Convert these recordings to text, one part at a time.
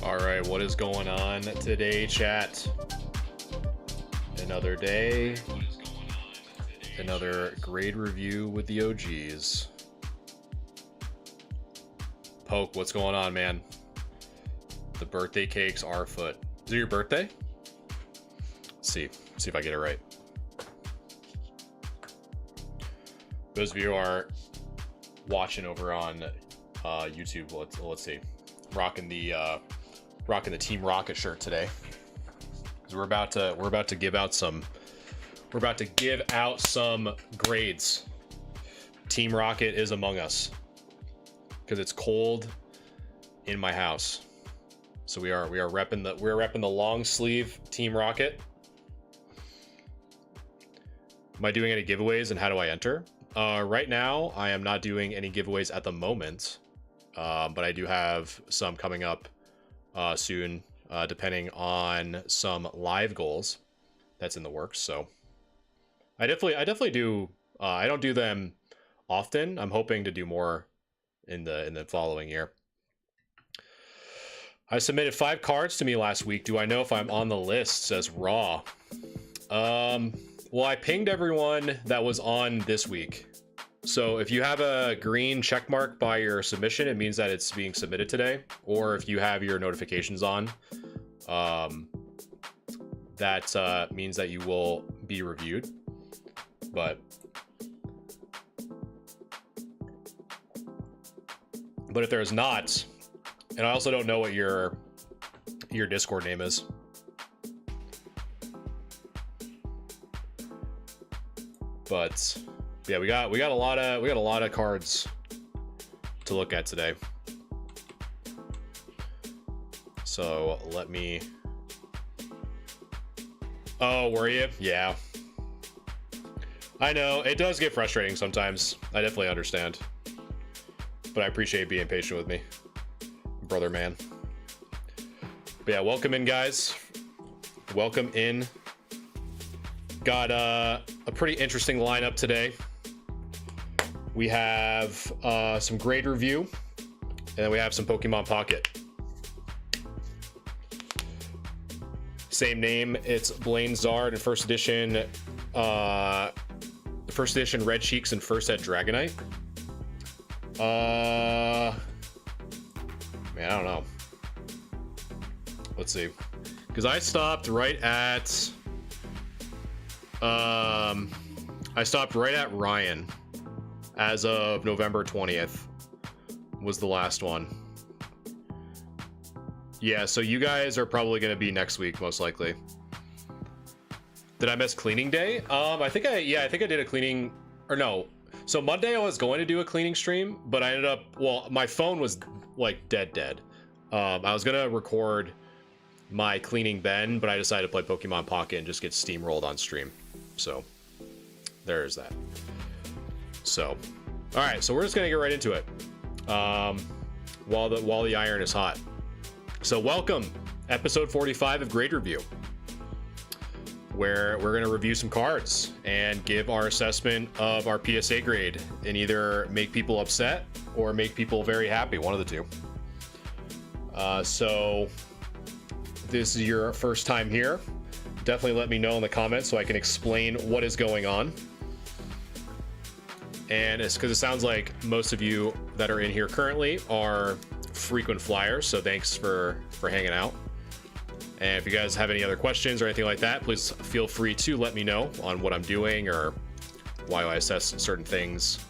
All right, what is going on today, chat? Another day, another grade review with the OGs. Poke, what's going on, man? The birthday cakes are afoot. Is it your birthday? Let's see if I get it right. Those of you who are watching over on YouTube, let's see. Rocking the Team Rocket shirt today, because we're about to give out some grades. Team Rocket is among us, because it's cold in my house, so we are repping the long sleeve Team Rocket. Am I doing any giveaways, and how do I enter? Right now I am not doing any giveaways at the moment, but I do have some coming up soon, depending on some live goals that's in the works. So I definitely do. I don't do them often. I'm hoping to do more in the following year. I submitted 5 cards to me last week. Do I know if I'm on the list? Says Raw. Well, I pinged everyone that was on this week. So if you have a green check mark by your submission, it means that it's being submitted today. Or if you have your notifications on, that means that you will be reviewed. But if there's not, and I also don't know what your Discord name is. But yeah, we got a lot of cards to look at today. So let me. Oh, were you? Yeah. I know it does get frustrating sometimes. I definitely understand. But I appreciate being patient with me, brother man. But yeah, welcome in, guys. Welcome in. Got a pretty interesting lineup today. We have some grade review, and then we have some Pokemon Pocket. Same name, it's Blaine Zard in first edition, Red Cheeks and first set Dragonite. Man, I don't know. Let's see, because I stopped right at Ryan. as of November 20th was the last one. Yeah, so you guys are probably going to be next week, most likely. Did I miss cleaning day? I think I did a cleaning, or no. So Monday I was going to do a cleaning stream, but I ended up, well, my phone was like dead. I was going to record my cleaning then, but I decided to play Pokemon Pocket and just get steamrolled on stream. So there's that. So, all right, so we're just going to get right into it. While the iron is hot. So welcome, episode 45 of Grade Review, where we're going to review some cards and give our assessment of our PSA grade and either make people upset or make people very happy, one of the two. So if this is your first time here, definitely let me know in the comments so I can explain what is going on. And it's because it sounds like most of you that are in here currently are frequent flyers, so thanks for hanging out. And if you guys have any other questions or anything like that, please feel free to let me know on what I'm doing or why I assess certain things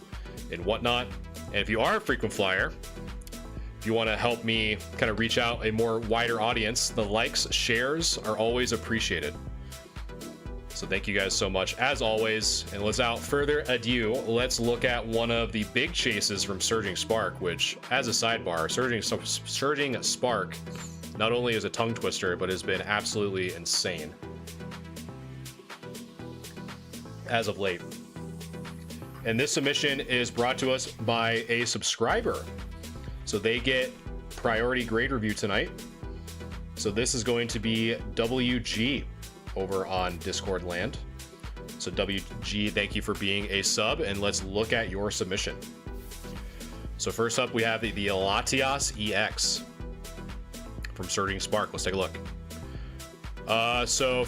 and whatnot. And if you are a frequent flyer, if you want to help me kind of reach out a more wider audience, the likes, shares are always appreciated. So thank you guys so much as always. And without further ado, let's look at one of the big chases from Surging Spark, which, as a sidebar, Surging Spark not only is a tongue twister, but has been absolutely insane as of late. And this submission is brought to us by a subscriber. So they get priority grade review tonight. So this is going to be WG over on Discord land. So WG, thank you for being a sub, and let's look at your submission. So first up, we have the Latias EX from Surging Spark. Let's take a look. So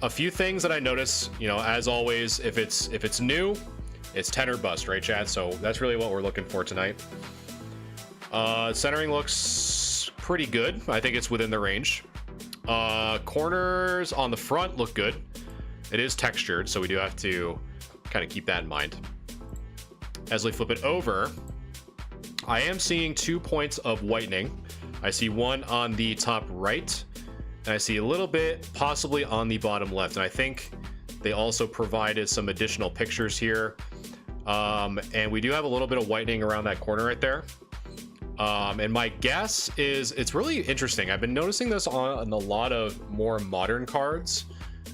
a few things that I notice, you know, as always, if it's new, it's 10 or bust, right, Chad? So that's really what we're looking for tonight. Centering looks pretty good. I think it's within the range. Corners on the front look good. It is textured, so we do have to kind of keep that in mind. As we flip it over, I am seeing 2 points of whitening. I see one on the top right, and I see a little bit possibly on the bottom left. And I think they also provided some additional pictures here. And we do have a little bit of whitening around that corner right there. And my guess is it's really interesting. I've been noticing this on a lot of more modern cards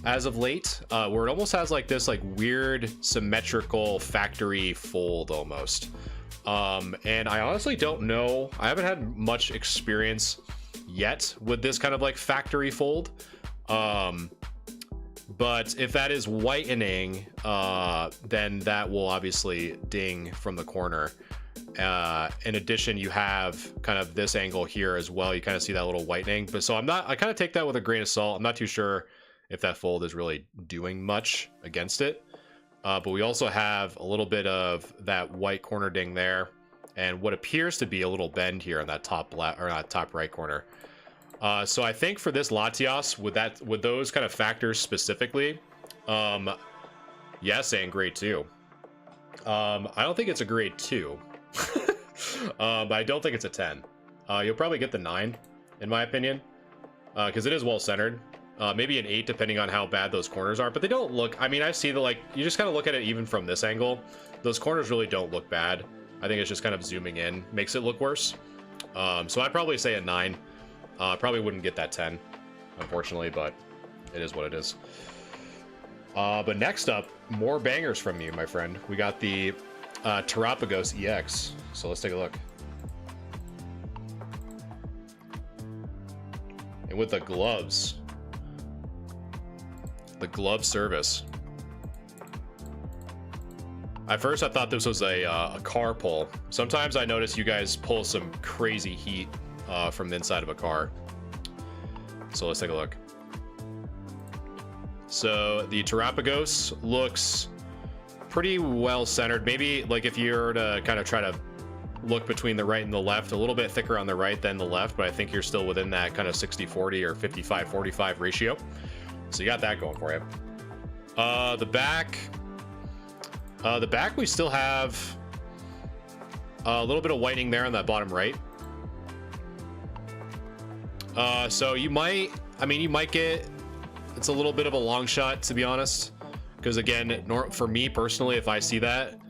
as of late, where it almost has like this like weird symmetrical factory fold almost. And I honestly don't know. I haven't had much experience yet with this kind of like factory fold. But if that is whitening, then that will obviously ding from the corner. In addition, you have kind of this angle here as well. You kind of see that little whitening, but so I kind of take that with a grain of salt. I'm not too sure if that fold is really doing much against it. But we also have a little bit of that white corner ding there, and what appears to be a little bend here on that top left or that top right corner. So I think for this Latias, with those kind of factors specifically, yes, and grade 2. I don't think it's a grade 2. But I don't think it's a 10. You'll probably get the 9, in my opinion, because it is well centered. Maybe an 8 depending on how bad those corners are, but they don't look, I mean, I see like, you just kind of look at it even from this angle, those corners really don't look bad. I think it's just kind of zooming in makes it look worse. So I'd probably say a 9. Probably wouldn't get that 10, unfortunately, but it is what it is. But next up, more bangers from you, my friend. We got the Terapagos EX. So let's take a look. And with the gloves, the glove service. At first, I thought this was a car pull. Sometimes I notice you guys pull some crazy heat from the inside of a car. So let's take a look. So the Terapagos looks pretty well centered. Maybe like if you were to kind of try to look between the right and the left, a little bit thicker on the right than the left, but I think you're still within that kind of 60-40 or 55-45 ratio. So you got that going for you. The back we still have A little bit of whitening there on that bottom right. So you might, I mean, you might get, it's a little bit of a long shot, to be honest. Because again, for me personally, if I see that,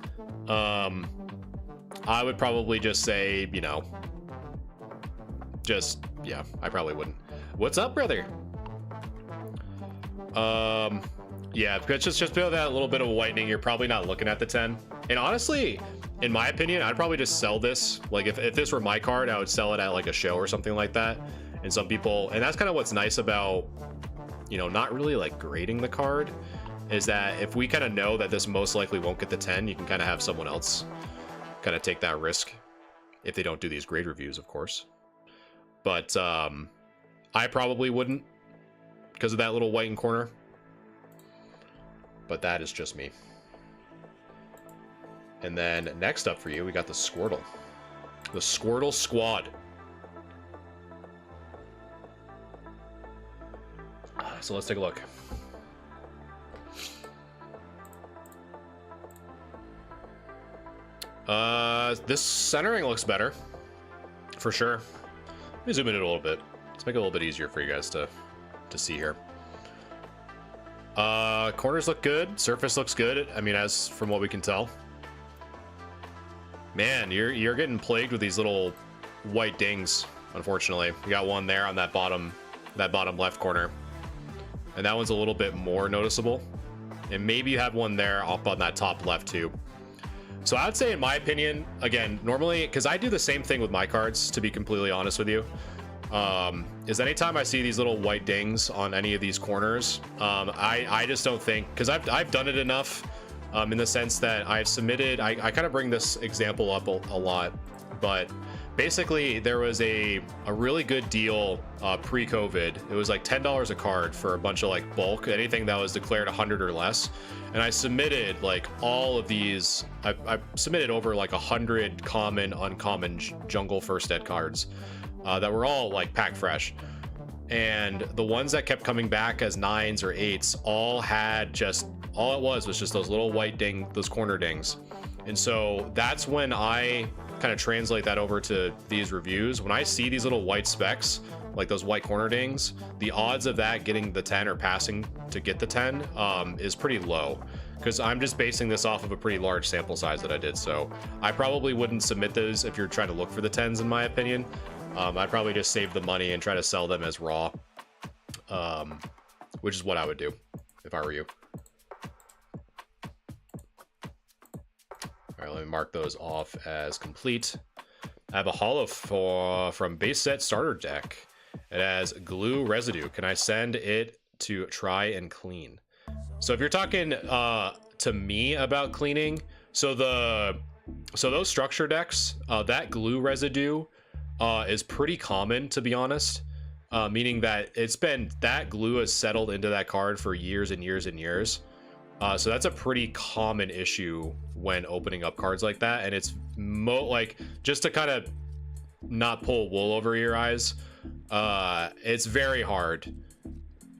I would probably just say, you know, just, yeah, I probably wouldn't. What's up, brother? Yeah, just because that little bit of whitening, you're probably not looking at the 10. And honestly, in my opinion, I'd probably just sell this. Like if this were my card, I would sell it at like a show or something like that. And some people, and that's kind of what's nice about, you know, not really like grading the card, is that if we kind of know that this most likely won't get the 10, you can kind of have someone else kind of take that risk if they don't do these grade reviews, of course. But I probably wouldn't because of that little whitened corner. But that is just me. And then next up for you, we got the Squirtle. The Squirtle Squad. So let's take a look. This centering looks better, for sure. Let me zoom in a little bit. Let's make it a little bit easier for you guys to see here. Corners look good. Surface looks good. I mean, as from what we can tell. Man, you're getting plagued with these little white dings. Unfortunately, we got one there on that bottom left corner, and that one's a little bit more noticeable. And maybe you have one there up on that top left too. So I would say, in my opinion, again, normally, because I do the same thing with my cards, to be completely honest with you, is anytime I see these little white dings on any of these corners, I just don't think, because I've done it enough, in the sense that I've submitted, I kind of bring this example up a lot, but basically there was a really good deal pre-COVID. It was like $10 a card for a bunch of like bulk, anything that was declared 100 or less. And I submitted like all of these, I submitted over like 100 common, uncommon jungle first ed cards that were all like pack fresh. And the ones that kept coming back as 9s or 8s all had just, all it was just those little white those corner dings. And so that's when I kind of translate that over to these reviews. When I see these little white specks, like those white corner dings, the odds of that getting the 10 or passing to get the 10 is pretty low, because I'm just basing this off of a pretty large sample size that I did. So I probably wouldn't submit those if you're trying to look for the 10s, in my opinion. I'd probably just save the money and try to sell them as raw, which is what I would do if I were you. All right, let me mark those off as complete. I have a holo from base set starter deck. It has glue residue. Can I send it to try and clean? So if you're talking to me about cleaning, so those structure decks, that glue residue is pretty common, to be honest. Meaning that that glue has settled into that card for years and years and years. So that's a pretty common issue when opening up cards like that. And it's like, just to kind of not pull wool over your eyes, it's very hard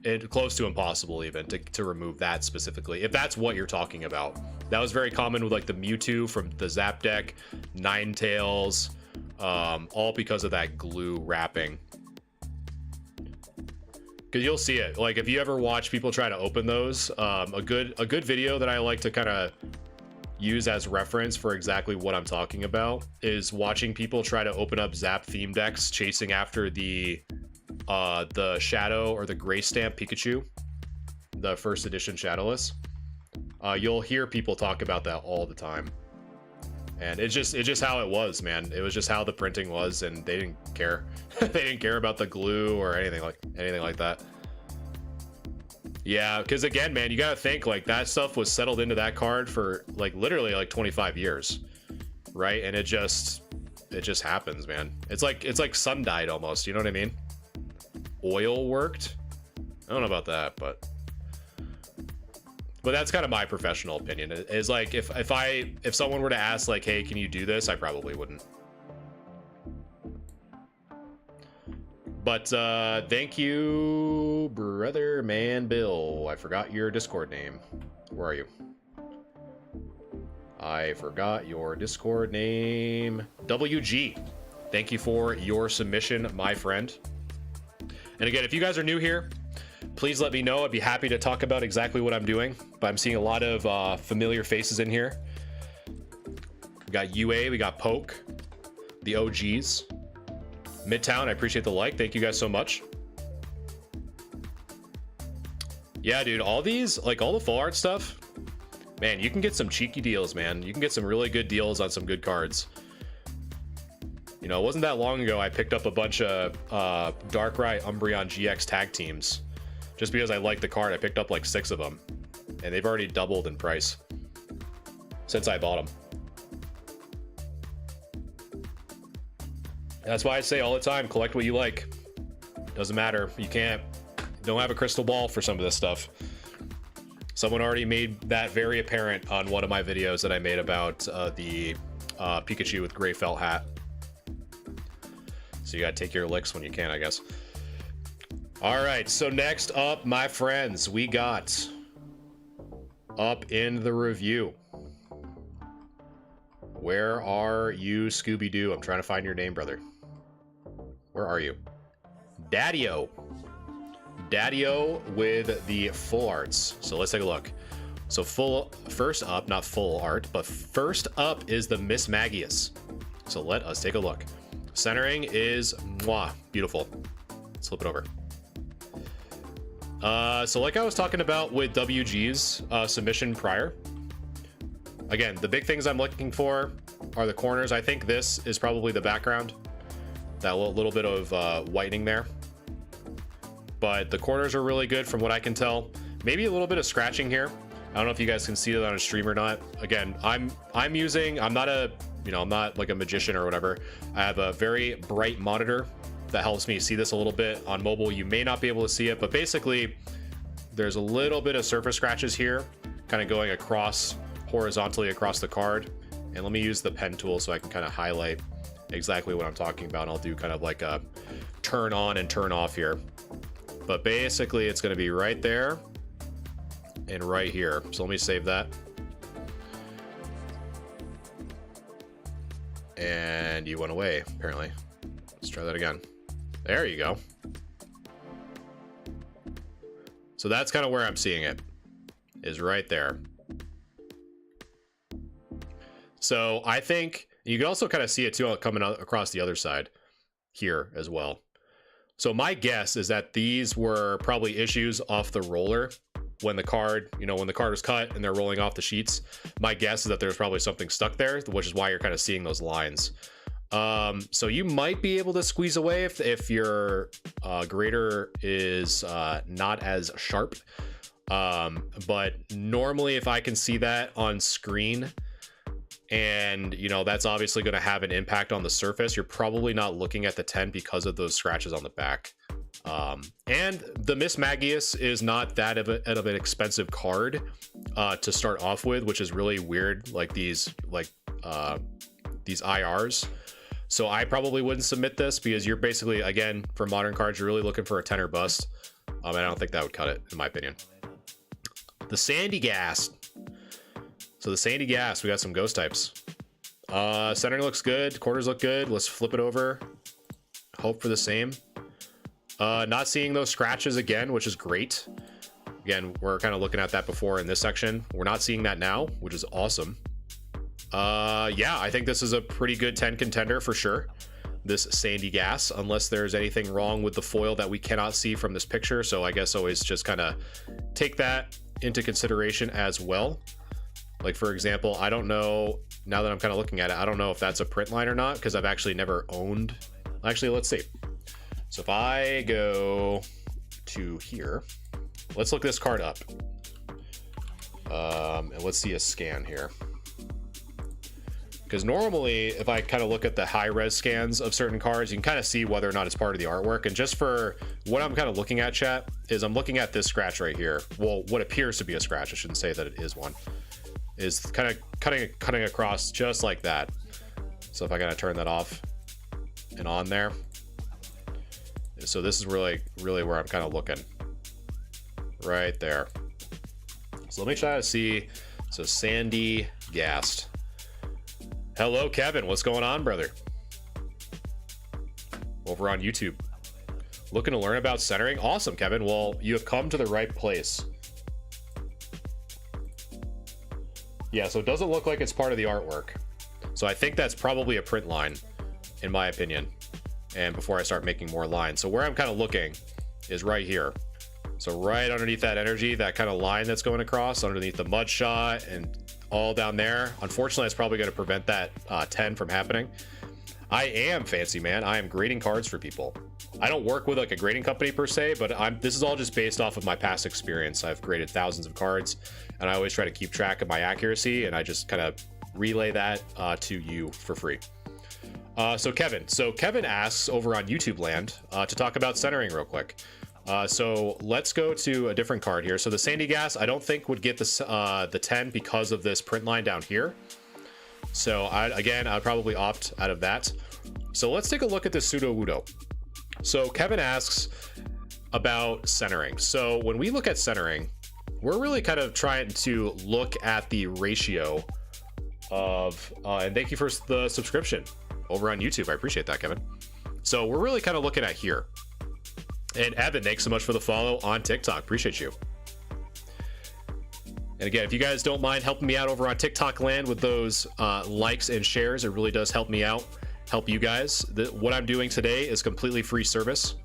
and close to impossible even to remove that specifically, if that's what you're talking about. That was very common with like the Mewtwo from the Zap deck, Ninetales, all because of that glue wrapping. Because you'll see it, like if you ever watch people try to open those, a good video that I like to kind of use as reference for exactly what I'm talking about is watching people try to open up Zap theme decks chasing after the Shadow or the Gray Stamp Pikachu, the first edition Shadowless. You'll hear people talk about that all the time, and it's just how it was, man. It was just how the printing was, and they didn't care. They didn't care about the glue or anything like that. Yeah, because again, man, you gotta think like that stuff was settled into that card for like literally like 25 years, right? And it just happens, man. It's like sun dyed almost, you know what I mean? Oil worked. I don't know about that, but that's kind of my professional opinion. Is like if someone were to ask like, hey, can you do this? I probably wouldn't. But thank you, brother man Bill. I forgot your Discord name. Where are you? I forgot your Discord name. WG. Thank you for your submission, my friend. And again, if you guys are new here, please let me know. I'd be happy to talk about exactly what I'm doing. But I'm seeing a lot of familiar faces in here. We got UA, we got Poke, the OGs. Midtown, I appreciate the like. Thank you guys so much. Yeah, dude, all these, like all the full art stuff, man, you can get some cheeky deals, man. You can get some really good deals on some good cards. You know, it wasn't that long ago I picked up a bunch of Darkrai Umbreon GX tag teams. Just because I liked the card, I picked up like 6 of them. And they've already doubled in price since I bought them. That's why I say all the time, collect what you like. Doesn't matter. You don't have a crystal ball for some of this stuff. Someone already made that very apparent on one of my videos that I made about the Pikachu with gray felt hat. So you gotta take your licks when you can, I guess. All right, so next up, my friends, we got up in the review. Where are you, Scooby-Doo? I'm trying to find your name, brother. Where are you? Daddy-O. Daddy-O with the full arts. So let's take a look. So first up, not full art, but first up is the Miss Magius. So let us take a look. Centering is mwah, beautiful. Let's flip it over. So like I was talking about with WG's submission prior, again, the big things I'm looking for are the corners. I think this is probably the background. That little bit of whitening there. But the corners are really good from what I can tell. Maybe a little bit of scratching here. I don't know if you guys can see that on a stream or not. Again, I'm not like a magician or whatever. I have a very bright monitor that helps me see this a little bit. On mobile, you may not be able to see it, but basically there's a little bit of surface scratches here, kind of going across horizontally across the card. And let me use the pen tool so I can kind of highlight exactly what I'm talking about. I'll do kind of like a turn on and turn off here. But basically it's going to be right there and right here. So let me save that. And you went away, apparently. Let's try that again. There you go. So that's kind of where I'm seeing it, is right there. So I think you can also kind of see it too coming out across the other side here as well. So my guess is that these were probably issues off the roller when the card, when the card was cut and they're rolling off the sheets. My guess is that there's probably something stuck there, which is why you're kind of seeing those lines. So you might be able to squeeze away if your grader is not as sharp. But normally if I can see that on screen, and that's obviously going to have an impact on the surface, you're probably not looking at the 10 because of those scratches on the back. And the Miss Magius is not that of an expensive card to start off with, which is really weird, like these IRs. So I probably wouldn't submit this because you're basically, again, for modern cards, you're really looking for a 10 or bust. And I don't think that would cut it, in my opinion. The Sandy Gas. So the Sandy Gas, we got some ghost types. Centering looks good. Corners look good. Let's flip it over. Hope for the same. Not seeing those scratches again, which is great. Again, we're kind of looking at that before in this section. We're not seeing that now, which is awesome. Yeah, I think this is a pretty good 10 contender for sure. This Sandy Gas, unless there's anything wrong with the foil that we cannot see from this picture. So I guess always just kind of take that into consideration as well. Like, for example, I don't know, now that I'm kind of looking at it, I don't know if that's a print line or not, because I've actually never owned. Actually, let's see. So if I go to here, let's look this card up. And let's see a scan here. Because normally, if I kind of look at the high-res scans of certain cards, you can kind of see whether or not it's part of the artwork. And just for what I'm kind of looking at, chat, is I'm looking at this scratch right here. Well, what appears to be a scratch, I shouldn't say that it is one, is kind of cutting across just like that. So if I kind of turn that off and on there. So this is really where I'm kind of looking. Right there. So let me try to see. So Sandy Gassed. Hello, Kevin. What's going on, brother? Over on YouTube. Looking to learn about centering? Awesome, Kevin. Well, you have come to the right place. Yeah, so it doesn't look like it's part of the artwork. So I think that's probably a print line, in my opinion. And before I start making more lines. So where I'm kind of looking is right here. So right underneath that energy, that kind of line that's going across, underneath the mud shot and all down there. Unfortunately, it's probably going to prevent that 10 from happening. I am fancy, man. I am grading cards for people. I don't work with like a grading company per se, but this is all just based off of my past experience. I've graded thousands of cards, and I always try to keep track of my accuracy, and I just kind of relay that to you for free. So Kevin asks over on YouTube land to talk about centering real quick. So let's go to a different card here. So the Sandy Gas, I don't think would get the 10 because of this print line down here. So I'd probably opt out of that. So let's take a look at this Sudowoodo. So Kevin asks about centering. So when we look at centering, we're really kind of trying to look at the ratio of, and thank you for the subscription over on YouTube. I appreciate that, Kevin. So we're really kind of looking at here. And Evan, thanks so much for the follow on TikTok. Appreciate you. And again, if you guys don't mind helping me out over on TikTok land with those likes and shares, it really does help me out, help you guys. What I'm doing today is completely free service.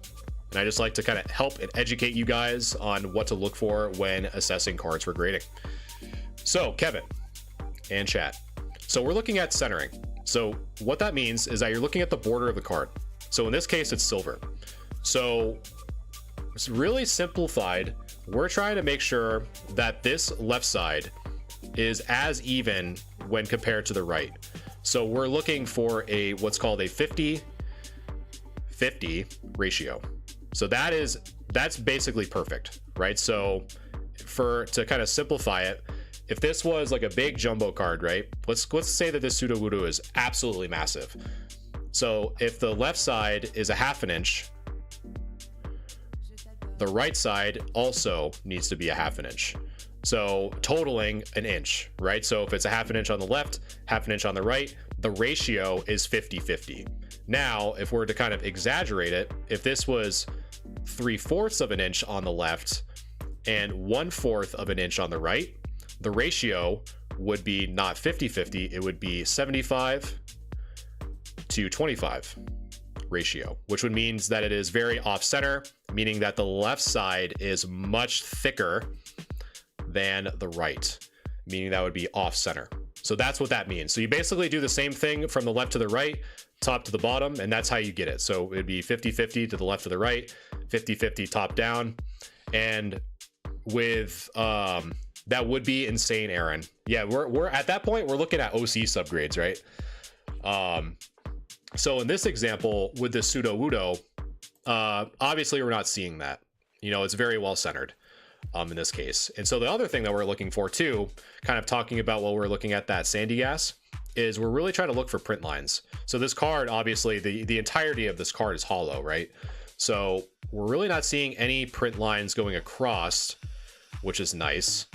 And I just like to kind of help and educate you guys on what to look for when assessing cards for grading. So Kevin and chat. So we're looking at centering. So what that means is that you're looking at the border of the card. So in this case, it's silver. So it's really simplified. We're trying to make sure that this left side is as even when compared to the right. So we're looking for what's called a 50-50 ratio. So that's basically perfect, right? So to kind of simplify it, if this was like a big jumbo card, right? Let's say that this Sudowoodo is absolutely massive. So if the left side is a ½ inch, the right side also needs to be a ½ inch. So totaling an inch, right? So if it's a ½ inch on the left, ½ inch on the right, the ratio is 50-50. Now, if we're to kind of exaggerate it, if this was 3/4 of an inch on the left and 1/4 of an inch on the right, the ratio would be not 50-50, it would be 75-25 ratio, which would mean that it is very off center, meaning that the left side is much thicker than the right, meaning that would be off center. So that's what that means. So you basically do the same thing from the left to the right, top to the bottom, and that's how you get it. So it'd be 50-50 to the left to the right, 50-50 top down. And with that would be insane, Aaron. Yeah, we're at that point, we're looking at OC subgrades, right? So in this example with this Sudowoodo, obviously we're not seeing that. You know, it's very well centered in this case. And so the other thing that we're looking for too, kind of talking about while we're looking at that Sandy Gas, is we're really trying to look for print lines. So this card, obviously the entirety of this card is hollow, right? So we're really not seeing any print lines going across, which is nice.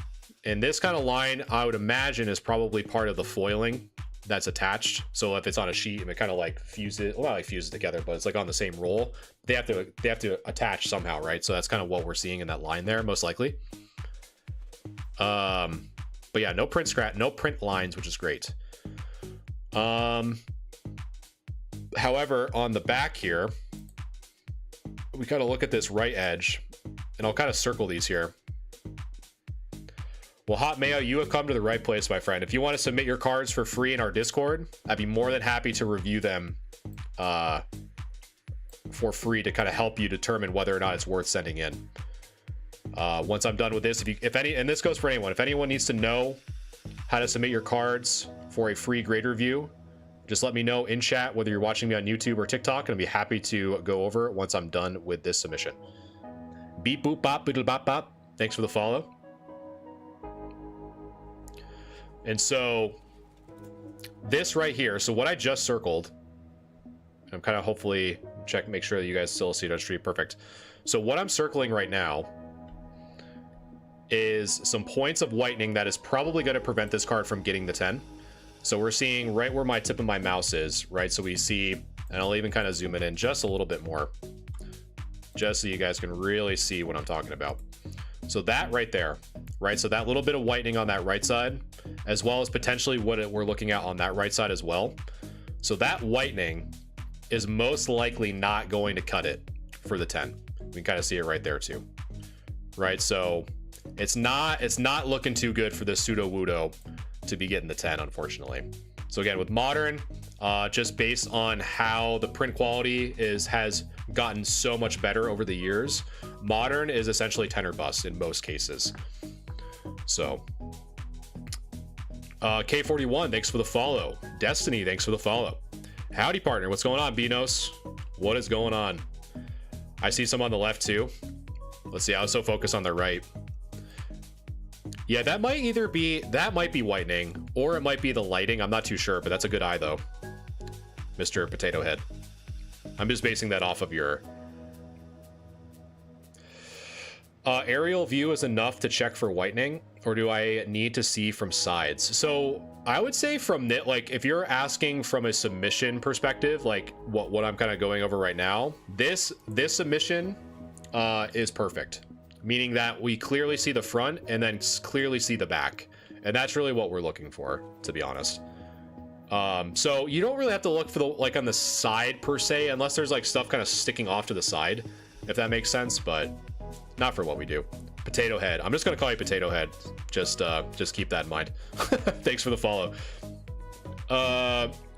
And this kind of line, I would imagine, is probably part of the foiling that's attached. So if it's on a sheet and it kind of like fuses, well, not like fuses together, but it's like on the same roll, they have to attach somehow, right? So that's kind of what we're seeing in that line there, most likely. But yeah, no print lines, which is great. However, on the back here, we kind of look at this right edge, and I'll kind of circle these here. Well, Hot Mayo, you have come to the right place, my friend. If you want to submit your cards for free in our Discord, I'd be more than happy to review them for free to kind of help you determine whether or not it's worth sending in. Once I'm done with this, and this goes for anyone, if anyone needs to know how to submit your cards for a free grade review, just let me know in chat, whether you're watching me on YouTube or TikTok, and I'll be happy to go over it once I'm done with this submission. Beep boop bop boodle bop bop. Thanks for the follow. And so this right here, so what I just circled, I'm kind of hopefully make sure that you guys still see it on stream. Perfect. So what I'm circling right now is some points of whitening that is probably going to prevent this card from getting the 10. So we're seeing right where my tip of my mouse is, right? So we see, and I'll even kind of zoom it in just a little bit more, just so you guys can really see what I'm talking about. So that right there, right? So that little bit of whitening on that right side, as well as potentially what we're looking at on that right side as well. So that whitening is most likely not going to cut it for the 10. We can kind of see it right there too, right? So it's not looking too good for this pseudo wudo to be getting the 10, unfortunately. So again, with modern, just based on how the print quality has gotten so much better over the years, modern is essentially 10 or bust in most cases. So K41, thanks for the follow. Destiny, thanks for the follow. Howdy, partner. What's going on, Beanos? What is going on? I see some on the left too. Let's see. I was so focused on the right. Yeah, that might be whitening, or it might be the lighting. I'm not too sure, but that's a good eye though, Mr. Potato Head. I'm just basing that off of your aerial view is enough to check for whitening, or do I need to see from sides? So I would say from like, if you're asking from a submission perspective, like what I'm kind of going over right now, this submission is perfect, meaning that we clearly see the front and then clearly see the back, and that's really what we're looking for, to be honest. So you don't really have to look for the like on the side per se, unless there's like stuff kind of sticking off to the side, if that makes sense, but not for what we do. Potato Head. I'm just gonna call you Potato Head. Just keep that in mind. Thanks for the follow.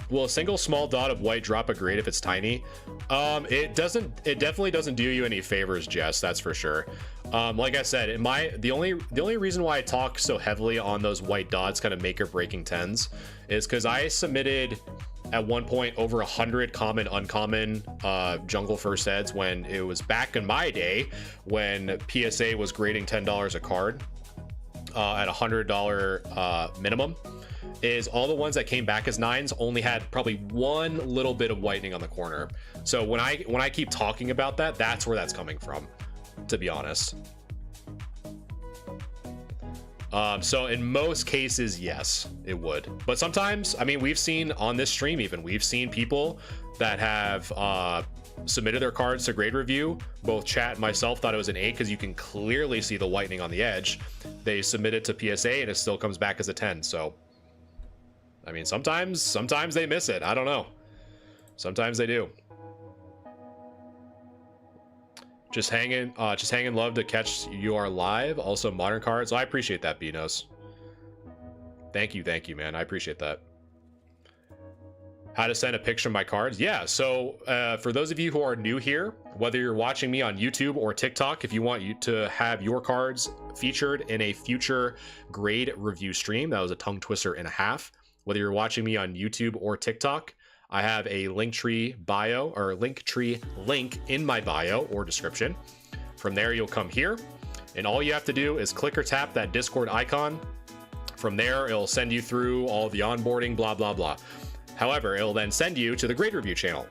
Will a single small dot of white drop a grade if it's tiny? It definitely doesn't do you any favors, Jess, that's for sure. Like I said, the only reason why I talk so heavily on those white dots kind of make or breaking 10s is because I submitted at one point over 100 common, uncommon jungle first eds when it was back in my day when PSA was grading $10 a card at $100 minimum. Is all the ones that came back as 9s only had probably one little bit of whitening on the corner. So when I keep talking about that, that's where that's coming from, to be honest. So in most cases, yes, it would. But sometimes, I mean, we've seen on this stream even, we've seen people that have submitted their cards to grade review. Both chat and myself thought it was an 8 because you can clearly see the whitening on the edge. They submit it to PSA and it still comes back as a 10. So I mean, sometimes they miss it. I don't know. Sometimes they do. Just hanging. Love to catch you are live. Also, modern cards. I appreciate that, Beanos. Thank you, man. I appreciate that. How to send a picture of my cards? Yeah. So for those of you who are new here, whether you're watching me on YouTube or TikTok, if you want you to have your cards featured in a future grade review stream, that was a tongue twister and a half. Whether you're watching me on YouTube or TikTok, I have a Linktree bio or Linktree link in my bio or description. From there, you'll come here, and all you have to do is click or tap that Discord icon. From there, it'll send you through all the onboarding, blah, blah, blah. However, it'll then send you to the grade review channel.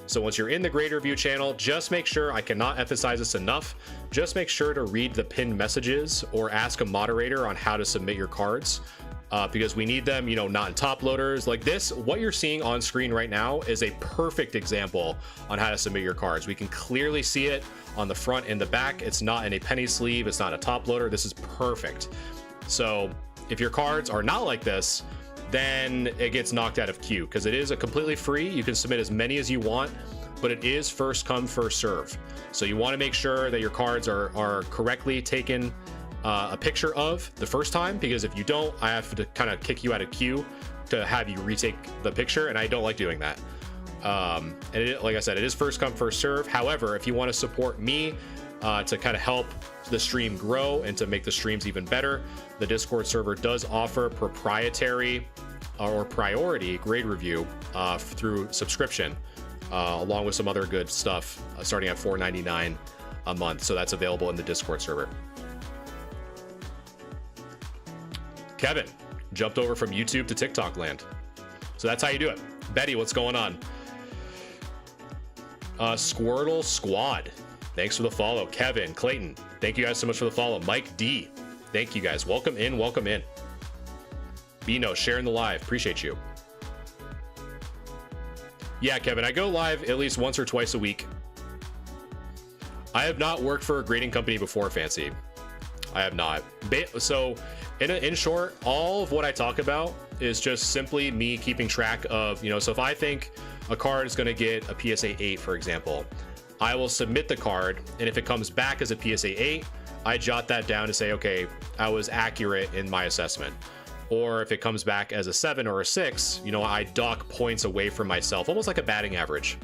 So once you're in the grade review channel, just make sure, I cannot emphasize this enough, just make sure to read the pinned messages or ask a moderator on how to submit your cards. Because we need them, not in top loaders like this. What you're seeing on screen right now is a perfect example on how to submit your cards. We can clearly see it on the front and the back. It's not in a penny sleeve. It's not a top loader. This is perfect. So if your cards are not like this, then it gets knocked out of queue because it is a completely free. You can submit as many as you want, but it is first come, first serve. So you want to make sure that your cards are correctly taken a picture of the first time, because if you don't, I have to kind of kick you out of queue to have you retake the picture, and I don't like doing that. And like I said, it is first come, first serve. However, if you want to support me to kind of help the stream grow and to make the streams even better, the Discord server does offer proprietary or priority grade review through subscription, along with some other good stuff starting at $4.99 a month. So that's available in the Discord server. Kevin jumped over from YouTube to TikTok land. So that's how you do it. Betty, what's going on? Squirtle Squad, thanks for the follow. Kevin, Clayton, thank you guys so much for the follow. Mike D, thank you guys. Welcome in, welcome in. Bino, sharing the live. Appreciate you. Yeah, Kevin, I go live at least once or twice a week. I have not worked for a grading company before, Fancy. I have not. So, in short, all of what I talk about is just simply me keeping track of, you know, so if I think a card is going to get a PSA 8, for example, I will submit the card, and if it comes back as a PSA 8, I jot that down to say, okay, I was accurate in my assessment. Or if it comes back as a 7 or a 6, you know, I dock points away from myself, almost like a batting average.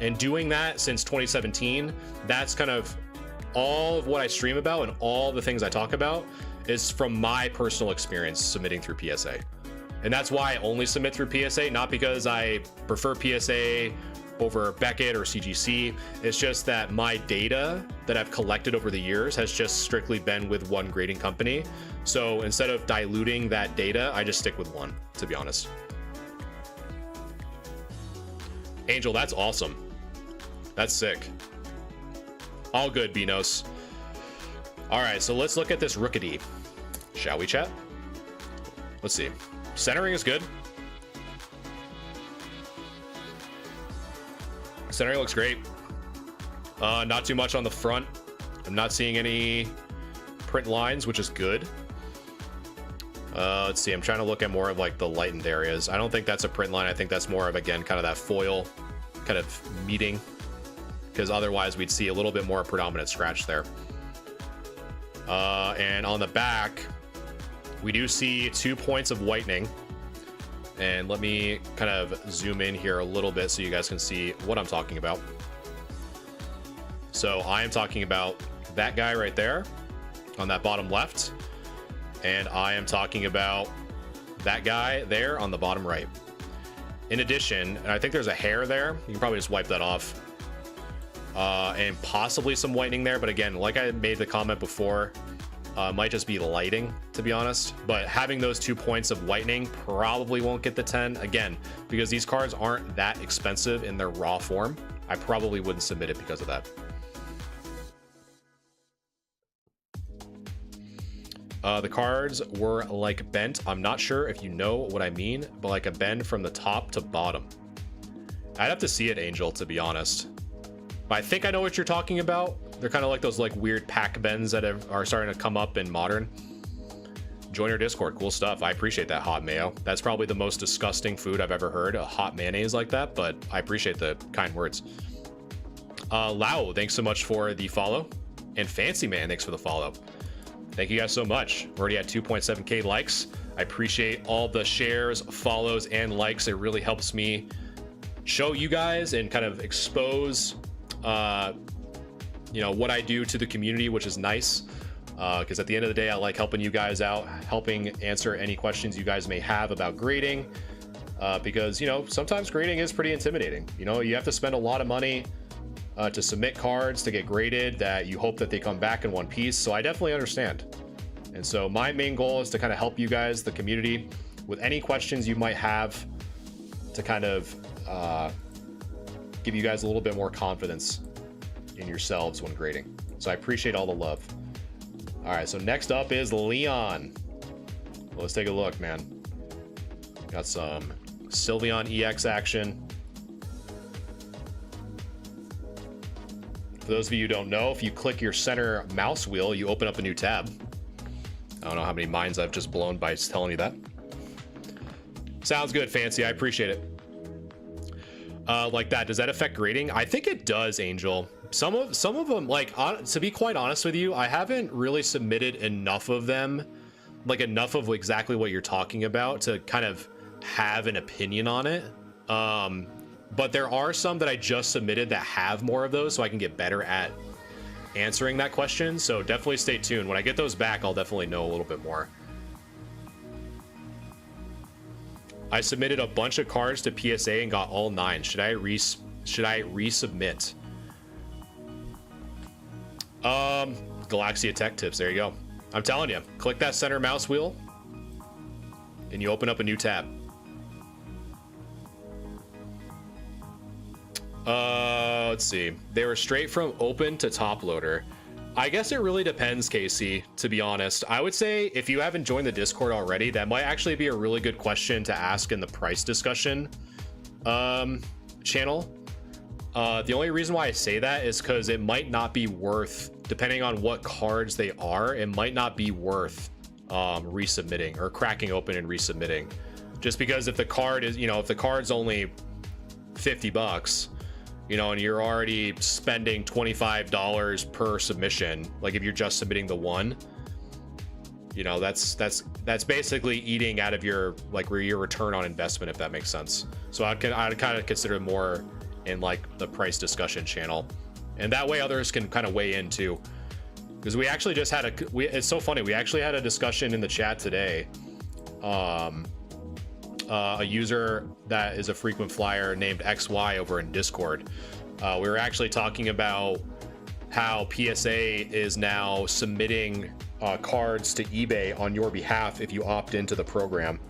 And doing that since 2017, that's kind of all of what I stream about, and all the things I talk about is from my personal experience submitting through PSA. And that's why I only submit through PSA, not because I prefer PSA over Beckett or CGC. It's just that my data that I've collected over the years has just strictly been with one grading company. So instead of diluting that data, I just stick with one, to be honest. Angel, that's awesome. That's sick. All good, Beanos. All right, so let's look at this Rookity. Shall we, chat? Let's see. Centering is good. Centering looks great. Not too much on the front. I'm not seeing any print lines, which is good. Let's see. I'm trying to look at more of like the lightened areas. I don't think that's a print line. I think that's more of, again, kind of that foil kind of meeting, because otherwise we'd see a little bit more predominant scratch there. And on the back, we do see 2 points of whitening. And let me kind of zoom in here a little bit so you guys can see what I'm talking about. So I am talking about that guy right there on that bottom left. And I am talking about that guy there on the bottom right. In addition, and I think there's a hair there. You can probably just wipe that off. And possibly some whitening there. But again, like I made the comment before, might just be lighting, to be honest. But having those 2 points of whitening probably won't get the 10. Again, because these cards aren't that expensive in their raw form, I probably wouldn't submit it because of that. The cards were like bent. I'm not sure if you know what I mean, but like a bend from the top to bottom. I'd have to see it, Angel, to be honest. But I think I know what you're talking about. They're kind of like those like weird pack bends that are starting to come up in Modern. Join our Discord. Cool stuff. I appreciate that, Hot Mayo. That's probably the most disgusting food I've ever heard, a hot mayonnaise like that, but I appreciate the kind words. Lau, thanks so much for the follow. And Fancy Man, thanks for the follow. Thank you guys so much. We're already at 2.7K likes. I appreciate all the shares, follows, and likes. It really helps me show you guys and kind of expose you know, what I do to the community, which is nice, because at the end of the day, I like helping you guys out, helping answer any questions you guys may have about grading, because, you know, sometimes grading is pretty intimidating. You know, you have to spend a lot of money to submit cards to get graded that you hope that they come back in one piece. So I definitely understand. And so my main goal is to kind of help you guys, the community, with any questions you might have, to kind of give you guys a little bit more confidence in yourselves when grading. So I appreciate all the love. All right, so next up is Leon. Well, let's take a look, man. Got some Sylveon EX action. For those of you who don't know, if you click your center mouse wheel, you open up a new tab. I don't know how many minds I've just blown by just telling you that. Sounds good, Fancy. I appreciate it. Like that, does that affect grading? I think it does, Angel. Some of them, like, to be quite honest with you, I haven't really submitted enough of them, like enough of exactly what you're talking about to kind of have an opinion on it. But there are some that I just submitted that have more of those, so I can get better at answering that question. So definitely stay tuned. When I get those back, I'll definitely know a little bit more. I submitted a bunch of cards to PSA and got all 9. Should I resubmit? Galaxia Tech Tips. There you go. I'm telling you, click that center mouse wheel and you open up a new tab. Let's see. They were straight from open to top loader. I guess it really depends, Casey, to be honest. I would say if you haven't joined the Discord already, that might actually be a really good question to ask in the price discussion channel. The only reason why I say that is because it might not be worth, depending on what cards they are, it might not be worth resubmitting or cracking open and resubmitting. Just because if the card is, you know, if the card's only $50, you know, and you're already spending $25 per submission, like if you're just submitting the one, you know, that's basically eating out of your, like, your return on investment, if that makes sense. So I'd kind of consider it more in like the price discussion channel, and that way others can kind of weigh in too. Because we actually just had it's so funny, we actually had a discussion in the chat today. A user that is a frequent flyer named XY over in Discord. We were actually talking about how PSA is now submitting cards to eBay on your behalf if you opt into the program,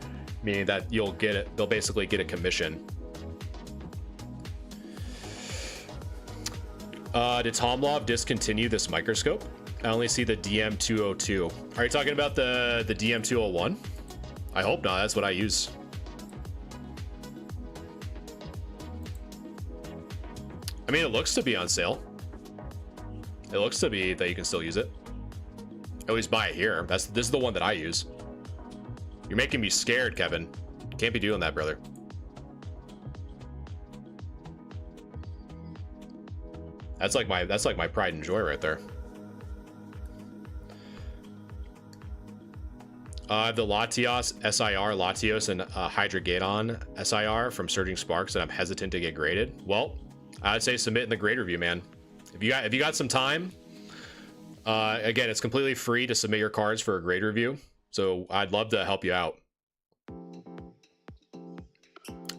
meaning that they'll basically get a commission. Did Tomlov discontinue this microscope? I only see the DM202. Are you talking about the DM201? I hope not, that's what I use. I mean, it looks to be on sale. It looks to be that you can still use it. Always buy it here. This is the one that I use. You're making me scared, Kevin. Can't be doing that, brother. That's like my pride and joy right there. The Latios SIR, Latios, and Hydrogadon SIR from Surging Sparks, and I'm hesitant to get graded. Well, I'd say submit in the grade review, man. If you got some time, again, it's completely free to submit your cards for a grade review. So I'd love to help you out.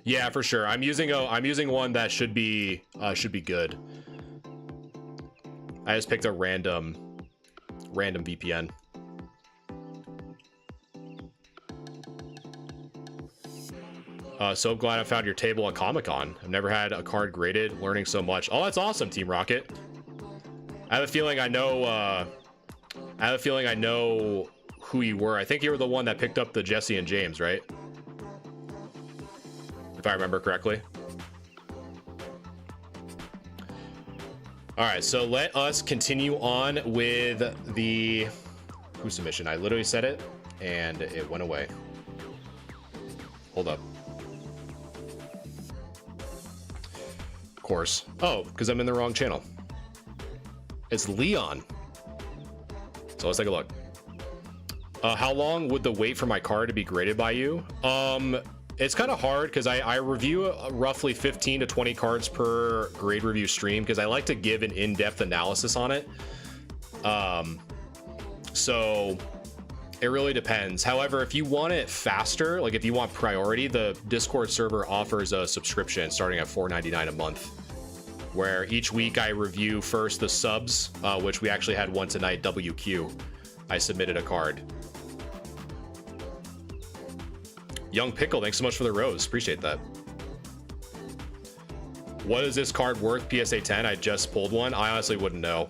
Yeah, for sure. I'm using one that should be good. I just picked a random VPN. So glad I found your table at Comic-Con. I've never had a card graded, learning so much. Oh, that's awesome, Team Rocket. I have a feeling I know who you were. I think you were the one that picked up the Jesse and James, right? If I remember correctly. All right, so let us continue on with the who submission. I literally said it and it went away. Hold up. Of course. Oh, because I'm in the wrong channel. It's Leon. So let's take a look. How long would the wait for my card to be graded by you? It's kind of hard because I review roughly 15 to 20 cards per grade review stream because I like to give an in-depth analysis on it. So it really depends. However, if you want it faster, like if you want priority, the Discord server offers a subscription starting at $4.99 a month, where each week I review first the subs, which we actually had one tonight, WQ. I submitted a card. Young Pickle, thanks so much for the rose. Appreciate that. What is this card worth? PSA 10. I just pulled one. I honestly wouldn't know.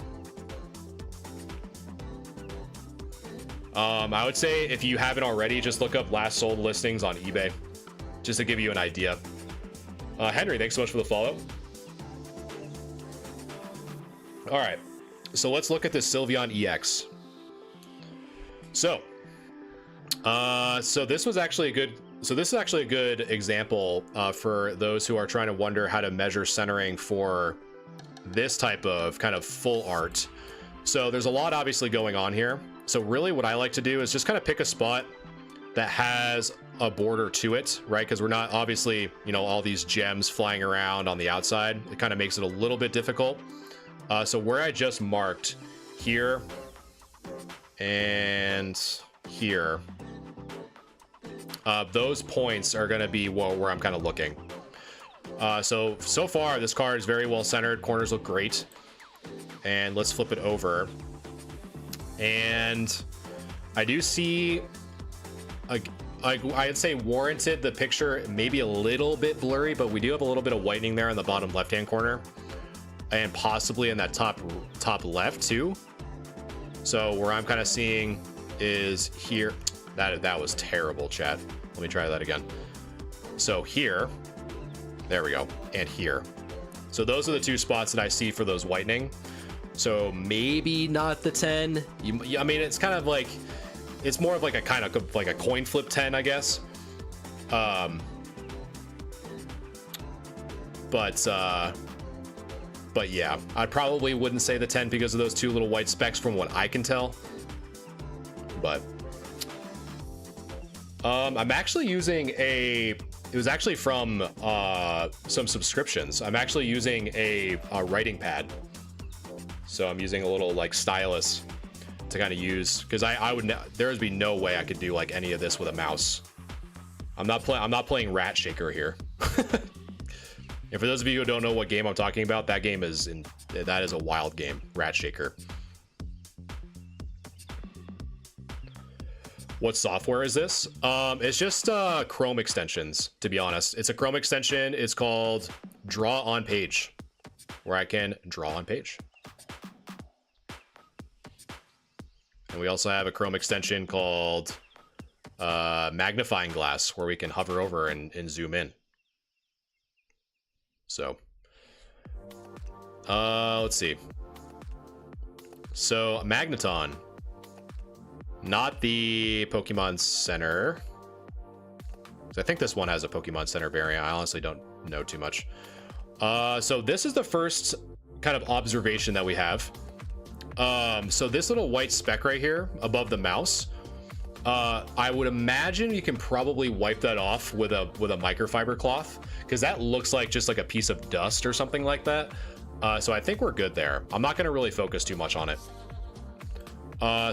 I would say if you haven't already, just look up last sold listings on eBay, just to give you an idea. Henry, thanks so much for the follow. All right, so let's look at this Sylveon EX. So this was actually a good. So this is actually a good example for those who are trying to wonder how to measure centering for this type of kind of full art. So there's a lot obviously going on here. So really what I like to do is just kind of pick a spot that has a border to it, right? Because we're not obviously, you know, all these gems flying around on the outside. It kind of makes it a little bit difficult. So where I just marked here and here, those points are going to be where I'm kind of looking. So far this card is very well centered. Corners look great. And let's flip it over. And I do see, I'd say warranted the picture maybe a little bit blurry, but we do have a little bit of whitening there in the bottom left-hand corner, and possibly in that top left too. So where I'm kind of seeing is here. That was terrible, chat. Let me try that again. So here, there we go, and here. So those are the two spots that I see for those whitening. So maybe not the 10. I mean, it's kind of like, it's more of like a kind of like a coin flip 10, I guess. But yeah, I probably wouldn't say the 10 because of those two little white specks from what I can tell. But I'm actually using it was actually from some subscriptions. I'm actually using a writing pad. So I'm using a little like stylus to kind of use, because there would be no way I could do like any of this with a mouse. I'm not playing Rat Shaker here. And for those of you who don't know what game I'm talking about, that is a wild game, Rat Shaker. What software is this? It's just Chrome extensions, to be honest. It's a Chrome extension. It's called Draw on Page, where I can draw on page. And we also have a Chrome extension called Magnifying Glass, where we can hover over and zoom in. So, let's see. So, Magneton. Not the Pokemon Center. I think this one has a Pokemon Center variant. I honestly don't know too much. So this is the first kind of observation that we have. So this little white speck right here above the mouse, I would imagine you can probably wipe that off with a microfiber cloth, because that looks like just like a piece of dust or something like that. So I think we're good there. I'm not going to really focus too much on it.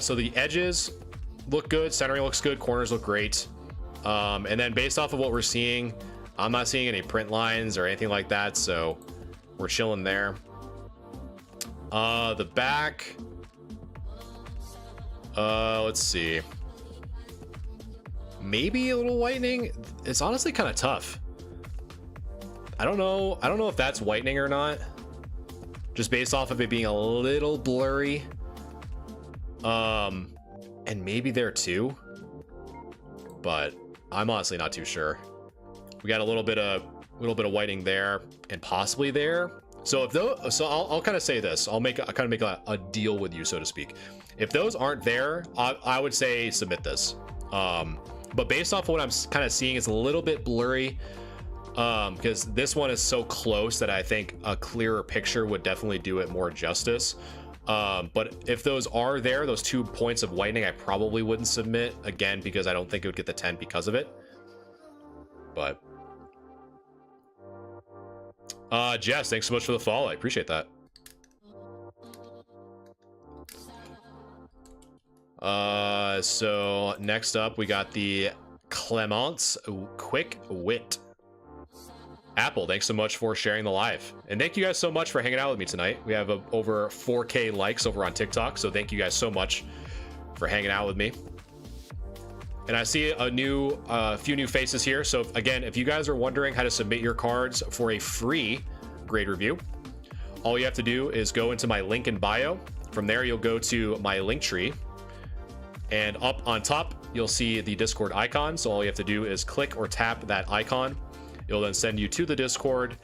So the edges look good, centering looks good, corners look great. And then based off of what we're seeing, I'm not seeing any print lines or anything like that, so we're chilling there. The back, let's see. Maybe a little whitening. It's honestly kind of tough. I don't know if that's whitening or not, just based off of it being a little blurry. And maybe there too, but I'm honestly not too sure. We got a little bit of whitening there and possibly there. So I'll kind of say this. I'll kind of make a deal with you, so to speak. If those aren't there, I would say submit this. But based off of what I'm kind of seeing, it's a little bit blurry. Because this one is so close that I think a clearer picture would definitely do it more justice. But if those are there, those 2 points of whitening, I probably wouldn't submit, again, because I don't think it would get the 10 because of it. But Jess, thanks so much for the follow. I appreciate that. So next up we got the Clement's Quick Wit. Apple, thanks so much for sharing the live, and thank you guys so much for hanging out with me tonight. We have over 4K likes over on TikTok, so thank you guys so much for hanging out with me. And I see a few new faces here. So again, if you guys are wondering how to submit your cards for a free grade review, all you have to do is go into my link in bio. From there, you'll go to my link tree, and up on top, you'll see the Discord icon. So all you have to do is click or tap that icon. It'll then send you to the Discord.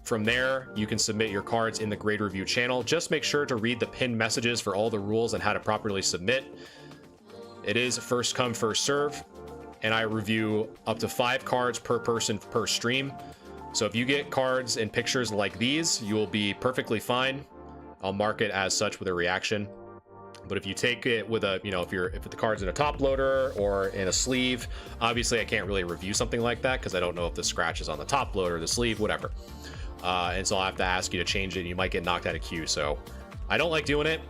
From there, you can submit your cards in the grade review channel. Just make sure to read the pinned messages for all the rules and how to properly submit. It is first come, first serve, and I review up to 5 cards per person per stream. So if you get cards and pictures like these, you will be perfectly fine. I'll mark it as such with a reaction. But if you take it with a, if the card's in a top loader or in a sleeve, obviously I can't really review something like that because I don't know if the scratch is on the top loader, the sleeve, whatever. And so I'll have to ask you to change it, and you might get knocked out of queue. So I don't like doing it.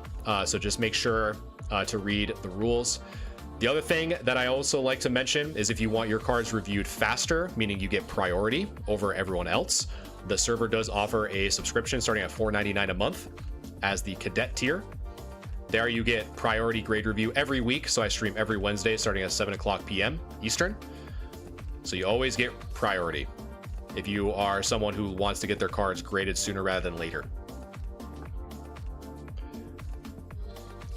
So just make sure to read the rules. The other thing that I also like to mention is if you want your cards reviewed faster, meaning you get priority over everyone else, the server does offer a subscription starting at $4.99 a month as the cadet tier. There you get priority grade review every week. So I stream every Wednesday starting at 7:00 p.m. Eastern. So you always get priority if you are someone who wants to get their cards graded sooner rather than later.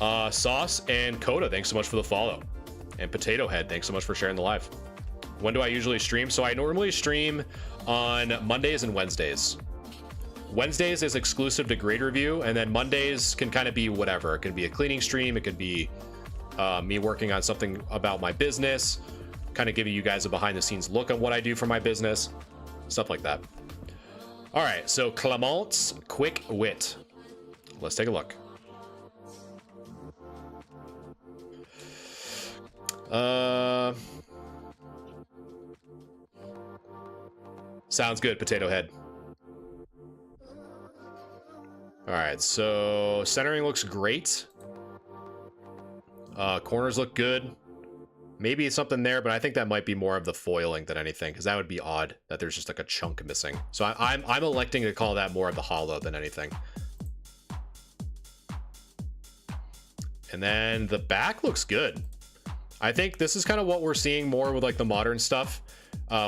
Sauce and Coda, thanks so much for the follow. And Potato Head, thanks so much for sharing the live. When do I usually stream? So I normally stream on Mondays and Wednesdays. Wednesdays is exclusive to Grade Review, and then Mondays can kind of be whatever. It could be a cleaning stream. It could be me working on something about my business, kind of giving you guys a behind-the-scenes look at what I do for my business, stuff like that. All right, so Clement's Quick Wit. Let's take a look. Sounds good, Potato Head. All right, so centering looks great. Corners look good. Maybe it's something there, but I think that might be more of the foiling than anything, because that would be odd that there's just like a chunk missing. So I'm electing to call that more of the hollow than anything. And then the back looks good. I think this is kind of what we're seeing more with like the modern stuff,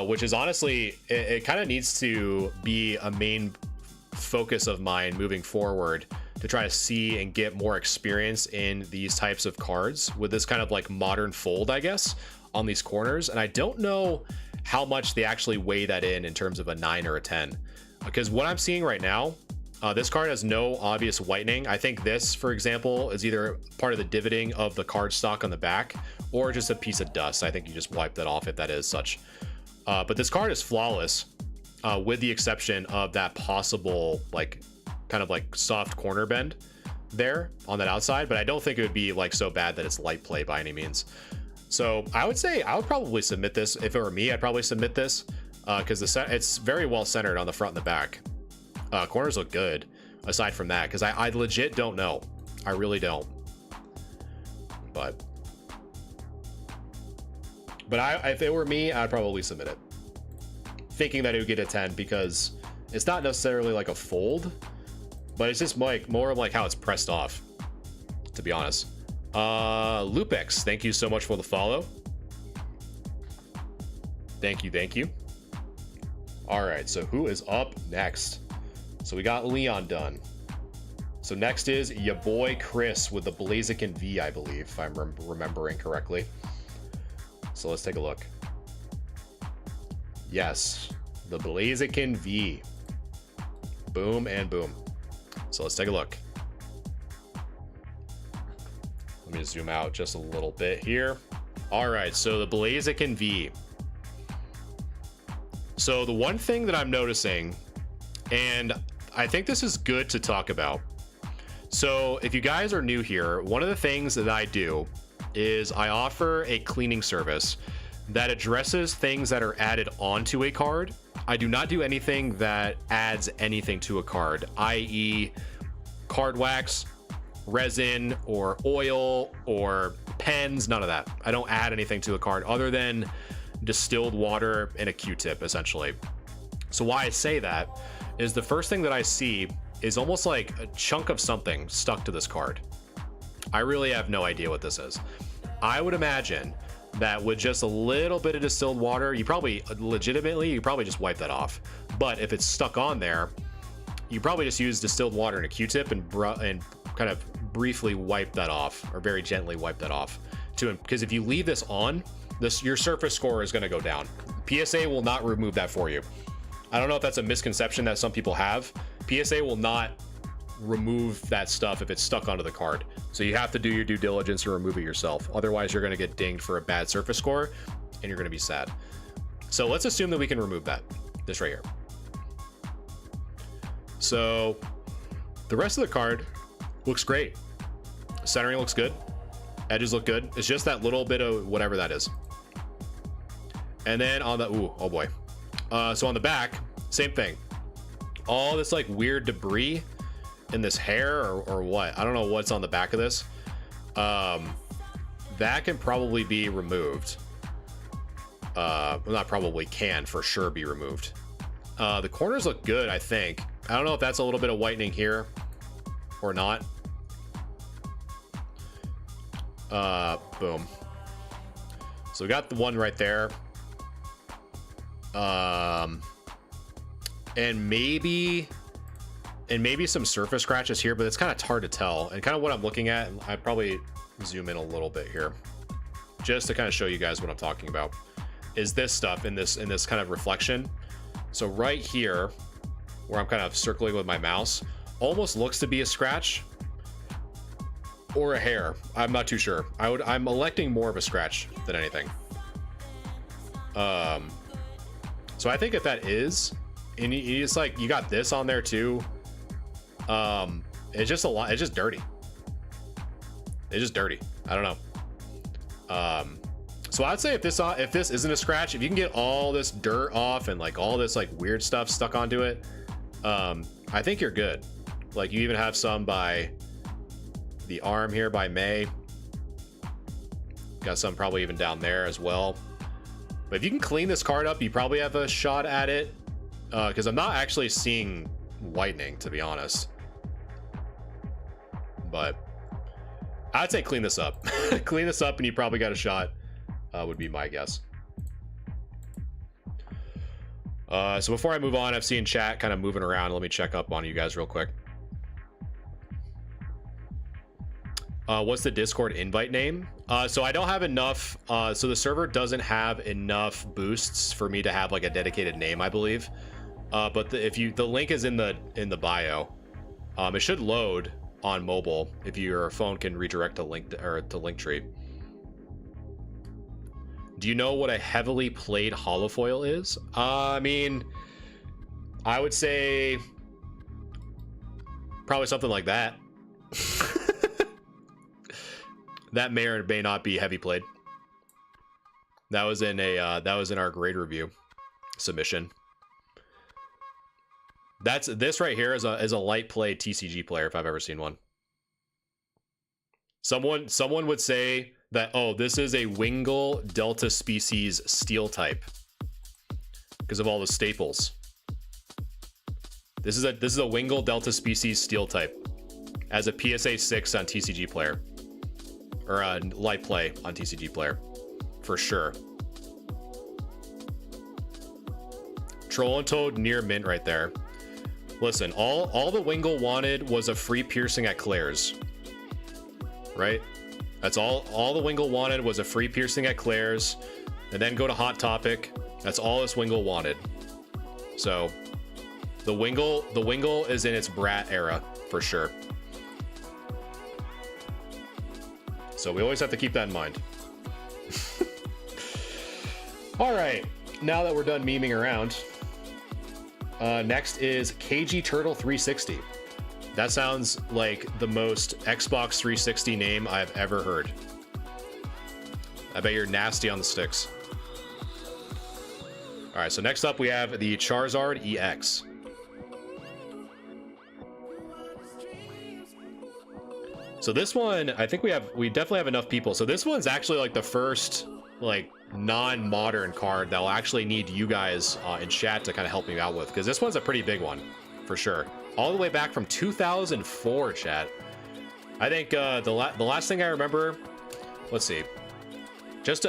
which is honestly, it kind of needs to be a main focus of mine moving forward, to try to see and get more experience in these types of cards with this kind of like modern fold, I guess, on these corners. And I don't know how much they actually weigh that in terms of a 9 or a 10, because what I'm seeing right now, this card has no obvious whitening. I think this, for example, is either part of the divoting of the card stock on the back or just a piece of dust. I think you just wipe that off if that is such. But this card is flawless, with the exception of that possible like kind of like soft corner bend there on that outside, but I don't think it would be like so bad that it's light play by any means. So I would say I would probably submit this. If it were me, I'd probably submit this, because it's very well centered on the front and the back. Corners look good aside from that, because I legit don't know. I really don't. But if it were me, I'd probably submit it, thinking that it would get a 10, because it's not necessarily like a fold, but it's just like more of like how it's pressed off, to be honest. Lupex, thank you so much for the follow. Thank you. All right, so who is up next? So we got Leon done. So next is your boy Chris with the Blaziken V, I believe, if I'm remembering correctly. So let's take a look. Yes, the Blaziken V. Boom and boom. So let's take a look. Let me zoom out just a little bit here. All right, so the Blaziken V. So the one thing that I'm noticing, and I think this is good to talk about. So if you guys are new here, one of the things that I do is I offer a cleaning service that addresses things that are added onto a card. I do not do anything that adds anything to a card, i.e. card wax, resin, or oil, or pens, none of that. I don't add anything to a card other than distilled water and a Q-tip, essentially. So why I say that is the first thing that I see is almost like a chunk of something stuck to this card. I really have no idea what this is. I would imagine that with just a little bit of distilled water, you probably just wipe that off. But if it's stuck on there, you probably just use distilled water and a Q-tip and kind of briefly wipe that off, or very gently wipe that off. Because if you leave this on, your surface score is going to go down. PSA will not remove that for you. I don't know if that's a misconception that some people have. PSA will not remove that stuff if it's stuck onto the card. So you have to do your due diligence and remove it yourself. Otherwise, you're going to get dinged for a bad surface score and you're going to be sad. So let's assume that we can remove that. This right here. So the rest of the card looks great. Centering looks good. Edges look good. It's just that little bit of whatever that is. And then on the, oh boy. So on the back, same thing. All this like weird debris in this hair or what? I don't know what's on the back of this. That can probably be removed. Well, not probably, can for sure be removed. The corners look good, I think. I don't know if that's a little bit of whitening here or not. Boom. So we got the one right there. And maybe and maybe some surface scratches here, but it's kind of hard to tell. And kind of what I'm looking at, I'd probably zoom in a little bit here just to kind of show you guys what I'm talking about, is this stuff in this kind of reflection. So right here, where I'm kind of circling with my mouse, almost looks to be a scratch or a hair. I'm not too sure. I'm electing more of a scratch than anything. So I think if that is, and it's like you got this on there too, it's just a lot. It's just dirty. It's just dirty. I don't know. So I'd say if this isn't a scratch, if you can get all this dirt off and like all this like weird stuff stuck onto it, I think you're good. Like you even have some by the arm here by May. Got some probably even down there as well. But if you can clean this card up, you probably have a shot at it. Because I'm not actually seeing whitening, to be honest. But I'd say clean this up. Clean this up and you probably got a shot, would be my guess. So before I move on, I've seen chat kind of moving around. Let me check up on you guys real quick. What's the Discord invite name? So I don't have enough. So the server doesn't have enough boosts for me to have like a dedicated name, I believe. But the link is in the bio. It should load on mobile if your phone can redirect to Linktree. Do you know what a heavily played holofoil is? I mean, I would say probably something like that. That may or may not be heavy played. That was in our grade review submission. This right here is a light play TCG player if I've ever seen one. Someone would say that, oh, this is a Wingull Delta species steel type because of all the staples. This is a Wingull Delta species steel type as a PSA 6 on TCG player, or a light play on TCG player for sure. Troll and Toad near mint right there. Listen, all the Wingull wanted was a free piercing at Claire's. Right? That's all the Wingull wanted was a free piercing at Claire's, and then go to Hot Topic. That's all this Wingull wanted. So the Wingull is in its brat era for sure. So we always have to keep that in mind. All right, now that we're done memeing around, next is KG Turtle 360. That sounds like the most Xbox 360 name I've ever heard. I bet you're nasty on the sticks. All right, so next up we have the Charizard EX. So this one, I think we definitely have enough people. So this one's actually like the first like non-modern card that will actually need you guys in chat to kind of help me out with, because this one's a pretty big one for sure. All the way back from 2004, chat. I think the last thing I remember, let's see.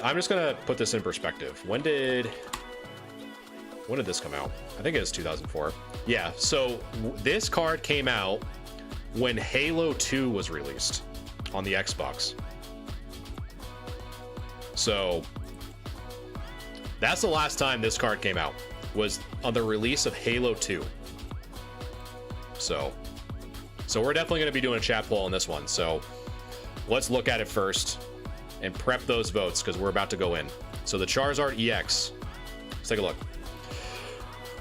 I'm just gonna put this in perspective. When did this come out? I think it was 2004. Yeah. So this card came out when Halo 2 was released on the Xbox. So that's the last time this card came out, was on the release of Halo 2. So we're definitely going to be doing a chat poll on this one. So let's look at it first and prep those votes because we're about to go in. So the Charizard EX, let's take a look.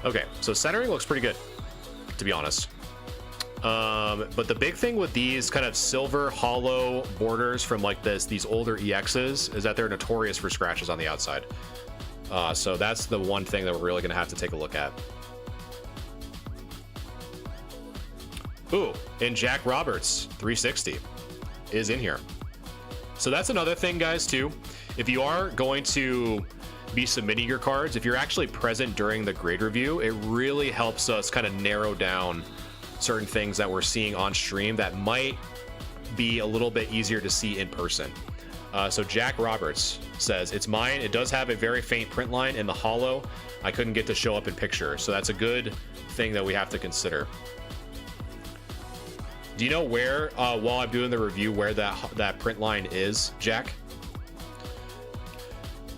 Okay, so centering looks pretty good, to be honest. But the big thing with these kind of silver hollow borders from like these older EXs is that they're notorious for scratches on the outside. So that's the one thing that we're really going to have to take a look at. Ooh, and Jack Roberts 360 is in here. So that's another thing, guys, too. If you are going to be submitting your cards, if you're actually present during the grade review, it really helps us kind of narrow down certain things that we're seeing on stream that might be a little bit easier to see in person. So Jack Roberts says, it's mine. It does have a very faint print line in the hollow. I couldn't get to show up in picture. So that's a good thing that we have to consider. Do you know where, while I'm doing the review, where that print line is, Jack?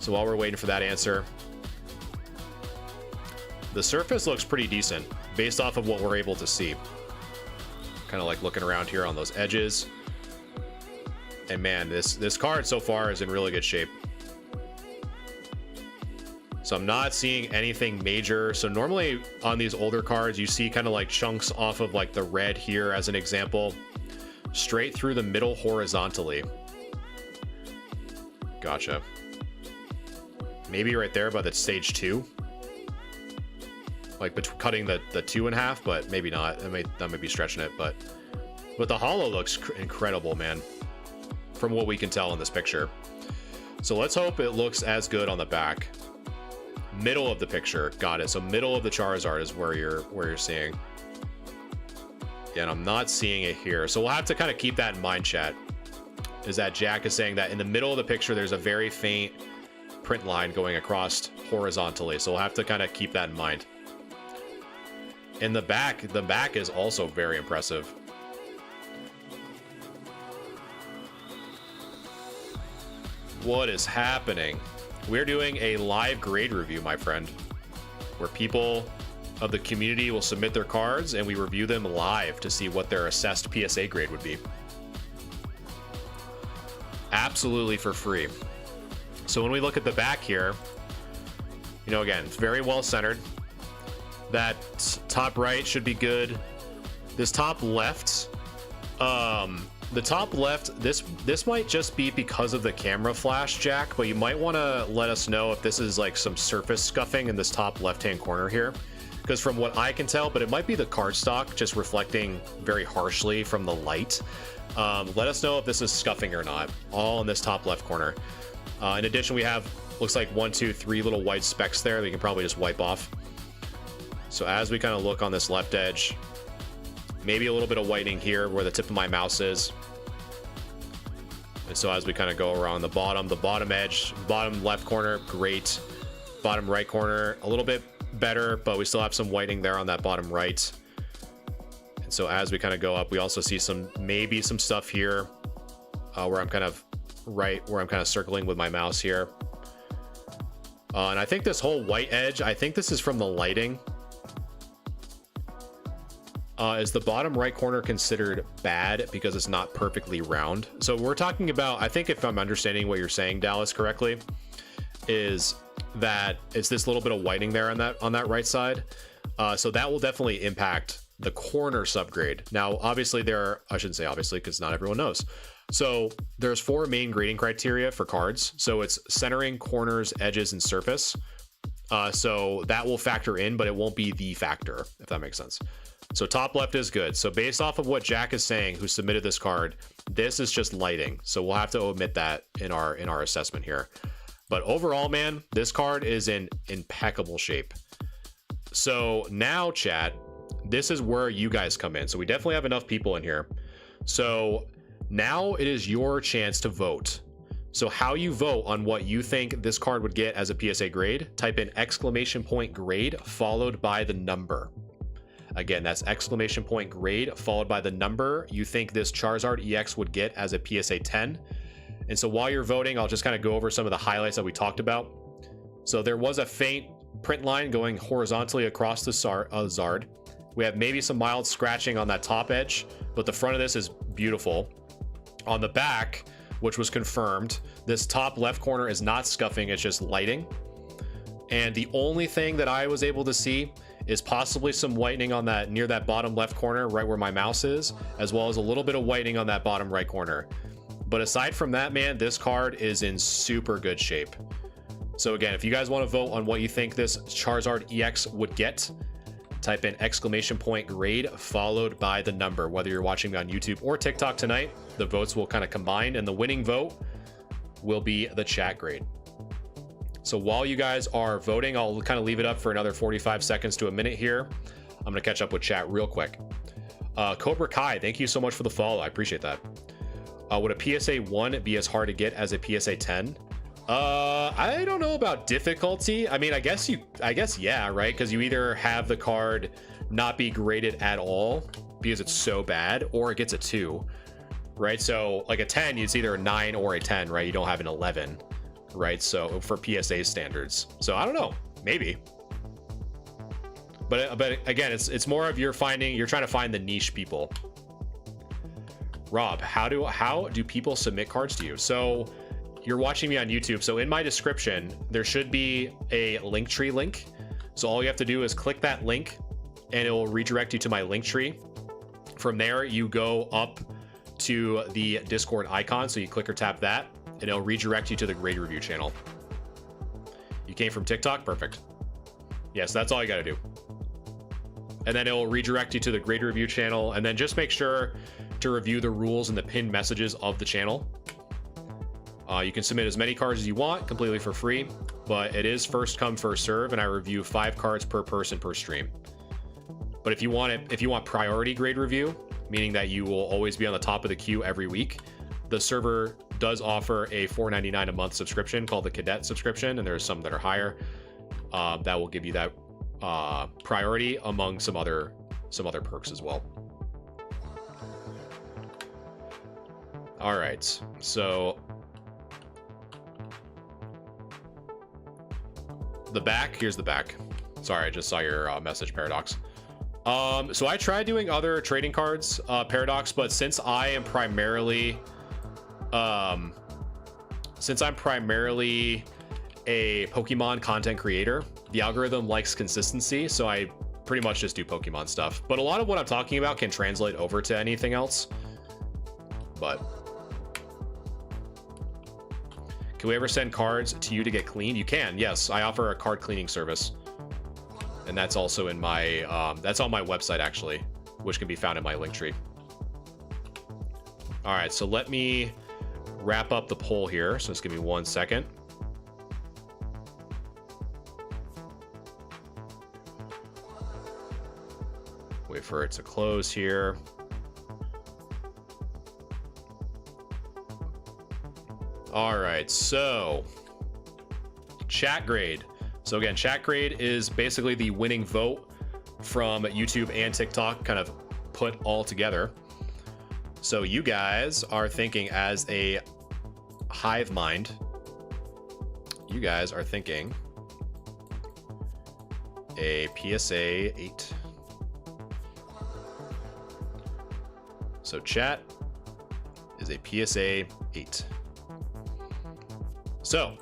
So while we're waiting for that answer, the surface looks pretty decent based off of what we're able to see. Kind of like looking around here on those edges. And man, this card so far is in really good shape. So I'm not seeing anything major. So normally on these older cards, you see kind of like chunks off of like the red here as an example, straight through the middle horizontally. Gotcha. Maybe right there by the stage 2. Like cutting the 2 in half, but maybe not. That may be stretching it, but the hollow looks incredible, man, from what we can tell in this picture. So let's hope it looks as good on the back. Middle of the picture, got it. So middle of the Charizard is where you're seeing. Yeah, and I'm not seeing it here. So we'll have to kind of keep that in mind, chat. Is that Jack is saying that in the middle of the picture, there's a very faint print line going across horizontally. So we'll have to kind of keep that in mind. In the back is also very impressive. What is happening? We're doing a live grade review, my friend, where people of the community will submit their cards and we review them live to see what their assessed PSA grade would be. Absolutely for free. So when we look at the back here, you know, again, it's very well centered. That top right should be good. This top left, the top left, this might just be because of the camera flash, Jack, but you might want to let us know if this is like some surface scuffing in this top left-hand corner here. Because from what I can tell, but it might be the cardstock just reflecting very harshly from the light. Let us know if this is scuffing or not, all in this top left corner. In addition, we have, looks like 1, 2, 3 little white specks there that you can probably just wipe off. So as we kind of look on this left edge, maybe a little bit of whitening here where the tip of my mouse is. And so as we kind of go around the bottom edge, bottom left corner, great. Bottom right corner, a little bit better, but we still have some whitening there on that bottom right. And so as we kind of go up, we also see maybe some stuff here where I'm kind of circling with my mouse here. And I think this whole white edge, I think this is from the lighting. Is the bottom right corner considered bad because it's not perfectly round? So we're talking about, I think if I'm understanding what you're saying, Dallas, correctly, is that it's this little bit of whitening there on that right side. So that will definitely impact the corner subgrade. Now, obviously I shouldn't say obviously because not everyone knows. So there's 4 main grading criteria for cards. So it's centering, corners, edges, and surface. So that will factor in, but it won't be the factor, if that makes sense. So top left is good. So based off of what Jack is saying, who submitted this card, this is just lighting. So we'll have to omit that in our assessment here. But overall, man, this card is in impeccable shape. So now, chat, this is where you guys come in. So we definitely have enough people in here. So now it is your chance to vote. So how you vote on what you think this card would get as a PSA grade, type in !grade followed by the number. Again, that's !grade followed by the number you think this Charizard EX would get as a PSA 10. And so while you're voting, I'll just kind of go over some of the highlights that we talked about. So there was a faint print line going horizontally across the Zard. We have maybe some mild scratching on that top edge, but the front of this is beautiful. On the back, which was confirmed, this top left corner is not scuffing, it's just lighting. And the only thing that I was able to see is possibly some whitening on that near that bottom left corner, right where my mouse is, as well as a little bit of whitening on that bottom right corner. But aside from that, man, this card is in super good shape. So again, if you guys want to vote on what you think this Charizard EX would get, type in !grade followed by the number. Whether you're watching me on YouTube or TikTok tonight, the votes will kind of combine, and the winning vote will be the chat grade. So while you guys are voting, I'll kind of leave it up for another 45 seconds to a minute here. I'm going to catch up with chat real quick. Cobra Kai, thank you so much for the follow. I appreciate that. Would a PSA 1 be as hard to get as a PSA 10? I don't know about difficulty. I mean, I guess yeah, right? Because you either have the card not be graded at all, because it's so bad, or it gets a 2, right? So like a 10, it's either a 9 or a 10, right? You don't have an 11, right? So for PSA standards. So I don't know, maybe. But again, it's more of you're trying to find the niche people. Rob, how do people submit cards to you? So you're watching me on YouTube. So in my description, there should be a Linktree link. So all you have to do is click that link and it will redirect you to my Linktree. From there, you go up to the Discord icon. So you click or tap that and it'll redirect you to the grade review channel. You came from TikTok? Perfect. Yes, that's all you got to do. And then it will redirect you to the grade review channel. And then just make sure to review the rules and the pinned messages of the channel. You can submit as many cards as you want completely for free, but it is first come, first serve, and I review 5 cards per person per stream. But if you want priority grade review, meaning that you will always be on the top of the queue every week, the server does offer a $4.99 a month subscription called the Cadet subscription, and there's some that are higher that will give you that priority among some other perks as well. All right, so the back, here's the back. Sorry, I just saw your message, Paradox. So I tried doing other trading cards, Paradox, but since I'm primarily a Pokemon content creator, the algorithm likes consistency, so I pretty much just do Pokemon stuff. But a lot of what I'm talking about can translate over to anything else. But can we ever send cards to you to get cleaned? You can, yes. I offer a card cleaning service. And that's also in my, that's on my website actually, which can be found in my Linktree. All right, so let me wrap up the poll here. So just give me 1 second. Wait for it to close here. All right, so chat grade. So again, chat grade is basically the winning vote from YouTube and TikTok kind of put all together. So you guys are thinking as a hive mind, you guys are thinking a PSA 8. So chat is a PSA 8. So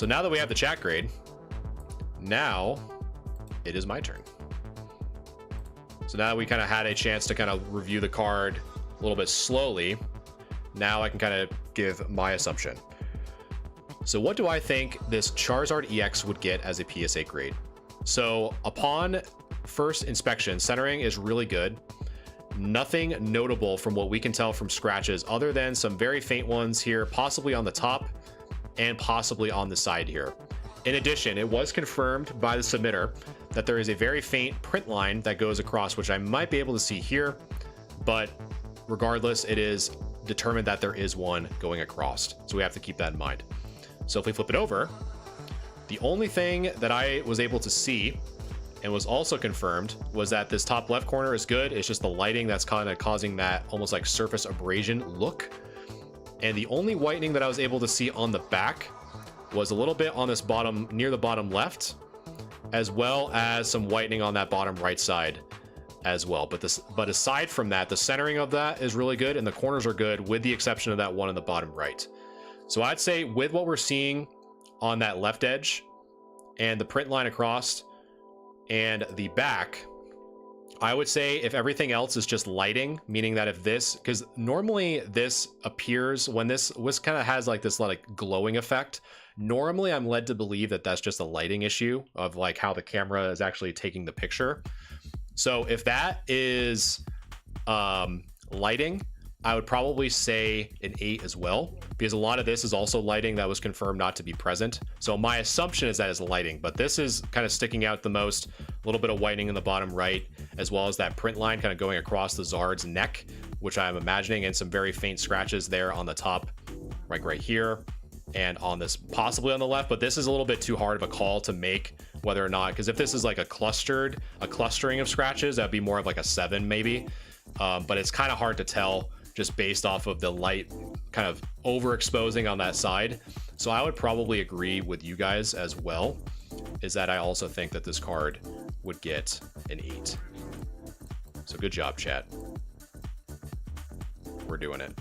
now that we have the chat grade, now it is my turn. So now that we kind of had a chance to kind of review the card a little bit slowly, now I can kind of give my assumption. So what do I think this Charizard EX would get as a PSA grade? So upon first inspection, centering is really good. Nothing notable from what we can tell from scratches other than some very faint ones here, possibly on the top and possibly on the side here. In addition, it was confirmed by the submitter that there is a very faint print line that goes across, which I might be able to see here, but regardless, it is determined that there is one going across. So we have to keep that in mind. So if we flip it over, the only thing that I was able to see and was also confirmed was that this top left corner is good. It's just the lighting that's kind of causing that almost like surface abrasion look. And the only whitening that I was able to see on the back was a little bit on this bottom, near the bottom left, as well as some whitening on that bottom right side as well. But aside from that, the centering of that is really good and the corners are good with the exception of that one in the bottom right. So I'd say with what we're seeing on that left edge and the print line across and the back, I would say if everything else is just lighting, meaning that if this, because normally this appears when this kind of has like this like glowing effect, normally I'm led to believe that that's just a lighting issue of like how the camera is actually taking the picture. So if that is lighting, I would probably say an 8 as well, because a lot of this is also lighting that was confirmed not to be present. So my assumption is that is lighting, but this is kind of sticking out the most, a little bit of whitening in the bottom right, as well as that print line kind of going across the Zard's neck, which I'm imagining, and some very faint scratches there on the top, like right here. and on this possibly on the left, but this is a little bit too hard of a call to make whether or not, because if this is like a clustering of scratches, that'd be more of like a 7 maybe. But it's kind of hard to tell just based off of the light kind of overexposing on that side. So I would probably agree with you guys as well, is that I also think that this card would get an 8. So good job, chat. We're doing it.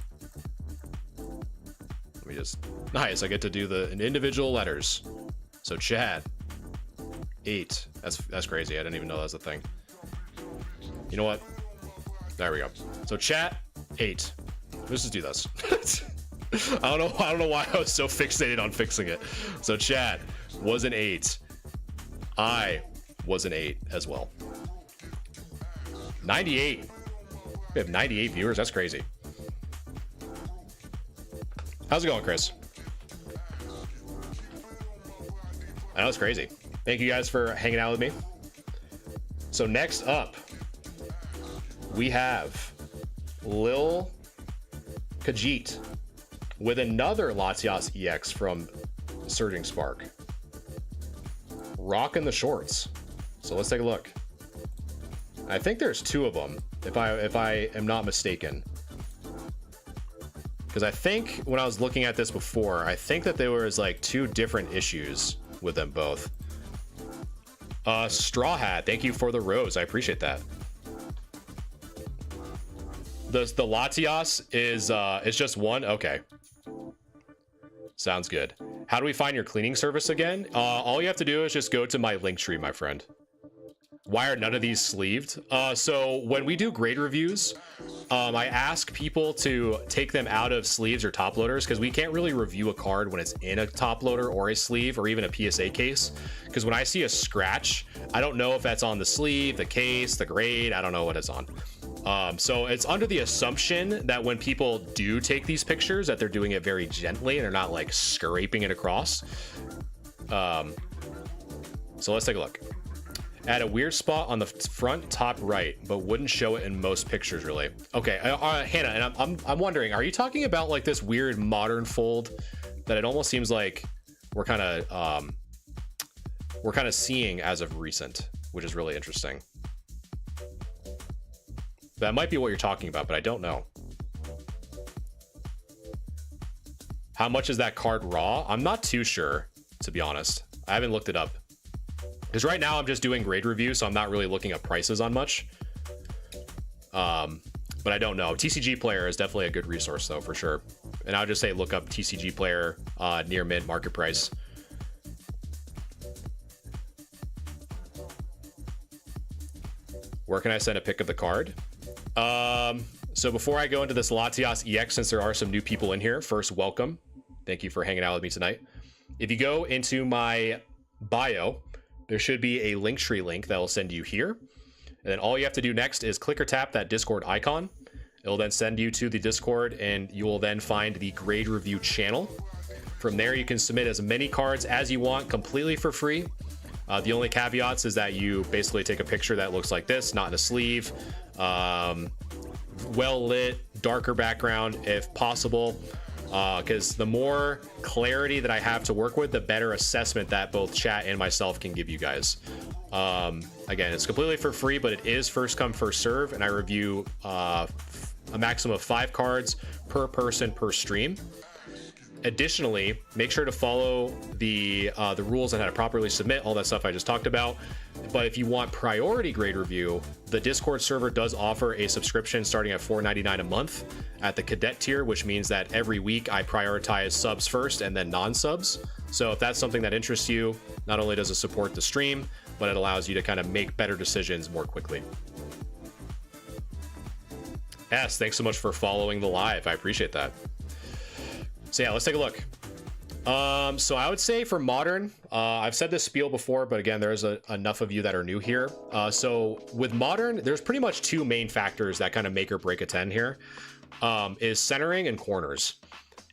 Let me just, nice, I get to do the individual letters. So chat, 8. That's crazy. I didn't even know that was a thing. You know what? There we go. So chat, 8. Let's just do this. I don't know why I was so fixated on fixing it. So chat was an 8. I was an 8 as well. 98. We have 98 viewers. That's crazy. How's it going, Chris? I know it's crazy. Thank you guys for hanging out with me. So next up, we have Lil Khajiit with another Latias EX from Surging Spark. Rocking the shorts. So let's take a look. I think there's 2 of them, if I am not mistaken. Because I think when I was looking at this before, I think that there was like 2 different issues with them both. Straw Hat, thank you for the rose. I appreciate that. The Latias is just 1. Okay. Sounds good. How do we find your cleaning service again? All you have to do is just go to my link tree, my friend. Why are none of these sleeved? So when we do grade reviews, I ask people to take them out of sleeves or top loaders, because we can't really review a card when it's in a top loader or a sleeve or even a PSA case. Because when I see a scratch, I don't know if that's on the sleeve, the case, the grade. I don't know what it's on. So it's under the assumption that when people do take these pictures, that they're doing it very gently and they're not like scraping it across. So let's take a look. At a weird spot on the front top right, but wouldn't show it in most pictures really. Okay, Hannah, and I'm wondering, are you talking about like this weird modern fold that it almost seems like we're kind of seeing as of recent, which is really interesting. That might be what you're talking about, but I don't know. How much is that card raw? I'm not too sure, to be honest. I haven't looked it up. Because right now I'm just doing grade review, so I'm not really looking at prices on much. But I don't know. TCG Player is definitely a good resource, though, for sure. And I'll just say look up TCG Player near mint market price. Where can I send a pic of the card? So before I go into this Latias EX, since there are some new people in here, first, welcome. Thank you for hanging out with me tonight. If you go into my bio, there should be a Linktree link that will send you here. And then all you have to do next is click or tap that Discord icon. It'll then send you to the Discord, and you will then find the grade review channel. From there, you can submit as many cards as you want completely for free. The only caveats is that you basically take a picture that looks like this, not in a sleeve, well lit, darker background if possible. Because the more clarity that I have to work with, the better assessment that both chat and myself can give you guys. Again, it's completely for free, but it is first come, first serve, and I review a maximum of 5 cards per person per stream. Additionally, make sure to follow the rules on how to properly submit, all that stuff I just talked about. But if you want priority grade review, the Discord server does offer a subscription starting at $4.99 a month at the cadet tier, which means that every week I prioritize subs first and then non-subs. So if that's something that interests you, not only does it support the stream, but it allows you to kind of make better decisions more quickly. S, thanks so much for following the live. I appreciate that. So yeah, let's take a look. So I would say for Modern, I've said this spiel before, but again, there's enough of you that are new here. So with Modern, there's pretty much 2 main factors that kind of make or break a 10 here, is centering and corners.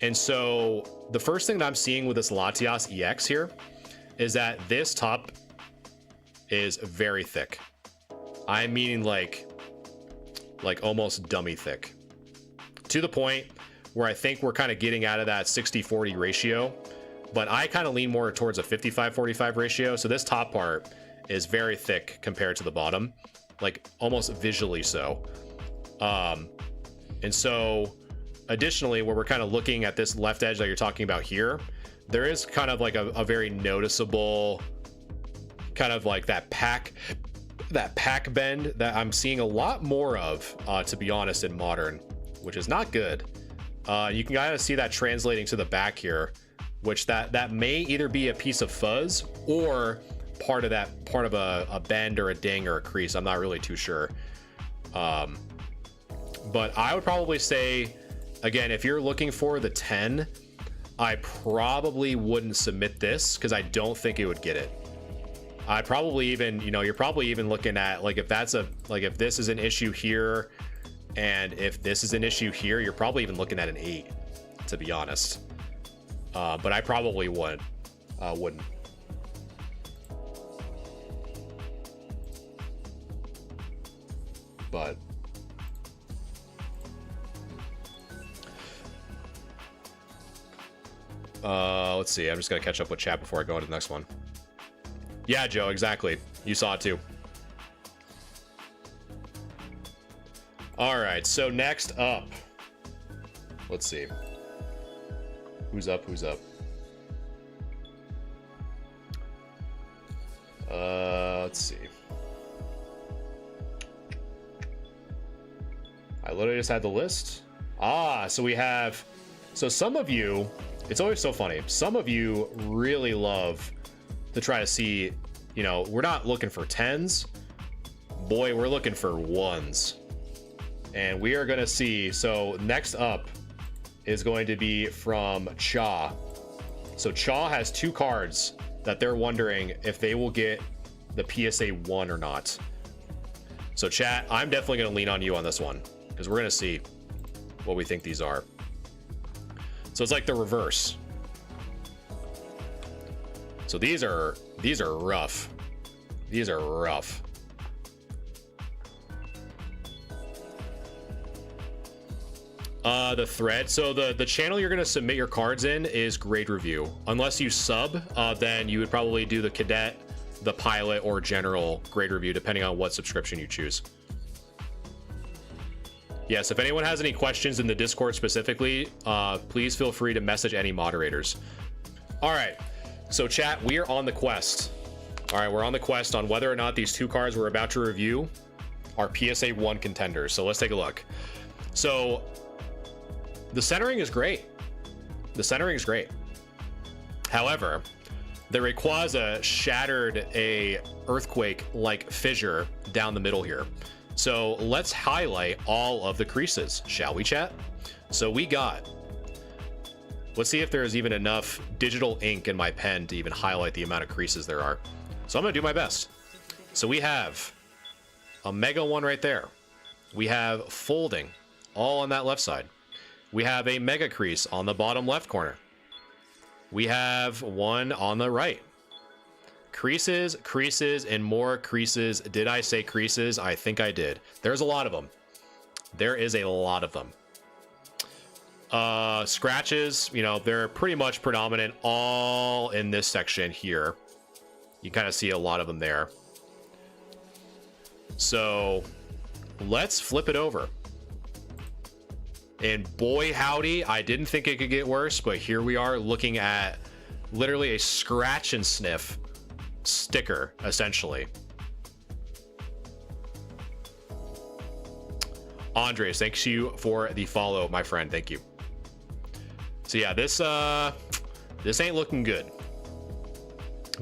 And so the first thing that I'm seeing with this Latias EX here is that this top is very thick. I mean like almost dummy thick, to the point where I think we're kind of getting out of that 60-40 ratio but I kind of lean more towards a 55-45 ratio. So this top part is very thick compared to the bottom, like almost visually so. And so additionally, where we're kind of looking at this left edge that you're talking about here, there is kind of like a very noticeable kind of like that pack bend that I'm seeing a lot more of, to be honest, in Modern, which is not good. You can kind of see that translating to the back here, which that may either be a piece of fuzz or part of a bend or a ding or a crease. I'm not really too sure. But I would probably say, again, if you're looking for the 10, I probably wouldn't submit this because I don't think it would get it. I'd probably even, you're probably even looking at like if this is an issue here and if this is an issue here, you're probably even looking at an 8, to be honest. But I probably wouldn't. But let's see. I'm just gonna catch up with chat before I go into the next one. Yeah, Joe, exactly. You saw it too. All right, so next up, let's see. Who's up? Let's see. I literally just had the list. So we have, so some of you, it's always so funny. Some of you really love to try to see, we're not looking for 10s. Boy, we're looking for 1s. And we are going to see, so next up is going to be from Cha. So Cha has 2 cards that they're wondering if they will get the PSA 1 or not. So chat, I'm definitely going to lean on you on this one because we're going to see what we think these are. So it's like the reverse. So these are rough. These are rough. The thread. So the channel you're going to submit your cards in is grade review. Unless you sub, then you would probably do the cadet, the pilot, or general grade review, depending on what subscription you choose. Yes, if anyone has any questions in the Discord specifically, please feel free to message any moderators. All right, so chat, we are on the quest. All right, we're on the quest on whether or not these 2 cards we're about to review are PSA 1 contenders. So let's take a look. So the centering is great. The centering is great. However, the Rayquaza shattered a earthquake-like fissure down the middle here. So let's highlight all of the creases, shall we, chat? So we got, let's see if there's even enough digital ink in my pen to even highlight the amount of creases there are. So I'm gonna do my best. So we have a mega one right there. We have folding all on that left side. We have a mega crease on the bottom left corner. We have one on the right. Creases, creases, and more creases. Did I say creases? I think I did. There's a lot of them. There is a lot of them. Scratches, they're pretty much predominant all in this section here. You kind of see a lot of them there. So let's flip it over. And boy, howdy, I didn't think it could get worse, but here we are looking at literally a scratch and sniff sticker, essentially. Andres, thanks you for the follow, my friend. Thank you. So yeah, this ain't looking good,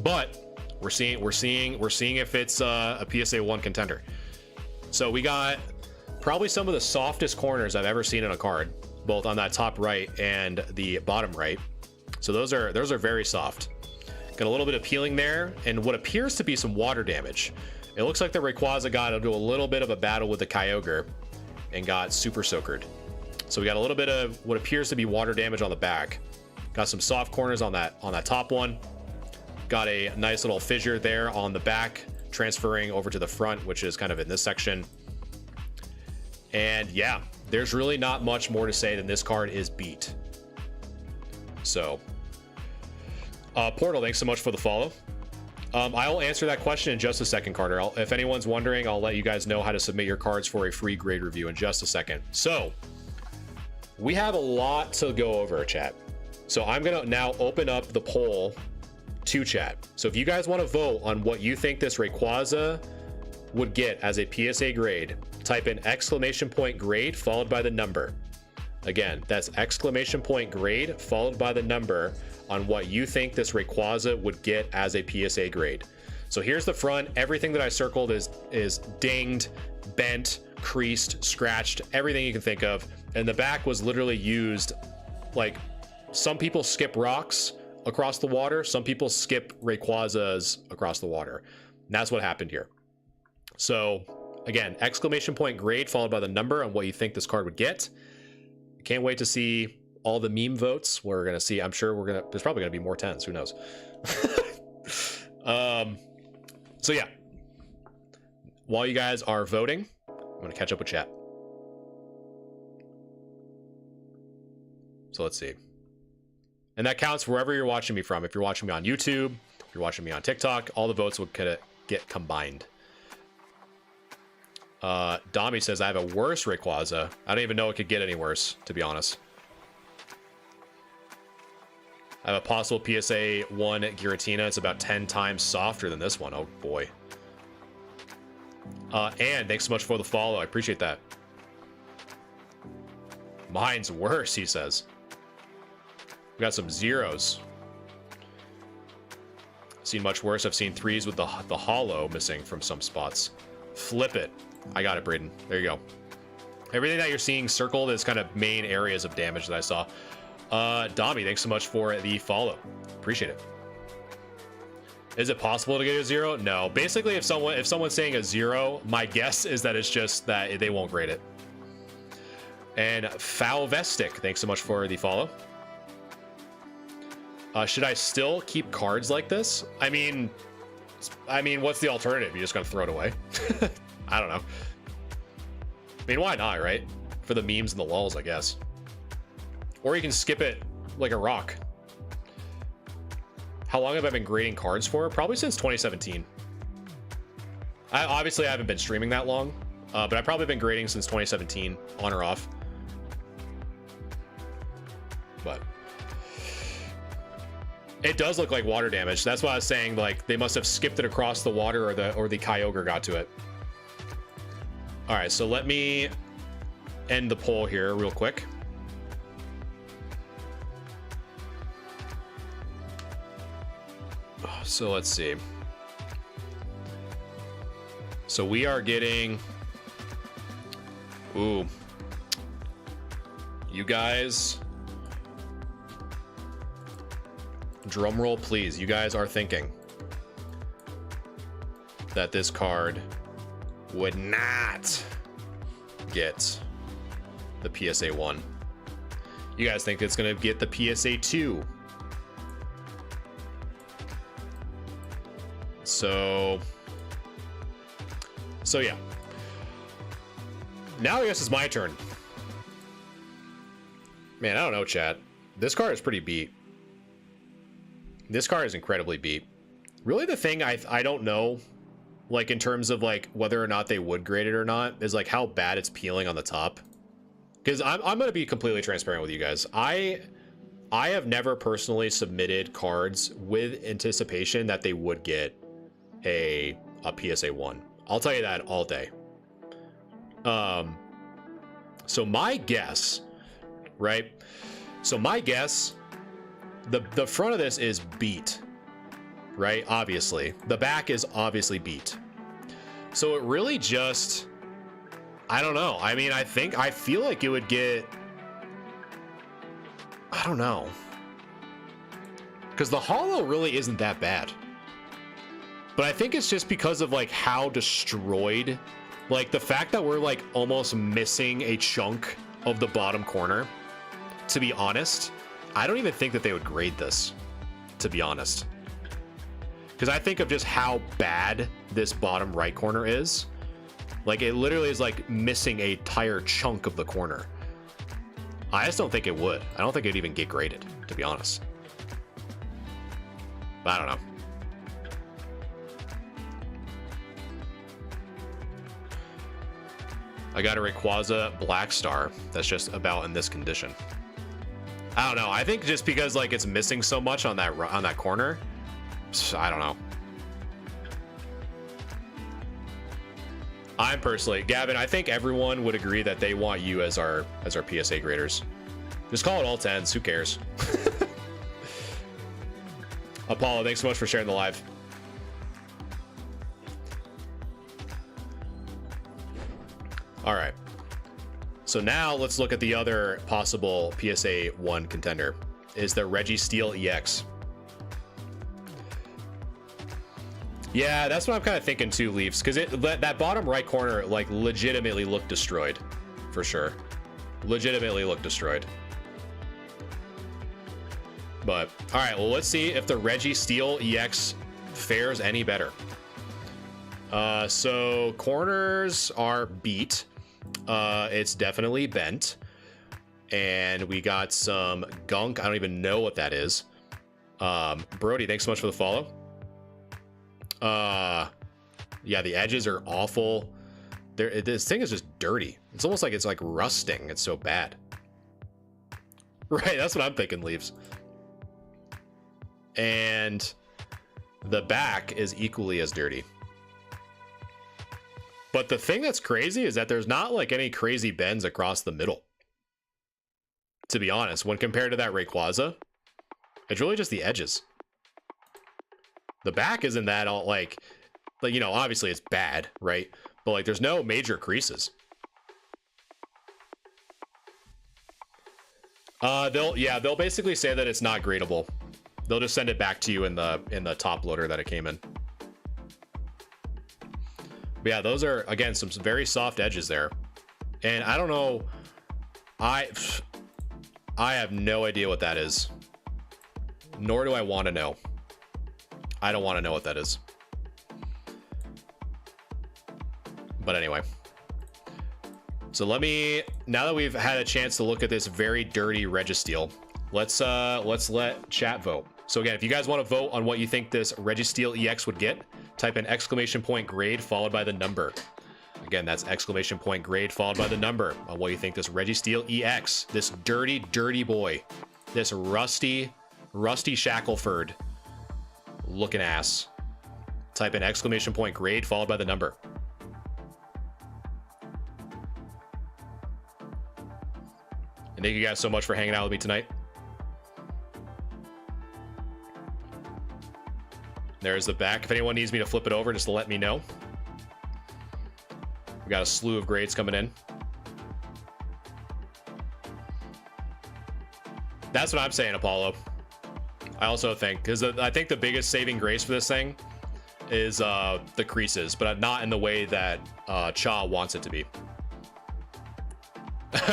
but we're seeing if it's a PSA 1 contender. So we got probably some of the softest corners I've ever seen in a card, both on that top right and the bottom right. So those are very soft. Got a little bit of peeling there and what appears to be some water damage. It looks like the Rayquaza got into a little bit of a battle with the Kyogre and got super soakered. So we got a little bit of what appears to be water damage on the back. Got some soft corners on that top one. Got a nice little fissure there on the back, transferring over to the front, which is kind of in this section. And yeah, there's really not much more to say than this card is beat. So Portal, thanks so much for the follow. I'll answer that question in just a second, Carter. If anyone's wondering, I'll let you guys know how to submit your cards for a free grade review in just a second. So we have a lot to go over, chat. So I'm gonna now open up the poll to chat. So if you guys want to vote on what you think this Rayquaza would get as a PSA grade, type in !grade followed by the number. Again, that's !grade followed by the number on what you think this Rayquaza would get as a PSA grade. So here's the front. Everything that I circled is dinged, bent, creased, scratched, everything you can think of. And the back was literally used, like, some people skip rocks across the water, some people skip Rayquazas across the water. And that's what happened here. So again, !grade followed by the number on what you think this card would get. Can't wait to see all the meme votes. We're gonna see, I'm sure there's probably gonna be more 10s, who knows. So yeah, while you guys are voting, I'm gonna catch up with chat. So let's see. And that counts wherever you're watching me from. If you're watching me on YouTube, if you're watching me on TikTok, all the votes would get combined. Dami says I have a worse Rayquaza. I don't even know it could get any worse, to be honest. I have a possible PSA 1 Giratina. It's about 10 times softer than this one. Oh boy. And thanks so much for the follow. I appreciate that. Mine's worse, he says. We got some zeros. Seen much worse. I've seen 3s with the hollow missing from some spots. Flip it. I got it, Braden. There you go. Everything that you're seeing circled is kind of main areas of damage that I saw. Dami, thanks so much for the follow. Appreciate it. Is it possible to get a 0? No. Basically, if someone's saying a 0, my guess is that it's just that they won't grade it. And Falvestic, thanks so much for the follow. Should I still keep cards like this? I mean, what's the alternative? You're just gonna throw it away? I don't know. I mean, why not, right? For the memes and the lulz, I guess. Or you can skip it like a rock. How long have I been grading cards for? Probably since 2017. Obviously, I haven't been streaming that long, but I've probably been grading since 2017, on or off. But it does look like water damage. That's why I was saying, like, they must have skipped it across the water, or the Kyogre got to it. All right, so let me end the poll here real quick. So let's see. So we are getting, ooh, you guys, drum roll please. You guys are thinking that this card would not get the PSA 1. You guys think it's gonna get the PSA 2. So yeah. Now I guess it's my turn. Man, I don't know, chat. This card is pretty beat. This card is incredibly beat. Really, the thing I don't know, like, in terms of, like, whether or not they would grade it or not, is, like, how bad it's peeling on the top. Because I'm going to be completely transparent with you guys. I have never personally submitted cards with anticipation that they would get a PSA 1. I'll tell you that all day. So my guess, right? So my guess, the front of this is beat, right? Obviously. The back is obviously beat. So it really just, I don't know. I mean, I feel like it would get, I don't know. Because the hollow really isn't that bad. But I think it's just because of, like, how destroyed, like, the fact that we're, like, almost missing a chunk of the bottom corner. To be honest, I don't even think that they would grade this, to be honest. Because I think of just how bad this bottom right corner is. Like, it literally is, like, missing a entire chunk of the corner. I just don't think it would. I don't think it'd even get graded, to be honest. I don't know. I got a Rayquaza Black Star that's just about in this condition. I don't know. I think just because like it's missing so much on that corner, I don't know. I'm personally, Gavin, I think everyone would agree that they want you as our PSA graders. Just call it all 10s. Who cares? Apollo, thanks so much for sharing the live. All right. So now let's look at the other possible PSA 1 contender. Is the Registeel EX. Yeah, that's what I'm kind of thinking too, Leafs, because that bottom right corner like legitimately looked destroyed, for sure. Legitimately looked destroyed. But all right, well, let's see if the Registeel EX fares any better. So corners are beat. It's definitely bent, and we got some gunk. I don't even know what that is. Brody, thanks so much for the follow. Yeah, the edges are awful. This thing is just dirty. It's almost like it's like rusting. It's so bad. Right, that's what I'm thinking, Leaves. And the back is equally as dirty. But the thing that's crazy is that there's not like any crazy bends across the middle. To be honest, when compared to that Rayquaza, it's really just the edges. The back isn't that all like, you know, obviously it's bad, right? But like there's no major creases. They'll basically say that it's not gradable. They'll just send it back to you in the top loader that it came in. But yeah, those are again some very soft edges there. And I don't know, I have no idea what that is. Nor do I want to know. I don't want to know what that is. But anyway. So now that we've had a chance to look at this very dirty Registeel, let's let chat vote. So again, if you guys want to vote on what you think this Registeel EX would get, type in !grade followed by the number. Again, that's !grade followed by the number on what you think this Registeel EX, this dirty, dirty boy, this rusty Shackleford looking ass. Type in !grade followed by the number. And thank you guys so much for hanging out with me tonight. There's the back. If anyone needs me to flip it over, just let me know. We got a slew of grades coming in. That's what I'm saying, Apollo. I also think, because I think the biggest saving grace for this thing is the creases, but not in the way that Cha wants it to be.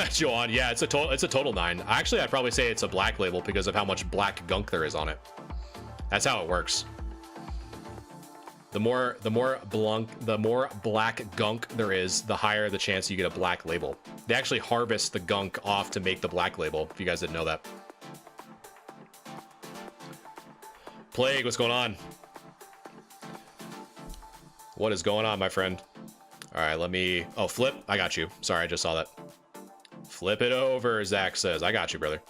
Joanne, yeah, it's a total 9. Actually, I'd probably say it's a black label because of how much black gunk there is on it. That's how it works. The more black gunk there is, the higher the chance you get a black label. They actually harvest the gunk off to make the black label, if you guys didn't know that. Plague, what's going on? What is going on, my friend? All right, let me... Oh, flip. I got you. Sorry, I just saw that. Flip it over, Zach says. I got you, brother.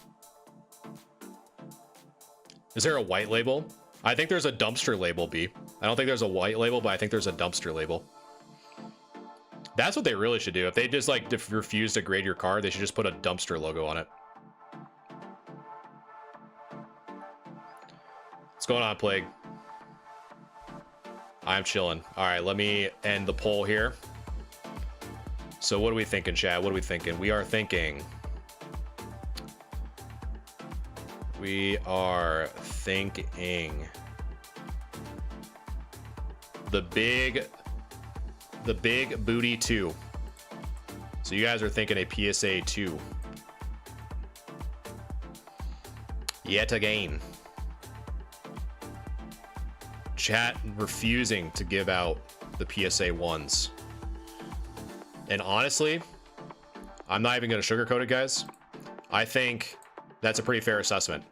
Is there a white label? I think there's a dumpster label, B. I don't think there's a white label, but I think there's a dumpster label. That's what they really should do. If they just, like, refuse to grade your card, they should just put a dumpster logo on it. What's going on, Plague? I'm chilling. All right, let me end the poll here. So what are we thinking, Chad? What are we thinking? We are thinking the big booty 2. So you guys are thinking a PSA 2. Yet again. Chat refusing to give out the PSA 1s. And honestly, I'm not even going to sugarcoat it, guys. I think that's a pretty fair assessment.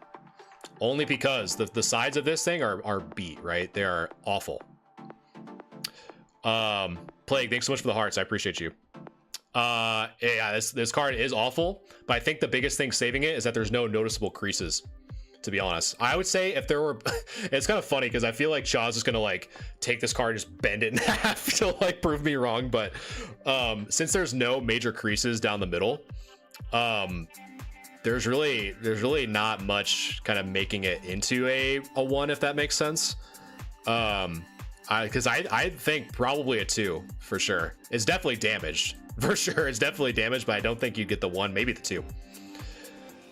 Only because the sides of this thing are beat, right? They are awful. Plague, thanks so much for the hearts. I appreciate you. Yeah, this card is awful, but I think the biggest thing saving it is that there's no noticeable creases, to be honest. I would say if there were, it's kind of funny because I feel like Chaw's is gonna like take this card and just bend it in half to like prove me wrong, but since there's no major creases down the middle, there's really not much kind of making it into a 1, if that makes sense. Because I think probably a 2 for sure. It's definitely damaged for sure. It's definitely damaged, but I don't think you get the 1, maybe the 2.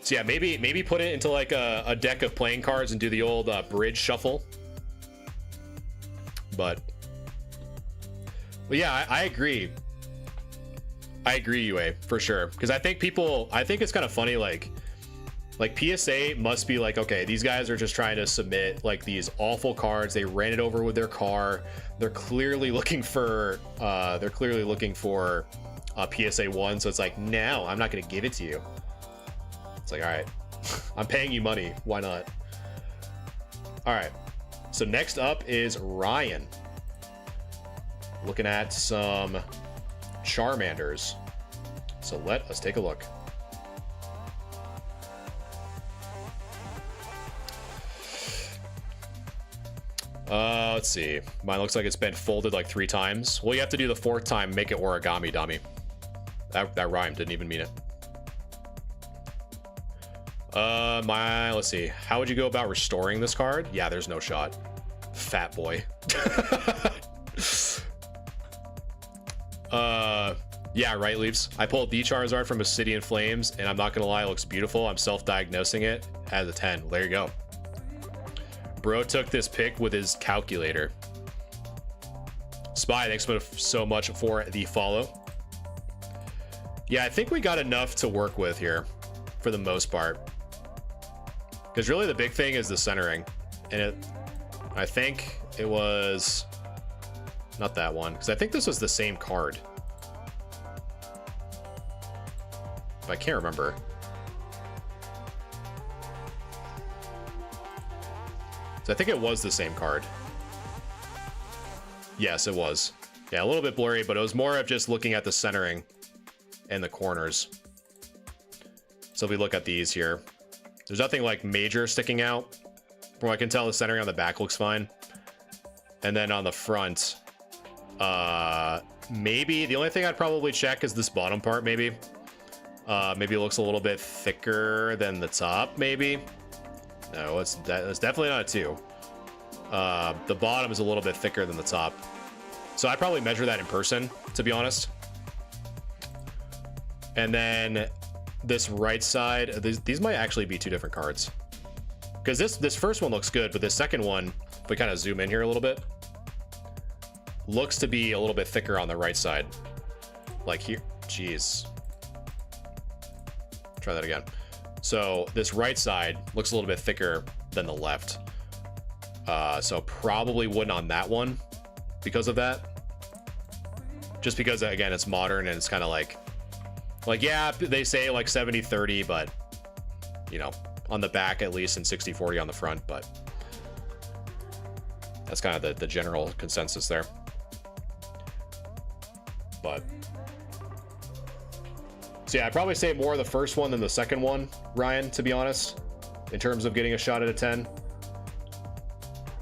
So yeah, maybe put it into like a deck of playing cards and do the old bridge shuffle. But yeah, I agree. I agree, UA, for sure. Because I think it's kind of funny, like PSA must be like, okay, these guys are just trying to submit like these awful cards. They ran it over with their car. They're clearly looking for a PSA 1. So it's like, no, I'm not going to give it to you. It's like, all right, I'm paying you money. Why not? All right. So next up is Ryan. Looking at some Charmanders. So let us take a look. Let's see. Mine looks like it's been folded like 3 times. Well, you have to do the 4th time, make it origami, dummy. That rhyme, didn't even mean it. Let's see. How would you go about restoring this card? Yeah, there's no shot. Fat boy. Yeah, right, Leaves. I pulled the Charizard from Obsidian Flames, and I'm not gonna lie, it looks beautiful. I'm self-diagnosing it as a 10. There you go. Bro took this pick with his calculator. Spy, thanks so much for the follow. Yeah, I think we got enough to work with here for the most part. Because really the big thing is the centering. And I think it was not that one, because I think this was the same card. But I can't remember. So I think it was the same card. Yes, it was. Yeah, a little bit blurry, but it was more of just looking at the centering and the corners. So if we look at these here, there's nothing like major sticking out. From what I can tell, the centering on the back looks fine. And then on the front, maybe the only thing I'd probably check is this bottom part, maybe. Maybe it looks a little bit thicker than the top, maybe. No, it's definitely not a 2. The bottom is a little bit thicker than the top. So I'd probably measure that in person, to be honest. And then this right side, these might actually be 2 different cards. Because this first one looks good, but this second one, if we kind of zoom in here a little bit, looks to be a little bit thicker on the right side. Like here, jeez. Try that again. So this right side looks a little bit thicker than the left. So probably wouldn't on that one because of that. Just because, again, it's modern and it's kind of like, yeah, they say like 70-30, but, you know, on the back at least and 60-40 on the front. But that's kind of the general consensus there. But so yeah, I'd probably say more of the first one than the second one, Ryan, to be honest, in terms of getting a shot at a 10.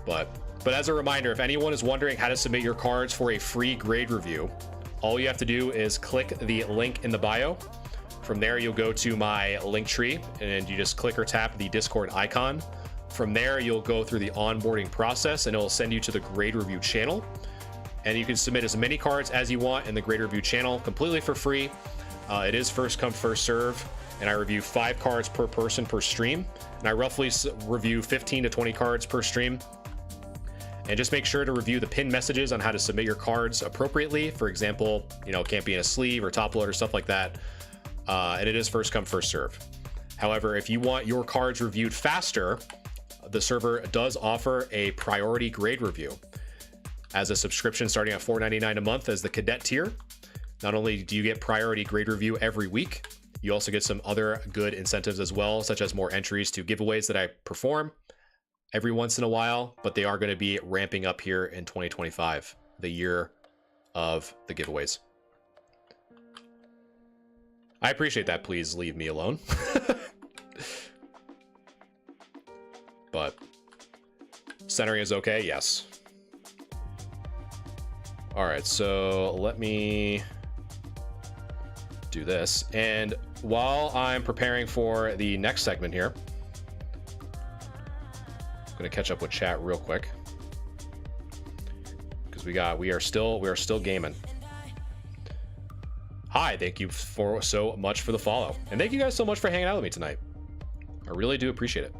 But as a reminder, if anyone is wondering how to submit your cards for a free grade review, all you have to do is click the link in the bio. From there, you'll go to my link tree and you just click or tap the Discord icon. From there, you'll go through the onboarding process and it'll send you to the grade review channel. And you can submit as many cards as you want in the grade review channel completely for free. It is first come, first serve, and I review 5 cards per person per stream, and I roughly review 15 to 20 cards per stream. And just make sure to review the pinned messages on how to submit your cards appropriately. For example, you know, can't be in a sleeve or top load or stuff like that. And it is first come, first serve. However, if you want your cards reviewed faster, the server does offer a priority grade review as a subscription starting at $4.99 a month as the cadet tier. Not only do you get priority grade review every week, You also get some other good incentives as well, such as more entries to giveaways that I perform every once in a while, but they are going to be ramping up here in 2025, the year of the giveaways. I appreciate that. Please leave me alone. But centering is okay. Yes. All right. So let me do this. And while I'm preparing for the next segment here, I'm going to catch up with chat real quick because we are still gaming. Hi, thank you so much for the follow. And thank you guys so much for hanging out with me tonight. I really do appreciate it.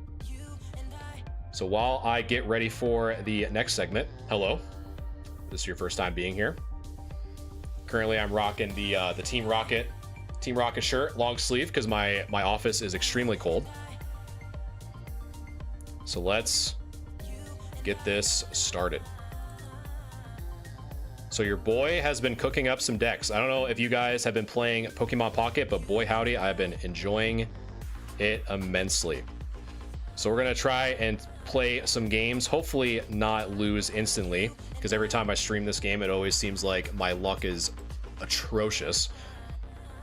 So while I get ready for the next segment, hello. This is your first time being here. Currently, I'm rocking the Team Rocket shirt, long sleeve, because my office is extremely cold. So let's get this started. So your boy has been cooking up some decks. I don't know if you guys have been playing Pokemon Pocket, but boy howdy, I've been enjoying it immensely. So we're gonna try and play some games, hopefully not lose instantly, because every time I stream this game, it always seems like my luck is atrocious,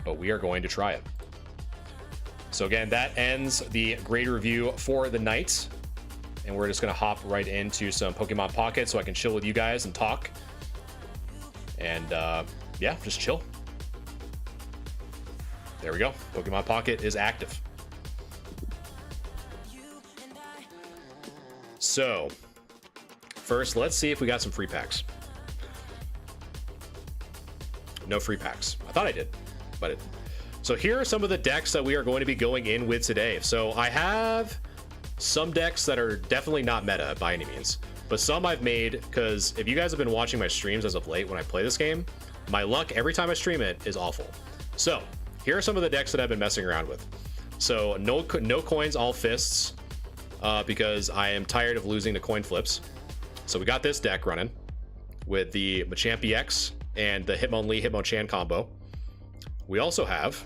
but we are going to try it. So again, that ends the grade review for the night, and we're just gonna hop right into some Pokemon Pocket so I can chill with you guys and talk. And yeah, just chill. There we go. Pokemon Pocket is active. So first, let's see if we got some free packs. No free packs. I thought I did, but it. So here are some of the decks that we are going to be going in with today. So I have some decks that are definitely not meta by any means, but some I've made because if you guys have been watching my streams as of late when I play this game, my luck every time I stream it is awful. So here are some of the decks that I've been messing around with. So no coins, all fists, because I am tired of losing to coin flips. So we got this deck running with the Machamp EX and the Hitmonlee Hitmonchan combo. We also have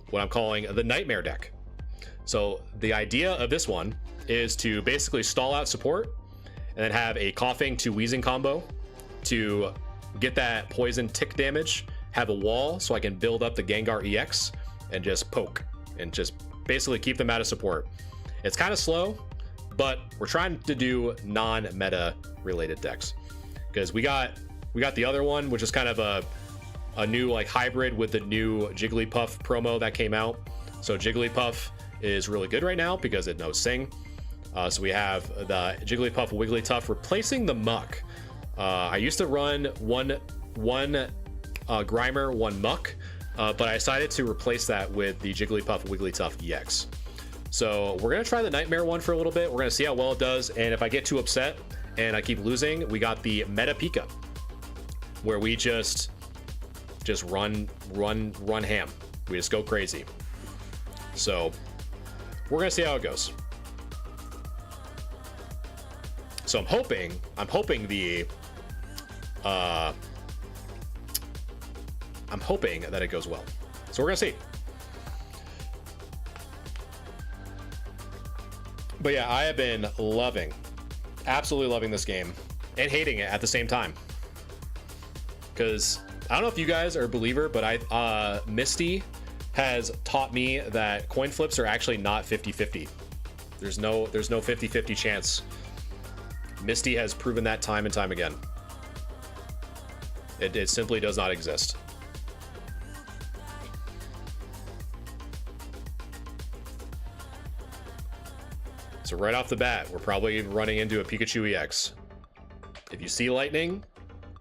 what I'm calling the Nightmare deck. So the idea of this one is to basically stall out support and then have a coughing to wheezing combo to get that poison tick damage, have a wall so I can build up the Gengar EX and just poke and just basically keep them out of support. It's kind of slow, but we're trying to do non-meta related decks because we got the other one, which is kind of a new like hybrid with the new Jigglypuff promo that came out. So Jigglypuff is really good right now because it knows Sing. So we have the Jigglypuff Wigglytuff replacing the Muck. I used to run one Grimer, one Muck, but I decided to replace that with the Jigglypuff Wigglytuff EX. So we're gonna try the Nightmare one for a little bit. We're gonna see how well it does, and if I get too upset and I keep losing, we got the Meta Pika, where we just run ham. We just go crazy. So we're gonna see how it goes. So I'm hoping that it goes well. So we're gonna see. But yeah, I have been absolutely loving this game and hating it at the same time. Because I don't know if you guys are a believer, but Misty has taught me that coin flips are actually not 50-50. There's no 50-50 chance. Misty has proven that time and time again. It simply does not exist. So right off the bat, we're probably running into a Pikachu EX. If you see lightning,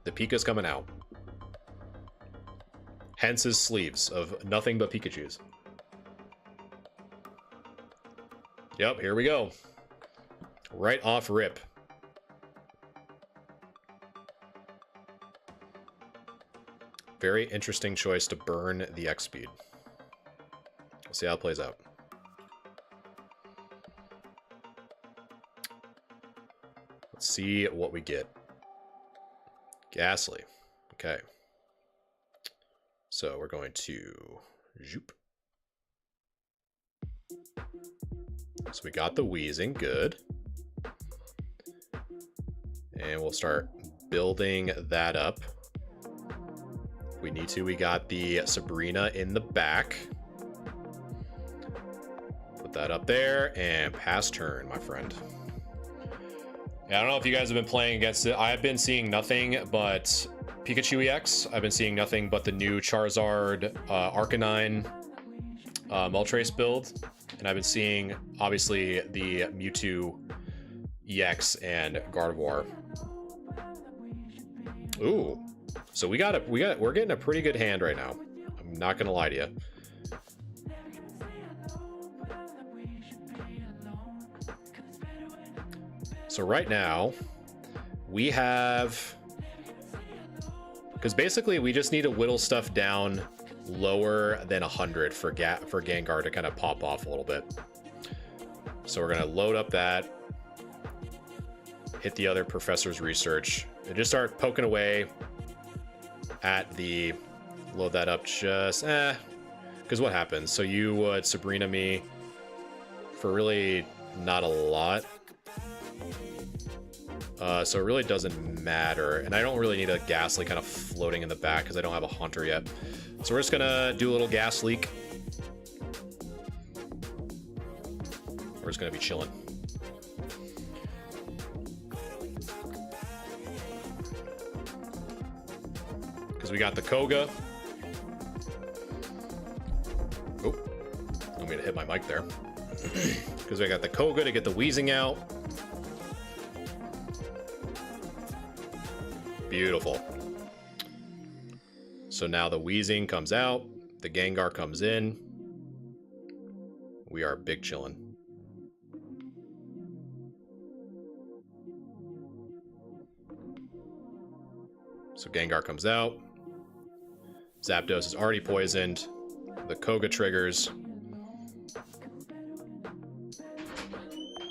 the Pika's coming out. Hence his sleeves of nothing but Pikachus. Yep, here we go. Right off rip. Very interesting choice to burn the X speed. We'll see how it plays out. Let's see what we get. Ghastly. Okay. So we're going to zoop. So we got the wheezing, good. And we'll start building that up. If we need to, we got the Sabrina in the back. Put that up there and pass turn, my friend. Yeah, I don't know if you guys have been playing against it. I've been seeing nothing but Pikachu EX. I've been seeing nothing but the new Charizard Arcanine Moltres build. And I've been seeing, obviously, the Mewtwo EX and Gardevoir. Ooh. So we're getting a pretty good hand right now. I'm not gonna lie to you. So right now, we have... Because basically, we just need to whittle stuff down lower than 100 for Gengar to kind of pop off a little bit. So we're going to load up that. Hit the other professor's research. And just start poking away at the... Load that up just... Because what happens? So you would Sabrina me for really not a lot. So it really doesn't matter. And I don't really need a Ghastly kind of floating in the back because I don't have a Haunter yet. So we're just going to do a little gas leak. We're just going to be chilling. Because we got the Koga. Oh, I'm going to hit my mic there. Because we got the Koga to get the wheezing out. Beautiful. So now the wheezing comes out, the Gengar comes in. We are big chillin'. So Gengar comes out. Zapdos is already poisoned. The Koga triggers.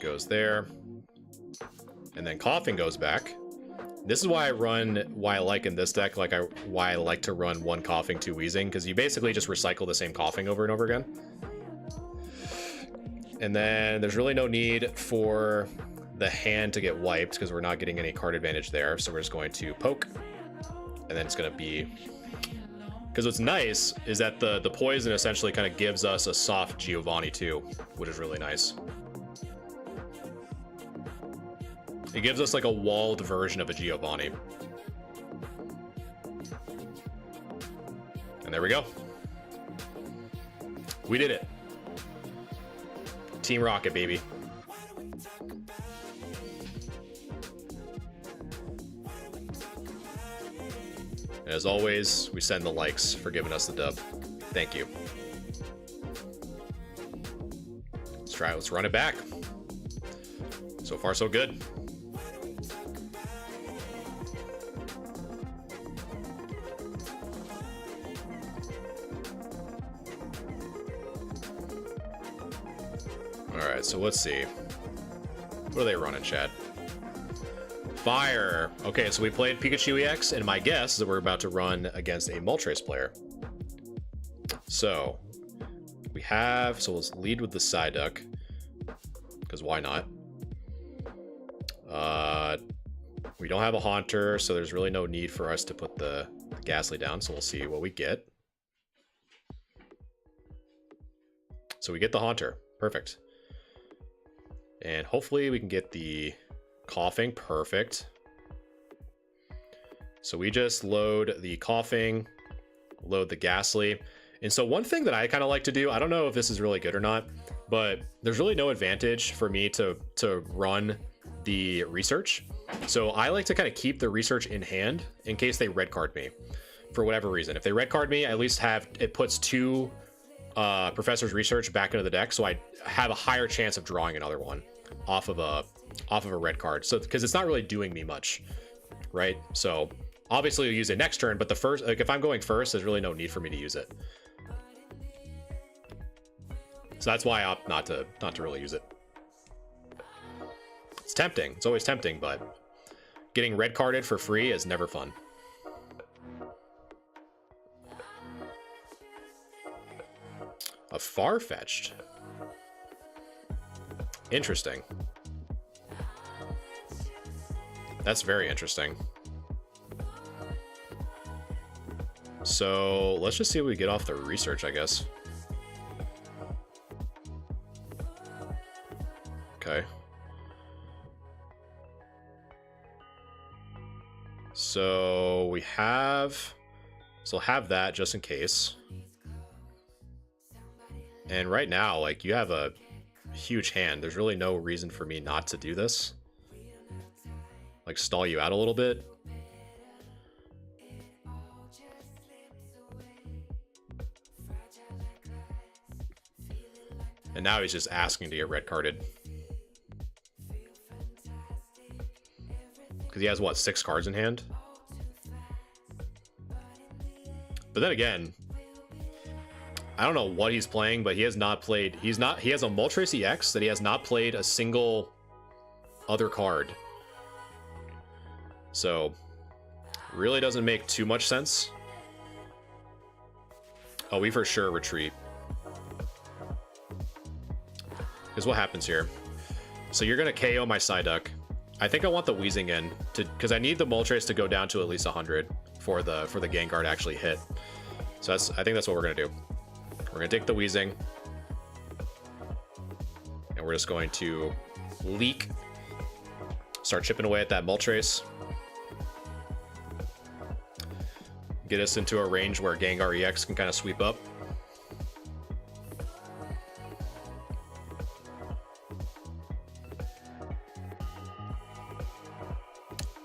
Goes there. And then Coughing goes back. This is why I like in this deck, why I like to run 1 Coughing, 2 Wheezing, because you basically just recycle the same Coughing over and over again. And then there's really no need for the hand to get wiped, because we're not getting any card advantage there, so we're just going to poke, and then it's going to be... Because what's nice is that the poison essentially kind of gives us a soft Giovanni too, which is really nice. It gives us like a walled version of a Giovanni. And there we go. We did it. Team Rocket, baby. And as always, we send the likes for giving us the dub. Thank you. Let's run it back. So far, so good. Alright, so let's see. What are they running, chat? Fire! Okay, so we played Pikachu EX, and my guess is that we're about to run against a Moltres player. So, we have... So let's lead with the Psyduck. Because why not? We don't have a Haunter, so there's really no need for us to put the Ghastly down, so we'll see what we get. So we get the Haunter. Perfect. And hopefully we can get the Coughing. Perfect. So we just load the Coughing, load the Ghastly. And so one thing that I kind of like to do, I don't know if this is really good or not, but there's really no advantage for me to run the research. So I like to kind of keep the research in hand in case they red card me for whatever reason. If they red card me, I at least have, it puts 2 Professor's Research back into the deck, so I have a higher chance of drawing another one off of a red card. So because it's not really doing me much, right? So obviously you'll use it next turn, but the first, like if I'm going first, there's really no need for me to use it. So that's why I opt not to really use it. It's tempting. It's always tempting, but getting red carded for free is never fun. A Far-Fetched. Interesting. That's very interesting. So let's just see what we get off the research, I guess. Okay. So we have... So we'll have that just in case. And right now, like, you have a huge hand. There's really no reason for me not to do this. Like, stall you out a little bit. And now he's just asking to get red carded. Because he has, what, 6 cards in hand? But then again, I don't know what he's playing, but he has not played... He has a Moltres EX that he has not played a single other card. So, really doesn't make too much sense. Oh, we for sure retreat. Because what happens here? So you're going to KO my Psyduck. I think I want the Wheezing in, because I need the Moltres to go down to at least 100 for the Gengar to actually hit. So I think that's what we're going to do. We're going to take the Wheezing. And we're just going to leak. Start chipping away at that Moltres. Get us into a range where Gengar EX can kind of sweep up.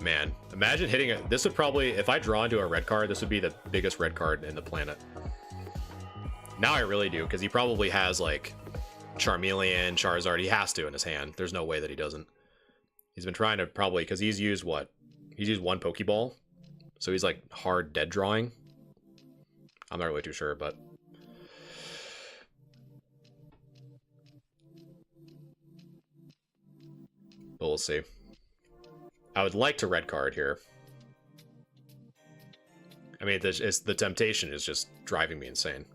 Man, imagine hitting it. This would probably, if I draw into a red card, this would be the biggest red card in the planet. Now I really do, because he probably has like Charmeleon, Charizard. He has to in his hand. There's no way that he doesn't. He's been trying to probably, because he's used what? He's used 1 Pokeball. So he's like hard dead drawing. I'm not really too sure, but... But we'll see. I would like to red card here. I mean, the temptation is just driving me insane.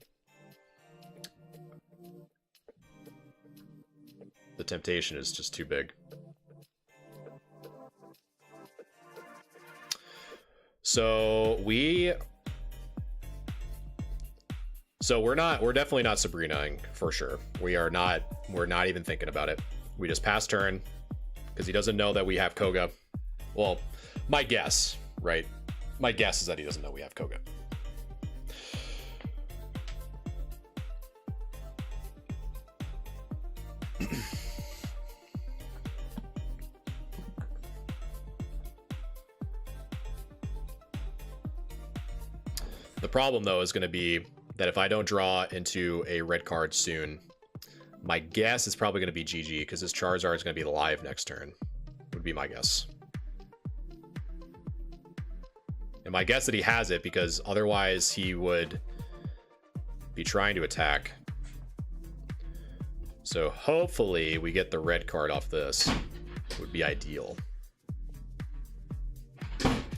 The temptation is just too big. So we're definitely not Sabrinaing for sure. We're not even thinking about it. We just pass turn because he doesn't know that we have Koga. Well, my guess, right? My guess is that he doesn't know we have Koga. The problem, though, is going to be that if I don't draw into a red card soon, my guess is probably going to be GG, because his Charizard is going to be live next turn, would be my guess. And my guess that he has it, because otherwise he would be trying to attack. So hopefully we get the red card off this. Would be ideal.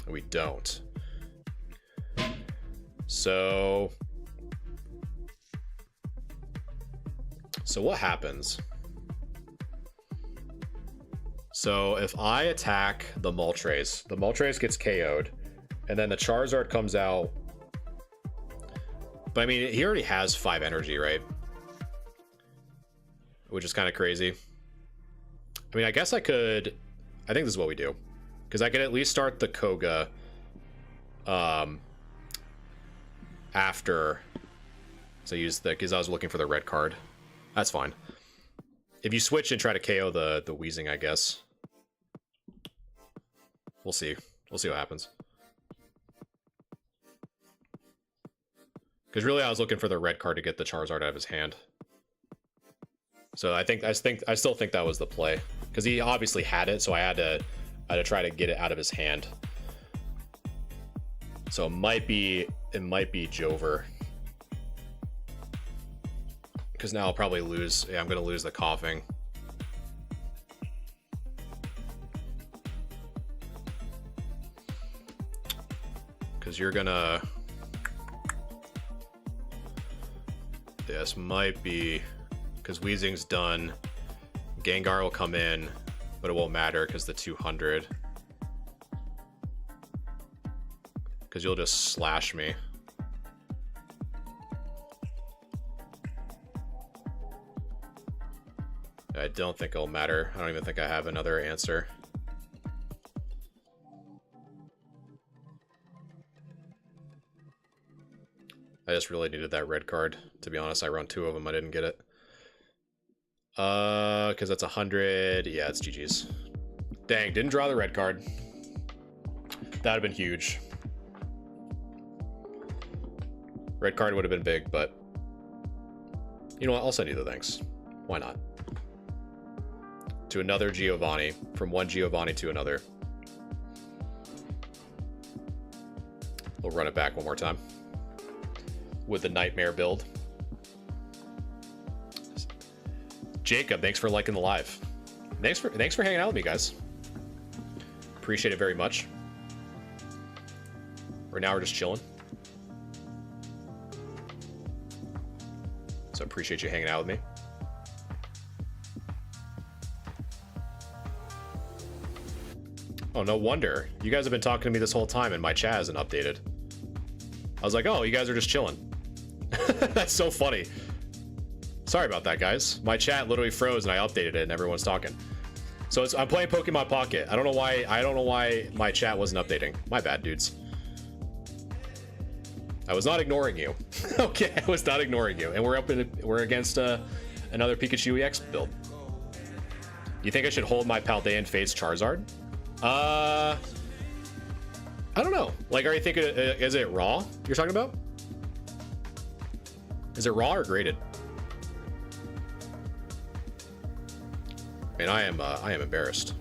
We don't. So what happens? So if I attack the Moltres gets KO'd, and then the Charizard comes out. But I mean, he already has 5 energy, right? Which is kind of crazy. I mean, I guess I could... I think this is what we do. Because I could at least start the Koga after. So use the... Because I was looking for the red card. That's fine. If you switch and try to KO the Wheezing, I guess. We'll see. We'll see what happens. Because really I was looking for the red card to get the Charizard out of his hand. So I still think that was the play. Because he obviously had it, so I had to try to get it out of his hand. So it might be Jover. Because now I'll probably lose. Yeah, I'm going to lose the coughing. Because you're going to... This might be... Because Weezing's done. Gengar will come in, but it won't matter because the 200. Because you'll just slash me. I don't think it'll matter. I don't even think I have another answer. I just really needed that red card. To be honest, I run 2 of them. I didn't get it. Because that's 100. Yeah, it's GG's. Dang, didn't draw the red card. That would have been huge. Red card would have been big, but you know what? I'll send you the thanks. Why not? To another Giovanni. From one Giovanni to another. We'll run it back one more time. With the Nightmare build. Jacob, thanks for liking the live. Thanks for hanging out with me, guys. Appreciate it very much. Right now we're just chilling. So appreciate you hanging out with me. Oh, no wonder. You guys have been talking to me this whole time and my chat hasn't updated. I was like, oh, you guys are just chilling. That's so funny. Sorry about that, guys. My chat literally froze and I updated it and everyone's talking. So I'm playing Pokemon Pocket. I don't know why my chat wasn't updating. My bad, dudes. I was not ignoring you. Okay, I was not ignoring you. And we're against another Pikachu EX build. You think I should hold my Paldean Fates Charizard? I don't know. Like, are you thinking, is it raw you're talking about? Is it raw or graded? I mean, I am embarrassed.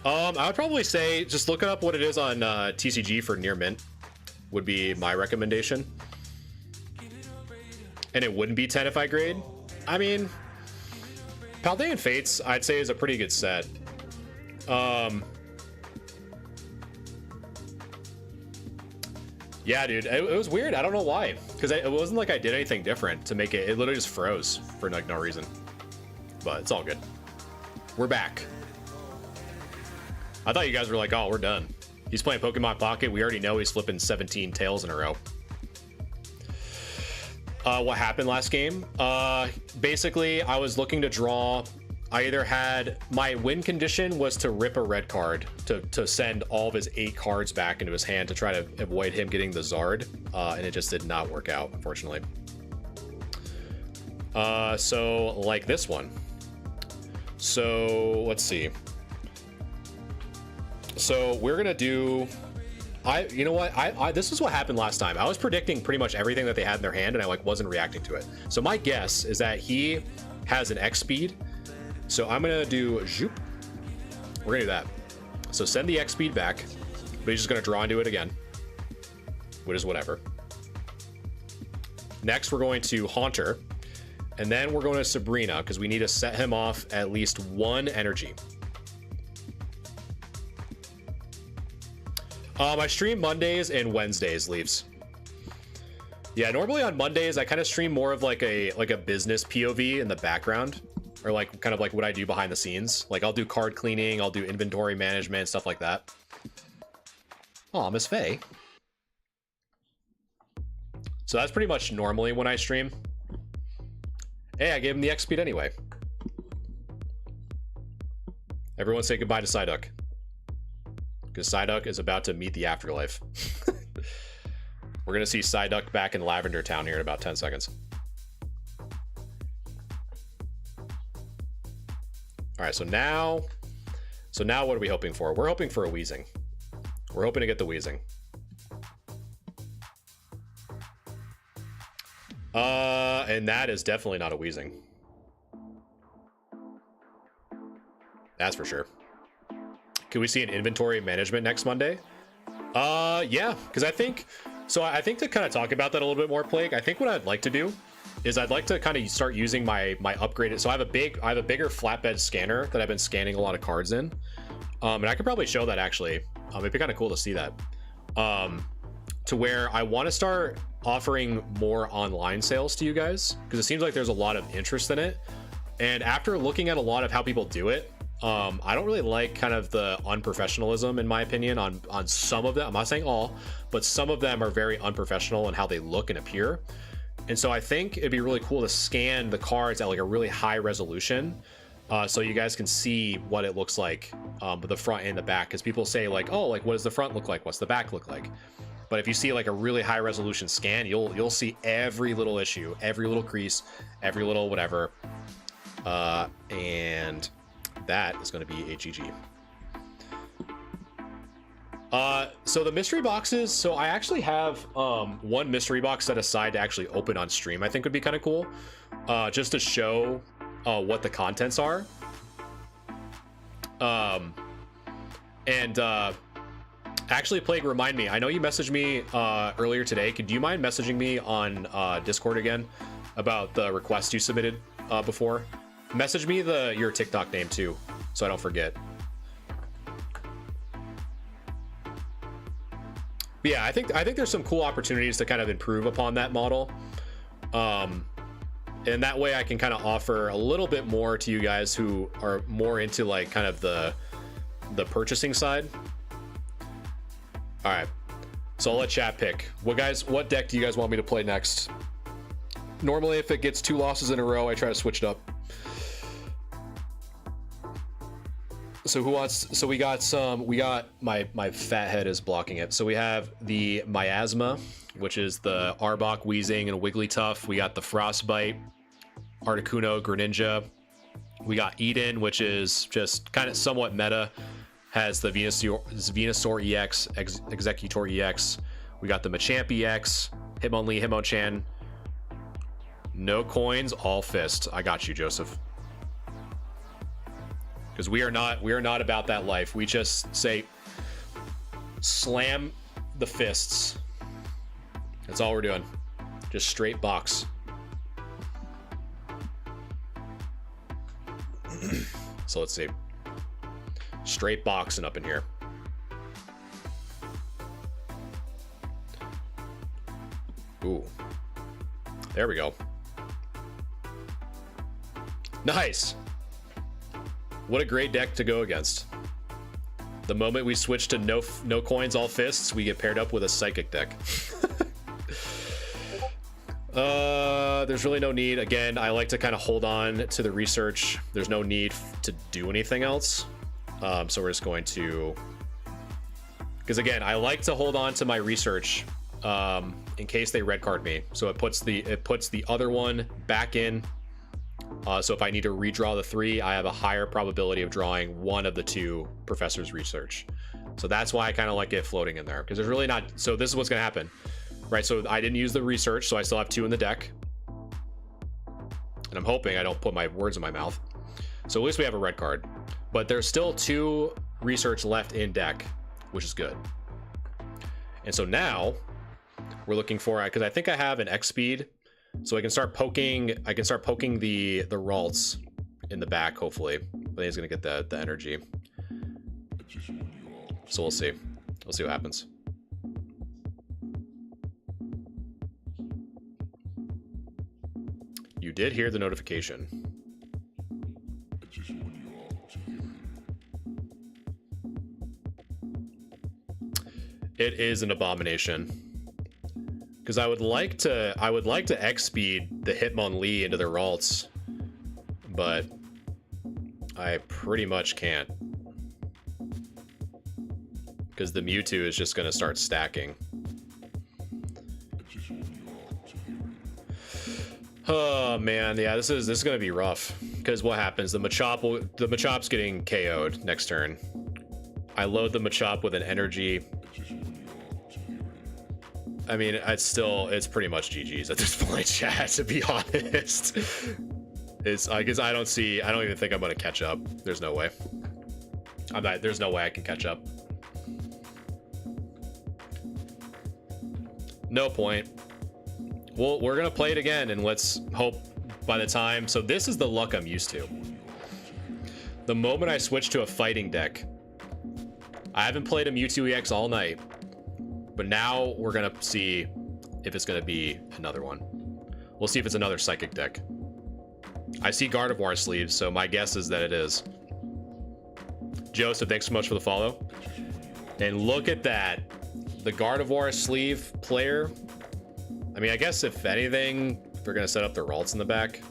I would probably say just looking up what it is on TCG for near mint would be my recommendation. And it wouldn't be 10 if I grade. I mean, Paldean Fates, I'd say, is a pretty good set. Yeah, dude, it was weird. I don't know why. Because it wasn't like I did anything different to make it. It literally just froze for like no reason. But it's all good. We're back. I thought you guys were like, oh, we're done. He's playing Pokemon Pocket. We already know he's flipping 17 tails in a row. What happened last game? Basically, I was looking to draw. I either had my win condition was to rip a red card to send all of his 8 cards back into his hand to try to avoid him getting the Zard, and it just did not work out, unfortunately. So like this one. So let's see. So we're gonna do. You know what? This is what happened last time. I was predicting pretty much everything that they had in their hand, and I like wasn't reacting to it. So my guess is that he has an X speed. So I'm gonna do Zoop. We're gonna do that. So send the X speed back, but he's just gonna draw into it again, which is whatever. Next, we're going to Haunter, and then we're going to Sabrina because we need to set him off at least 1 energy. I stream Mondays and Wednesdays, Leaves. Yeah, normally on Mondays I kind of stream more of like a business POV in the background, or like kind of like what I do behind the scenes. Like I'll do card cleaning, I'll do inventory management, stuff like that. Oh, Miss Faye. So that's pretty much normally when I stream. Hey, I gave him the X speed anyway. Everyone say goodbye to Psyduck. Because Psyduck is about to meet the afterlife. We're going to see Psyduck back in Lavender Town here in about 10 seconds. All right, so now what are we hoping for? We're hoping for a Weezing. We're hoping to get the Weezing. And that is definitely not a Weezing. That's for sure. Can we see an inventory management next Monday? Yeah, because I think to kind of talk about that a little bit more, Plague, I think what I'd like to do is I'd like to kind of start using my upgraded. So I have a bigger flatbed scanner that I've been scanning a lot of cards in, and I could probably show that actually. It'd be kind of cool to see that. To where I want to start offering more online sales to you guys, because it seems like there's a lot of interest in it. And after looking at a lot of how people do it, I don't really like kind of the unprofessionalism, in my opinion, on some of them. I'm not saying all, but some of them are very unprofessional in how they look and appear. And so I think it'd be really cool to scan the cards at like a really high resolution, so you guys can see what it looks like, with the front and the back. Because people say like, oh, like what does the front look like? What's the back look like? But if you see like a really high resolution scan, you'll see every little issue, every little crease, every little whatever, and that is going to be a GG. So the mystery boxes, so I actually have one mystery box set aside to actually open on stream. I think would be kind of cool, just to show what the contents are. Actually, Plague, remind me, I know you messaged me earlier today. Do you mind messaging me on Discord again about the request you submitted before? Message me your TikTok name too, so I don't forget. But yeah, I think there's some cool opportunities to kind of improve upon that model, and that way I can kind of offer a little bit more to you guys who are more into like kind of the purchasing side. All right, so I'll let chat pick. What deck do you guys want me to play next? Normally, if it gets 2 losses in a row, I try to switch it up. So we got my fat head is blocking it. So we have the Miasma, which is the Arbok, Weezing, and Wigglytuff. We got the Frostbite, Articuno, Greninja. We got Eden, which is just kind of somewhat meta. Has the Venusaur EX, Executor EX. We got the Machamp EX, Hitmonlee, Hitmonchan. No coins, all fists. I got you, Joseph. Because we are not about that life. We just say slam the fists. That's all we're doing. Just straight box. So let's see. Straight boxing up in here. Ooh. There we go. Nice. What a great deck to go against. The moment we switch to no coins, all fists, we get paired up with a psychic deck. There's really no need. Again, I like to kind of hold on to the research. There's no need to do anything else. So we're just going to, because again, I like to hold on to my research in case they red card me. So it puts the other one back in. So if I need to redraw the 3, I have a higher probability of drawing one of the 2 professor's research. So that's why I kind of like it floating in there, because there's really not. So this is what's going to happen, right? So I didn't use the research, so I still have 2 in the deck, and I'm hoping I don't put my words in my mouth. So at least we have a red card, but there's still 2 research left in deck, which is good. And so now we're looking for, because I think I have an X speed. So I can start poking. I can start poking the Ralts in the back. Hopefully, I think he's gonna get the energy. So we'll see. We'll see what happens. You did hear the notification. It is an abomination. Because I would like to X speed the Hitmonlee into the Ralts, but I pretty much can't. Because the Mewtwo is just gonna start stacking. Oh man, yeah, this is gonna be rough. Because what happens? The Machop's getting KO'd next turn. I load the Machop with an energy. I mean, it's pretty much GG's at this point, chat, to be honest. I guess I don't even think I'm gonna catch up. There's no way. There's no way I can catch up. No point. Well, we're gonna play it again, and let's hope by the time. So this is the luck I'm used to. The moment I switch to a fighting deck, I haven't played a Mewtwo EX all night. But now we're gonna see if it's going to be another one. We'll see if it's another Psychic deck. I see Gardevoir sleeves, so my guess is that it is. Joseph, thanks so much for the follow. And look at that. The Gardevoir sleeve player. I mean, I guess if anything, they're going to set up their Ralts in the back.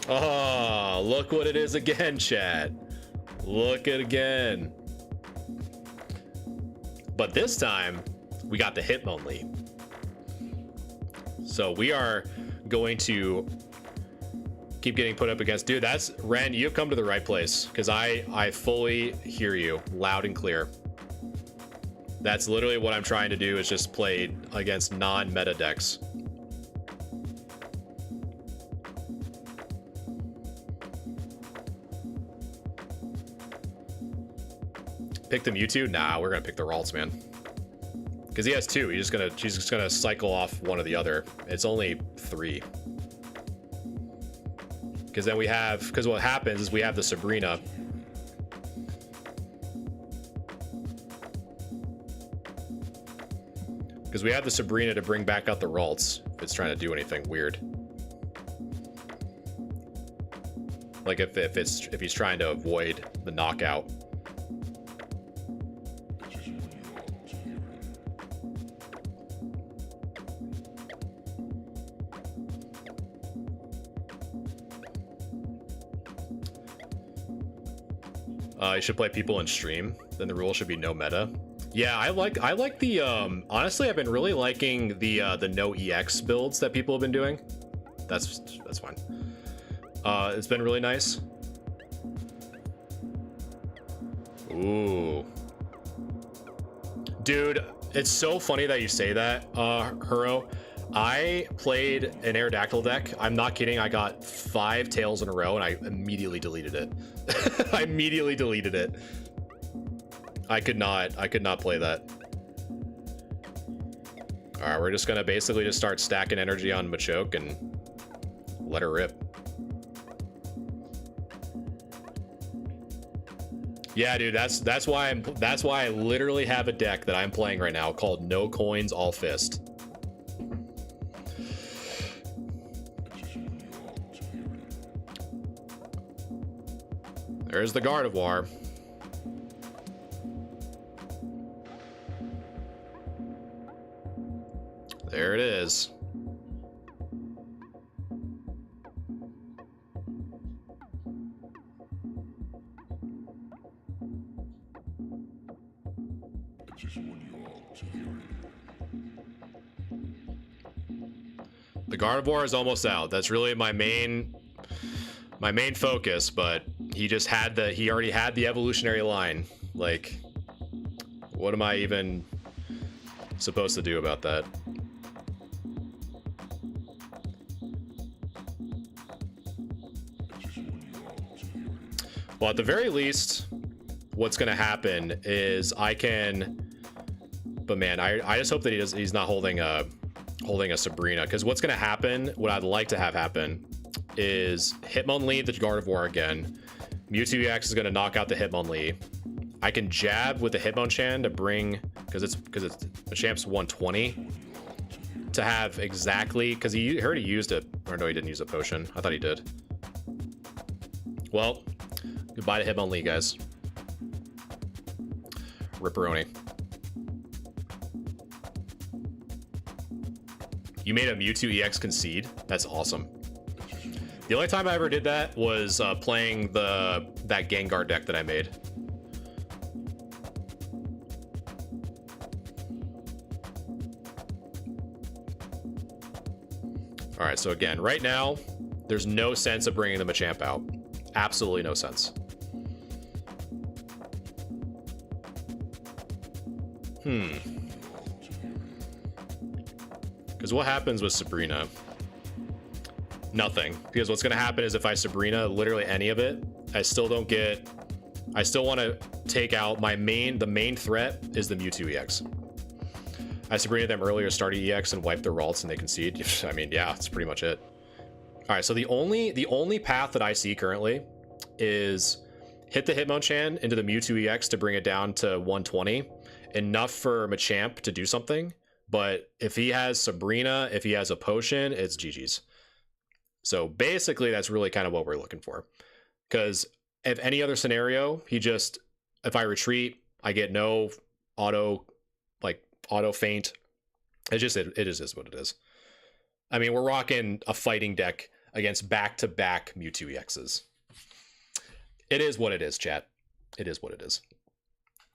Oh, look what it is again, chat. Look at it again. But this time, we got the Hitmonlee. So we are going to keep getting put up against. Dude, that's Ren, you've come to the right place, because I fully hear you loud and clear. That's literally what I'm trying to do, is just play against non-meta decks. Pick the Mewtwo? Nah, we're gonna pick the Ralts, man. Because he has two. She's just gonna cycle off one or the other. It's only 3. Because then because what happens is we have the Sabrina. Because we have the Sabrina to bring back out the Ralts if it's trying to do anything weird. Like if he's trying to avoid the knockout. You should play people in stream. Then the rule should be no meta. Yeah, I like the honestly, I've been really liking the no EX builds that people have been doing. That's fine. It's been really nice. Ooh. Dude, it's so funny that you say that, Huro. I played an Aerodactyl deck. I'm not kidding. I got 5 tails in a row and I immediately deleted it. I immediately deleted it. I could not play that. All right, we're just gonna basically just start stacking energy on Machoke and let her rip. Yeah, dude, that's why I literally have a deck that I'm playing right now called No Coins All Fist. There's the Gardevoir. There it is. The Gardevoir is almost out. That's really my main focus, but he already had the evolutionary line. Like, what am I even supposed to do about that? Well, at the very least, what's going to happen is I can... But man, I just hope that he's not holding a Sabrina, because what's going to happen, what I'd like to have happen, is Hitmonlee the Gardevoir again. Mewtwo EX is going to knock out the Hitmonlee. I can jab with the Hitmonchan to bring, because Machamp's 120, to have exactly, because he already used it. Or no, he didn't use a potion. I thought he did. Well, goodbye to Hitmonlee, guys. Ripperoni. You made a Mewtwo EX concede? That's awesome. The only time I ever did that was playing that Gengar deck that I made. All right, so again, right now, there's no sense of bringing the Machamp out. Absolutely no sense. Because what happens with Sabrina? Nothing. Because what's going to happen is if I Sabrina literally any of it, I still want to take out the main threat is the Mewtwo EX. I Sabrina them earlier, started EX and wipe their Ralts and they concede. I mean, yeah, that's pretty much it. All right, so the only path that I see currently is hit the Hitmonchan into the Mewtwo EX to bring it down to 120, enough for Machamp to do something. But if he has Sabrina, if he has a potion, it's GG's. So basically, that's really kind of what we're looking for. Because if any other scenario, if I retreat, I get no auto feint. It is what it is. I mean, we're rocking a fighting deck against back-to-back Mewtwo EXs. It is what it is, chat. It is what it is.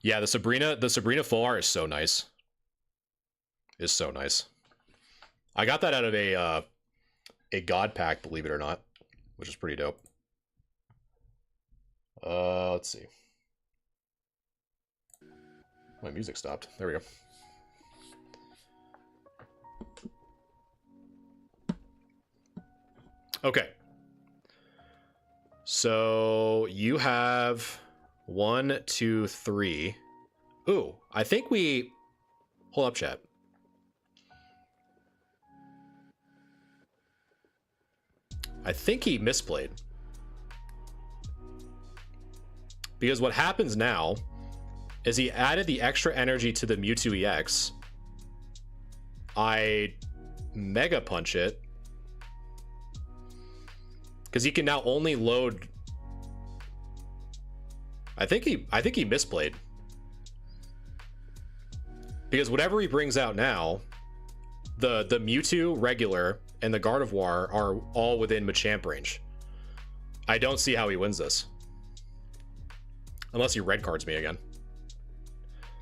Yeah, the Sabrina full art is so nice. Is so nice. I got that out of a god pack, believe it or not, which is pretty dope. Let's see. My music stopped. There we go. Okay. So you have 1, 2, 3. Ooh, I think we... Hold up, chat. I think he misplayed. Because what happens now is he added the extra energy to the Mewtwo EX. I Mega Punch it. Because he can now only load... I think he misplayed. Because whatever he brings out now, the Mewtwo regular and the Gardevoir are all within Machamp range. I don't see how he wins this. Unless he red cards me again.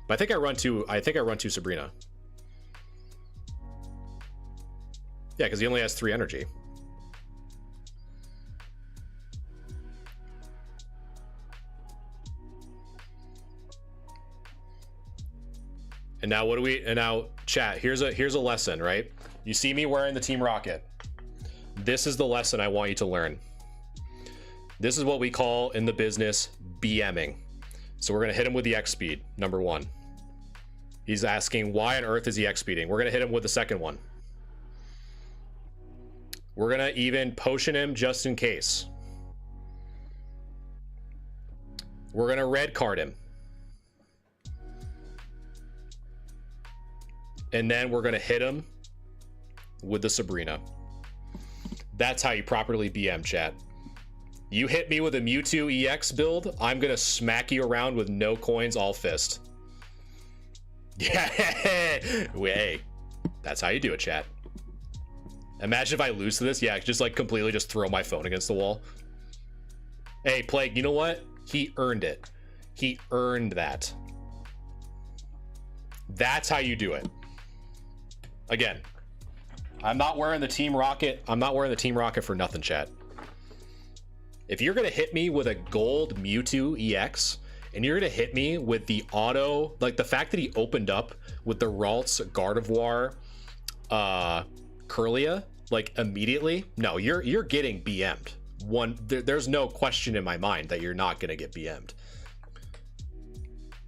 But I think I run two Sabrina. Yeah, because he only has 3 energy. And now what do we... And now, chat, here's a lesson, right? You see me wearing the Team Rocket. This is the lesson I want you to learn. This is what we call in the business BMing. So we're going to hit him with the X speed, number 1. He's asking, why on earth is he X speeding? We're going to hit him with the second one. We're going to even potion him just in case. We're going to red card him. And then we're going to hit him with the Sabrina. That's how you properly BM, chat. You hit me with a Mewtwo EX build, I'm going to smack you around with no coins, all fist. Yeah, hey, that's how you do it, chat. Imagine if I lose to this. Yeah, just like completely just throw my phone against the wall. Hey, Plague, you know what? He earned it. He earned that. That's how you do it. Again, I'm not wearing the Team Rocket. I'm not wearing the Team Rocket for nothing, chat. If you're going to hit me with a gold Mewtwo EX, and you're going to hit me with the auto, like the fact that he opened up with the Ralts, Gardevoir, Curlia, like immediately, no, you're getting BM'd. There's no question in my mind that you're not going to get BM'd.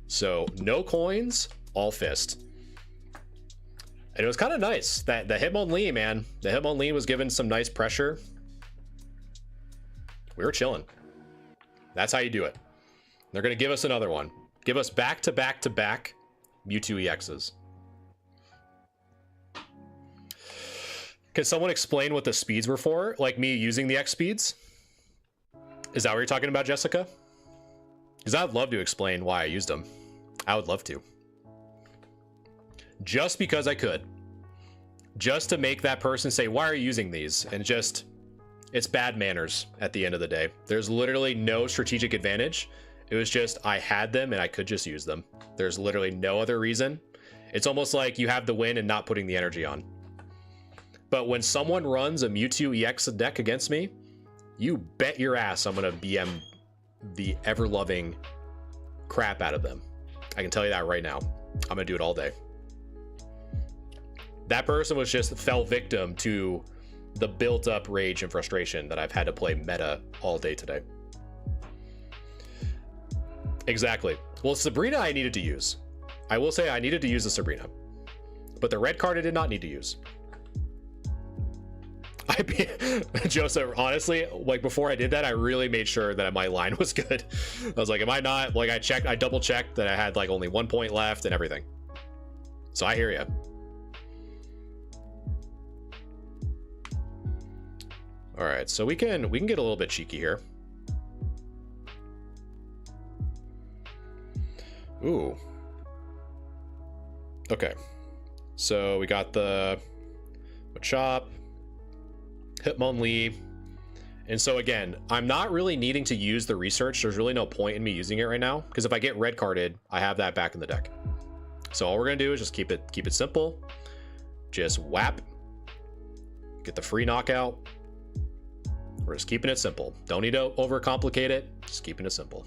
So no coins, all fist. And it was kind of nice that the Hitmonlee, man, the Hitmonlee was given some nice pressure. We were chilling. That's how you do it. They're going to give us another one. Give us back-to-back-to-back Mewtwo EXs. Can someone explain what the speeds were for? Like me using the X speeds? Is that what you're talking about, Jessica? Because I'd love to explain why I used them. I would love to. Just because I could. Just to make that person say, why are you using these? And just, it's bad manners at the end of the day. There's literally no strategic advantage. It was just, I had them and I could just use them. There's literally no other reason. It's almost like you have the win and not putting the energy on. But when someone runs a Mewtwo EX deck against me, you bet your ass I'm going to BM the ever-loving crap out of them. I can tell you that right now. I'm going to do it all day. That person was just fell victim to the built-up rage and frustration that I've had to play meta all day today. Exactly. Well, Sabrina I needed to use. I will say I needed to use the Sabrina. But the red card I did not need to use. Joseph, honestly, like before I did that, I really made sure that my line was good. I was like, am I not, like I double checked that I had like only 1 point left and everything. So I hear you. All right, so we can get a little bit cheeky here. Ooh. Okay. So we got the Machop, Hitmonlee. And so again, I'm not really needing to use the research. There's really no point in me using it right now, because if I get red carded, I have that back in the deck. So all we're gonna do is just keep it simple. Just whap. Get the free knockout. We're just keeping it simple. Don't need to overcomplicate it. Just keeping it simple.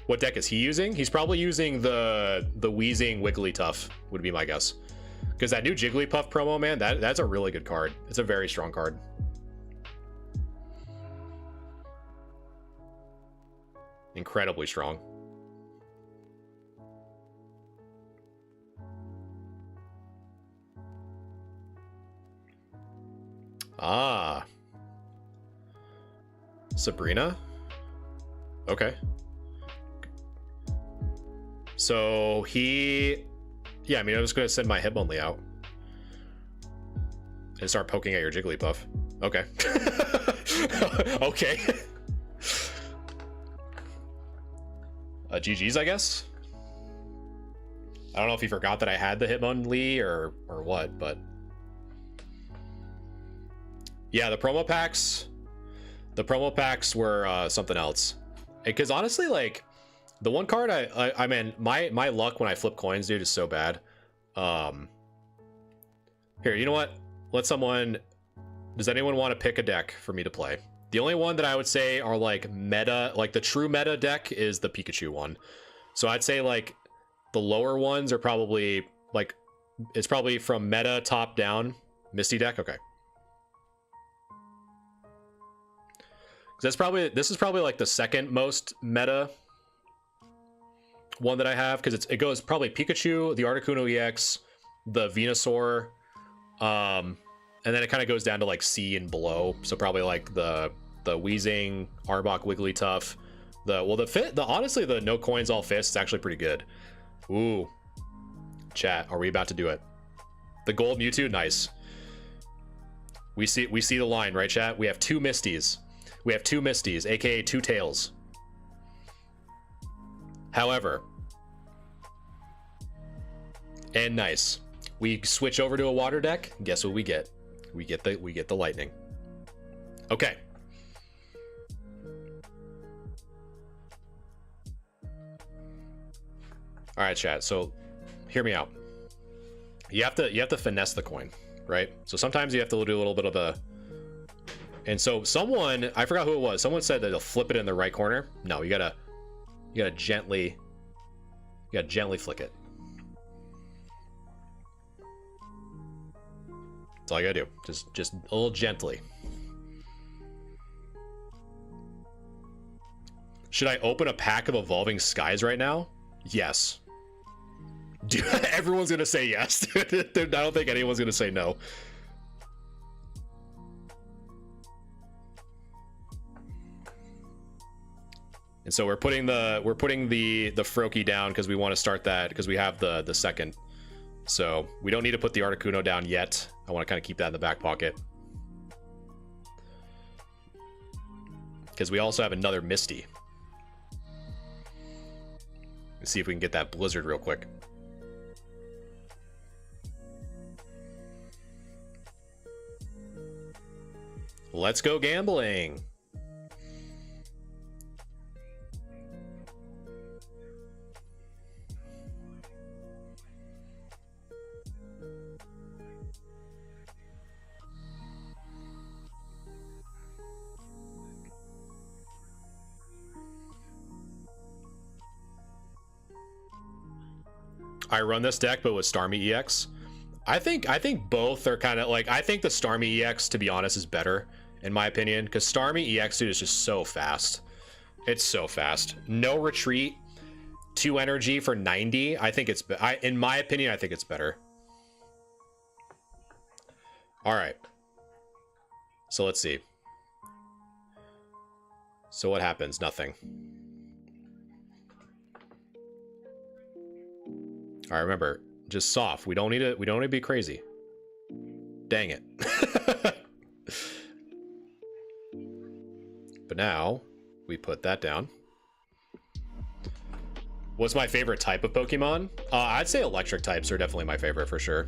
What deck is he using? He's probably using the Wheezing Wigglytuff, would be my guess. Because that new Jigglypuff promo, man, that's a really good card. It's a very strong card. Incredibly strong. Ah. Sabrina? Okay. So he... Yeah, I mean, I'm just going to send my Hitmonlee out. And start poking at your Jigglypuff. Okay. Okay. GG's, I guess? I don't know if he forgot that I had the Hitmonlee or what, but... Yeah, the promo packs were something else. Because honestly, like, the one card I mean, my luck when I flip coins, dude, is so bad. Here, you know what? Does anyone want to pick a deck for me to play? The only one that I would say are like meta, like the true meta deck is the Pikachu one. So I'd say like the lower ones are probably like, it's probably from meta top down. Misty deck, okay. This is probably like the second most meta one that I have, because it goes probably Pikachu, the Articuno EX, the Venusaur, and then it kind of goes down to like C and below. So probably like the Wheezing, Arbok, Wigglytuff, honestly the no coins all fists is actually pretty good. Ooh, chat, are we about to do it? The gold Mewtwo, nice. We see the line, right, chat? We have two Misties. We have two Misties, aka two Tails. However, and nice. We switch over to a water deck. Guess what we get? We get the lightning. Okay. All right, chat. So, hear me out. You have to finesse the coin, right? So sometimes you have to do a little bit of a. And so someone, I forgot who it was. Someone said that they'll flip it in the right corner. No, you gotta gently flick it. That's all you gotta do. Just a little gently. Should I open a pack of Evolving Skies right now? Yes. Dude, everyone's gonna say yes. I don't think anyone's gonna say no. And so we're putting the Froakie down because we want to start that because we have the second. So we don't need to put the Articuno down yet. I want to kind of keep that in the back pocket. Because we also have another Misty. Let's see if we can get that Blizzard real quick. Let's go gambling. I run this deck, but with Starmie EX. I think both are kind of like, I think the Starmie EX, to be honest, is better in my opinion, because Starmie EX, dude, is just so fast. It's so fast. No retreat. 2 energy for 90. I think it's in my opinion, I think it's better. All right. So let's see. So what happens? Nothing. All right, remember, just soft. We don't need to. We don't need to be crazy. Dang it. But now we put that down. What's my favorite type of Pokemon? I'd say electric types are definitely my favorite for sure.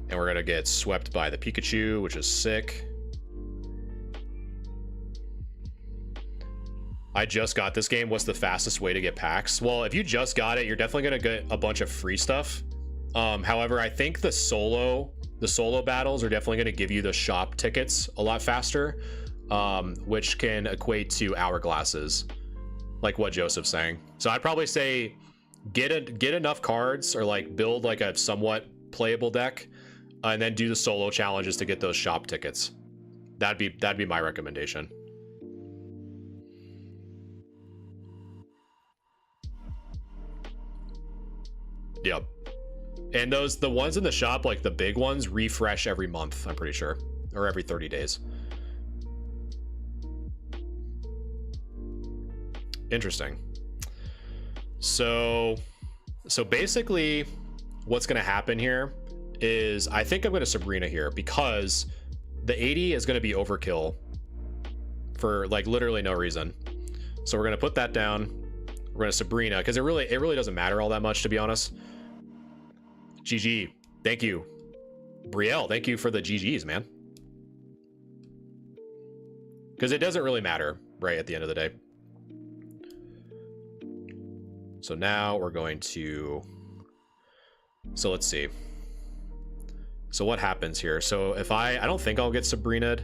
And we're gonna get swept by the Pikachu, which is sick. I just got this game. What's the fastest way to get packs? Well, if you just got it, you're definitely gonna get a bunch of free stuff. However, I think the solo battles are definitely gonna give you the shop tickets a lot faster, which can equate to hourglasses, like what Joseph's saying. So I'd probably say get enough cards, or like build like a somewhat playable deck, and then do the solo challenges to get those shop tickets. That'd be my recommendation. Yep. And the ones in the shop, like the big ones, refresh every month, I'm pretty sure, or every 30 days. Interesting. So basically what's going to happen here is I think I'm going to Sabrina here, because the 80 is going to be overkill for like literally no reason. So we're going to put that down. We're going to Sabrina, because it really doesn't matter all that much, to be honest. GG. Thank you. Brielle, thank you for the GGs, man. Because it doesn't really matter, right, at the end of the day. So now we're going to... So let's see. So what happens here? So if I don't think I'll get Sabrina'd.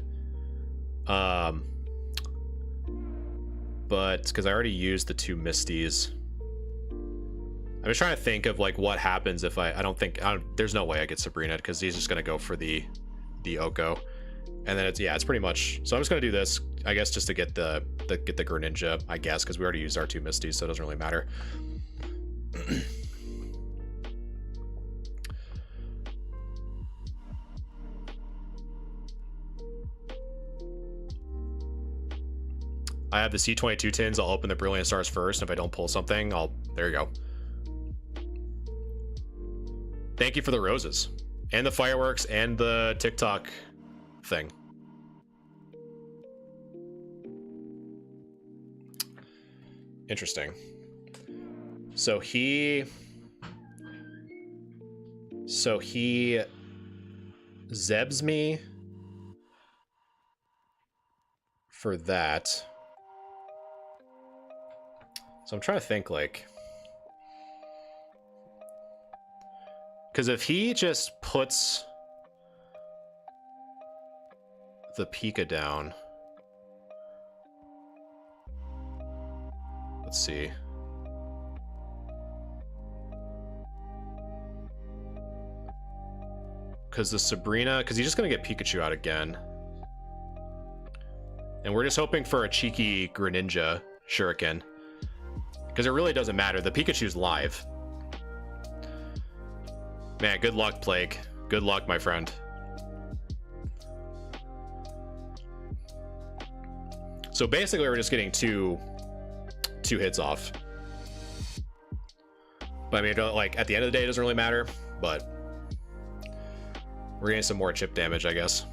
But because I already used the 2 Misties. I was trying to think of like what happens if there's no way I get Sabrina, because he's just gonna go for the Oko, and then it's pretty much. So I'm just gonna do this, I guess, just to get the Greninja, I guess, because we already used our 2 Misties, so it doesn't really matter. I have the C22 tins. I'll open the Brilliant Stars first. If I don't pull something, there you go. Thank you for the roses and the fireworks and the TikTok thing. Interesting. So he Zebs me for that. So I'm trying to think, like, because if he just puts the Pika down, let's see. Because the Sabrina, because he's just going to get Pikachu out again. And we're just hoping for a cheeky Greninja Shuriken. Because it really doesn't matter. The Pikachu's live. Man, good luck, Plague. Good luck, my friend. So basically, we're just getting two hits off. But I mean, like, at the end of the day, it doesn't really matter. But we're getting some more chip damage, I guess.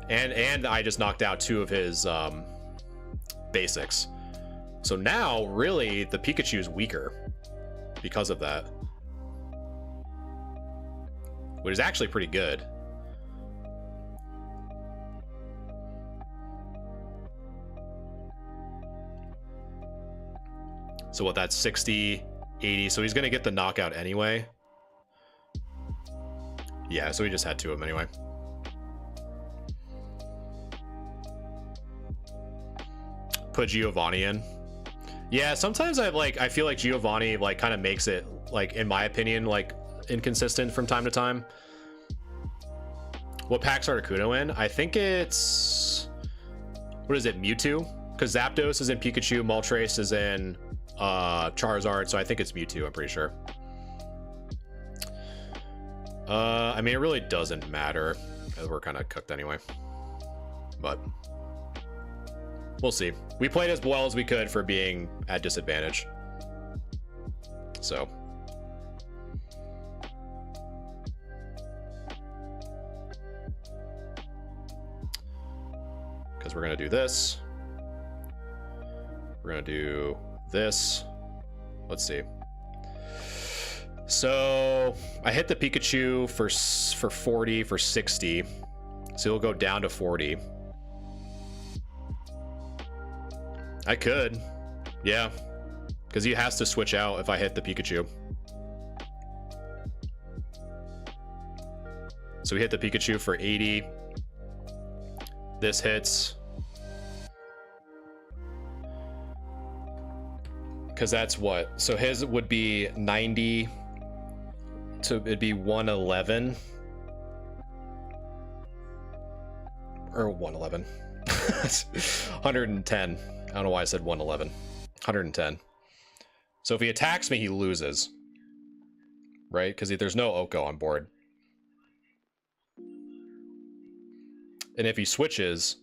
And I just knocked out 2 of his basics. So now, really, the Pikachu is weaker because of that. Which is actually pretty good. So what, that's 60, 80. So he's going to get the knockout anyway. Yeah, so we just had 2 of them anyway. Put Giovanni in. Yeah, sometimes I feel like Giovanni like kind of makes it, like, in my opinion, like inconsistent from time to time. What pack's Articuno in? I think it's, what is it, Mewtwo? Because Zapdos is in Pikachu, Moltres is in Charizard, so I think it's Mewtwo, I'm pretty sure. I mean, it really doesn't matter, as we're kind of cooked anyway. But we'll see. We played as well as we could for being at disadvantage. So. Because we're going to do this. We're going to do this. Let's see. So I hit the Pikachu for 40 for 60. So he'll go down to 40. I could. Yeah. Because he has to switch out if I hit the Pikachu. So we hit the Pikachu for 80. This hits. Because that's what? So his would be 90. So it'd be 111. Or 111. 110. I don't know why I said 111. 110. So if he attacks me, he loses. Right? Because there's no Oko on board. And if he switches...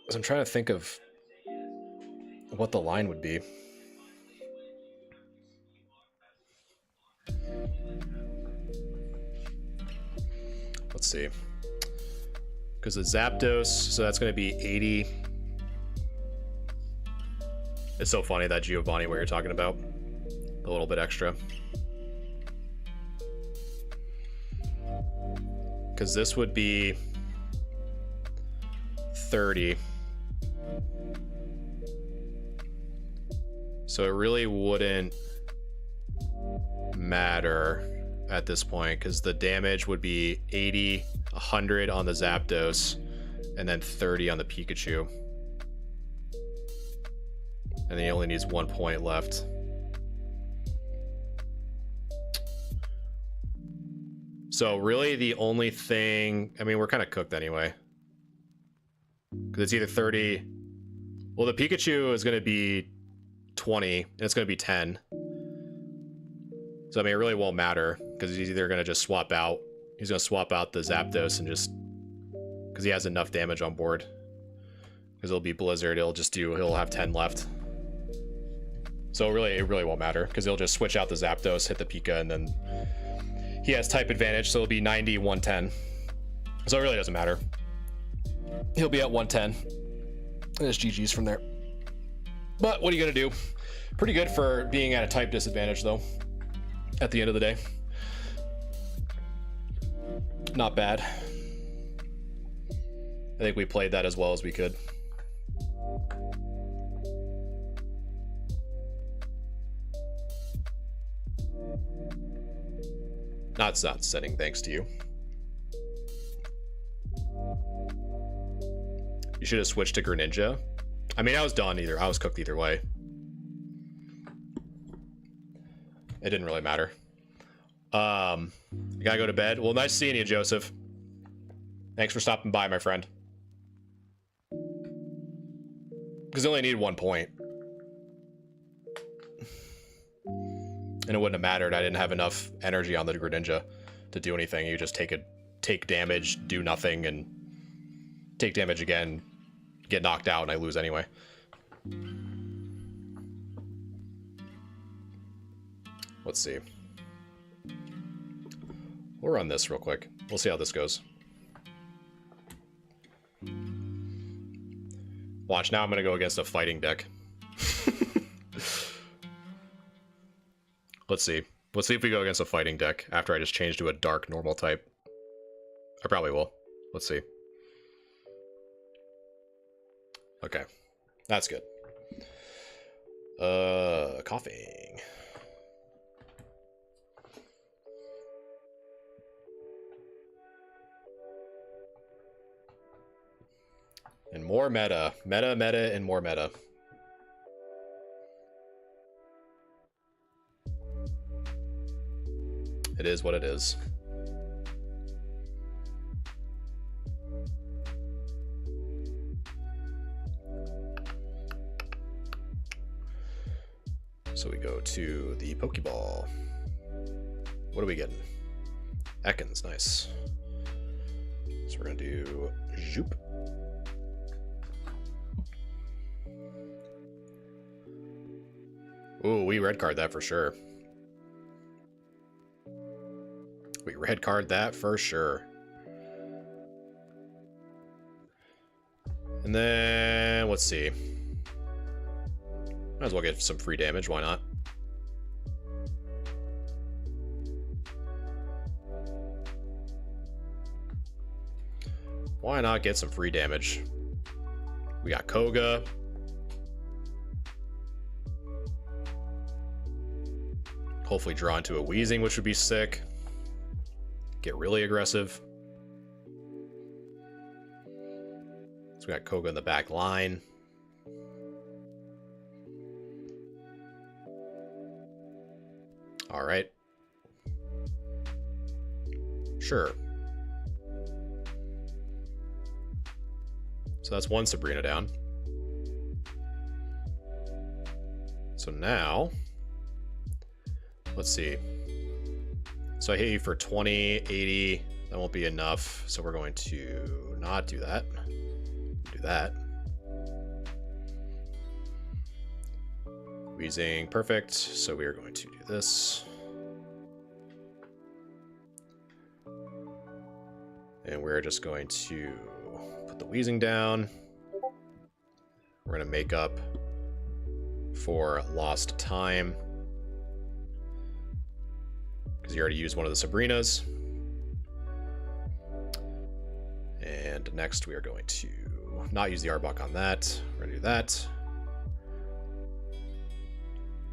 So I'm trying to think of what the line would be. Let's see. Because the Zapdos, so that's going to be 80. It's so funny that Giovanni, what you're talking about. A little bit extra. Because this would be 30. So it really wouldn't matter at this point because the damage would be 80, 100 on the Zapdos, and then 30 on the Pikachu. And then he only needs 1 point left. So really the only thing... I mean, we're kind of cooked anyway. Because it's either 30... Well, the Pikachu is going to be 20, and it's going to be 10. So, I mean, it really won't matter, because he's either going to just swap out... He's going to swap out the Zapdos and just... Because he has enough damage on board. Because it'll be Blizzard, he'll have 10 left. So really, it really won't matter, because he'll just switch out the Zapdos, hit the Pika, and then... He has type advantage, so it'll be 90, 110. So it really doesn't matter. He'll be at 110. And it's GG's from there. But what are you going to do? Pretty good for being at a type disadvantage, though. At the end of the day. Not bad. I think we played that as well as we could. Not setting thanks to you. You should have switched to Greninja. I mean, I was done either. I was cooked either way. It didn't really matter. You gotta go to bed. Well, nice seeing you, Joseph. Thanks for stopping by, my friend. Because I only need 1 point. And it wouldn't have mattered. I didn't have enough energy on the Greninja to do anything. You just take damage, do nothing, and take damage again, get knocked out, and I lose anyway. Let's see. We'll run this real quick. We'll see how this goes. Watch, now I'm going to go against a fighting deck. Let's see. Let's see if we go against a fighting deck after I just change to a dark normal type. I probably will. Let's see. Okay. That's good. Coughing. And more meta. Meta, meta, and more meta. It is what it is. So we go to the Pokeball. What are we getting? Ekans, nice. So we're gonna do Zoop. Ooh, we red card that for sure. We red card that for sure. And then, let's see. Might as well get some free damage, why not? Why not get some free damage? We got Koga. Hopefully draw into a Wheezing, which would be sick. Get really aggressive. So we got Koga in the back line. All right. Sure. So that's one Sabrina down. So now, let's see. So I hit you for 20, 80. That won't be enough. So we're going to not do that. Do that. Wheezing, perfect. So we are going to do this. And we're just going to put the Wheezing down. We're going to make up for lost time. Because you already used one of the Sabrinas. And next we are going to not use the Arbok on that. We're going to do that.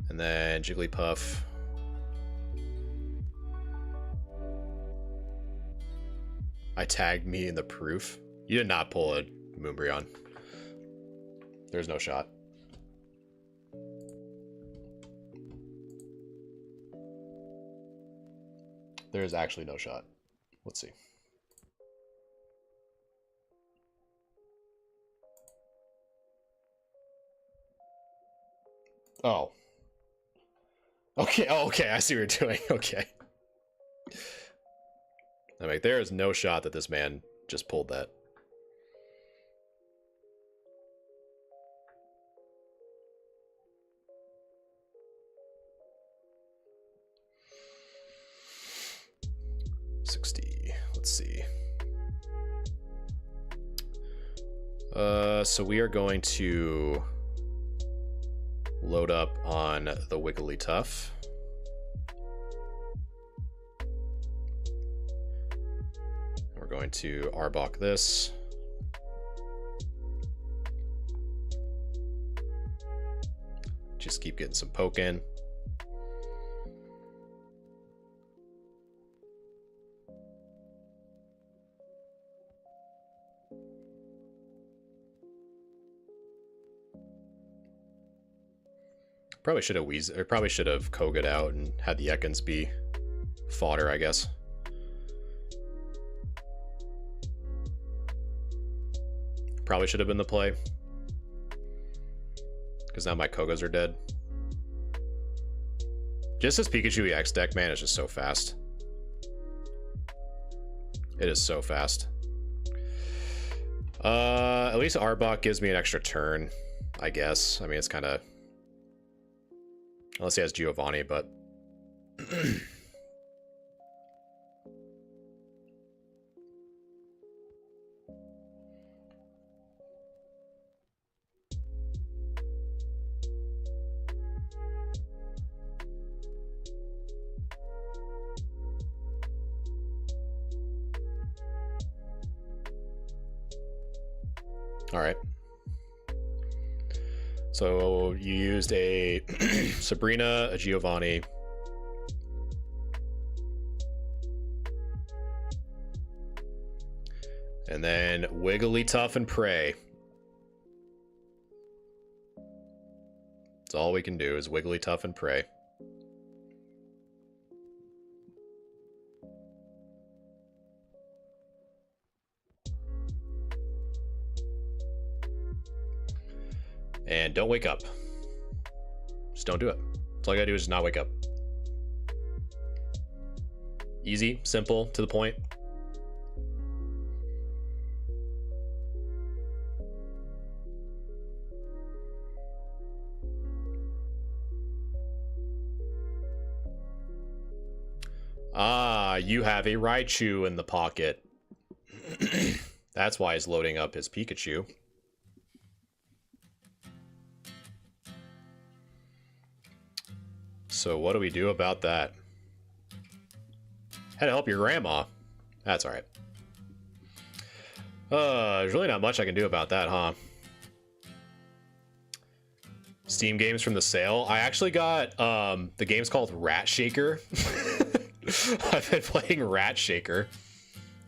And then Jigglypuff. I tagged me in the proof. You did not pull a Moonbreon. There's no shot. There's actually no shot. Let's see. Oh. Okay, oh, okay, I see what you're doing. Okay. I'm like, there is no shot that this man just pulled that. Let's see. So we are going to load up on the Wigglytuff. We're going to Arbok this. Just keep getting some poke in. Probably should have probably should have Koga'd out and had the Ekans be fodder, I guess. Probably should have been the play. Because now my Kogas are dead. Just this Pikachu EX deck, man, is just so fast. It is so fast. At least Arbok gives me an extra turn, I guess. I mean, it's kind of... Unless he has Giovanni, but... All right. So you used a Sabrina, a Giovanni. And then Wigglytuff and Prey. That's all we can do is Wigglytuff and Prey. And don't wake up. Just don't do it. all I gotta do is not wake up. Easy, simple, to the point. Ah, you have a Raichu in the pocket. That's why he's loading up his Pikachu. So what do we do about that? Had to help your grandma. That's alright. There's really not much I can do about that, huh? Steam games from the sale. I actually got the game's called Rat Shaker. I've been playing Rat Shaker.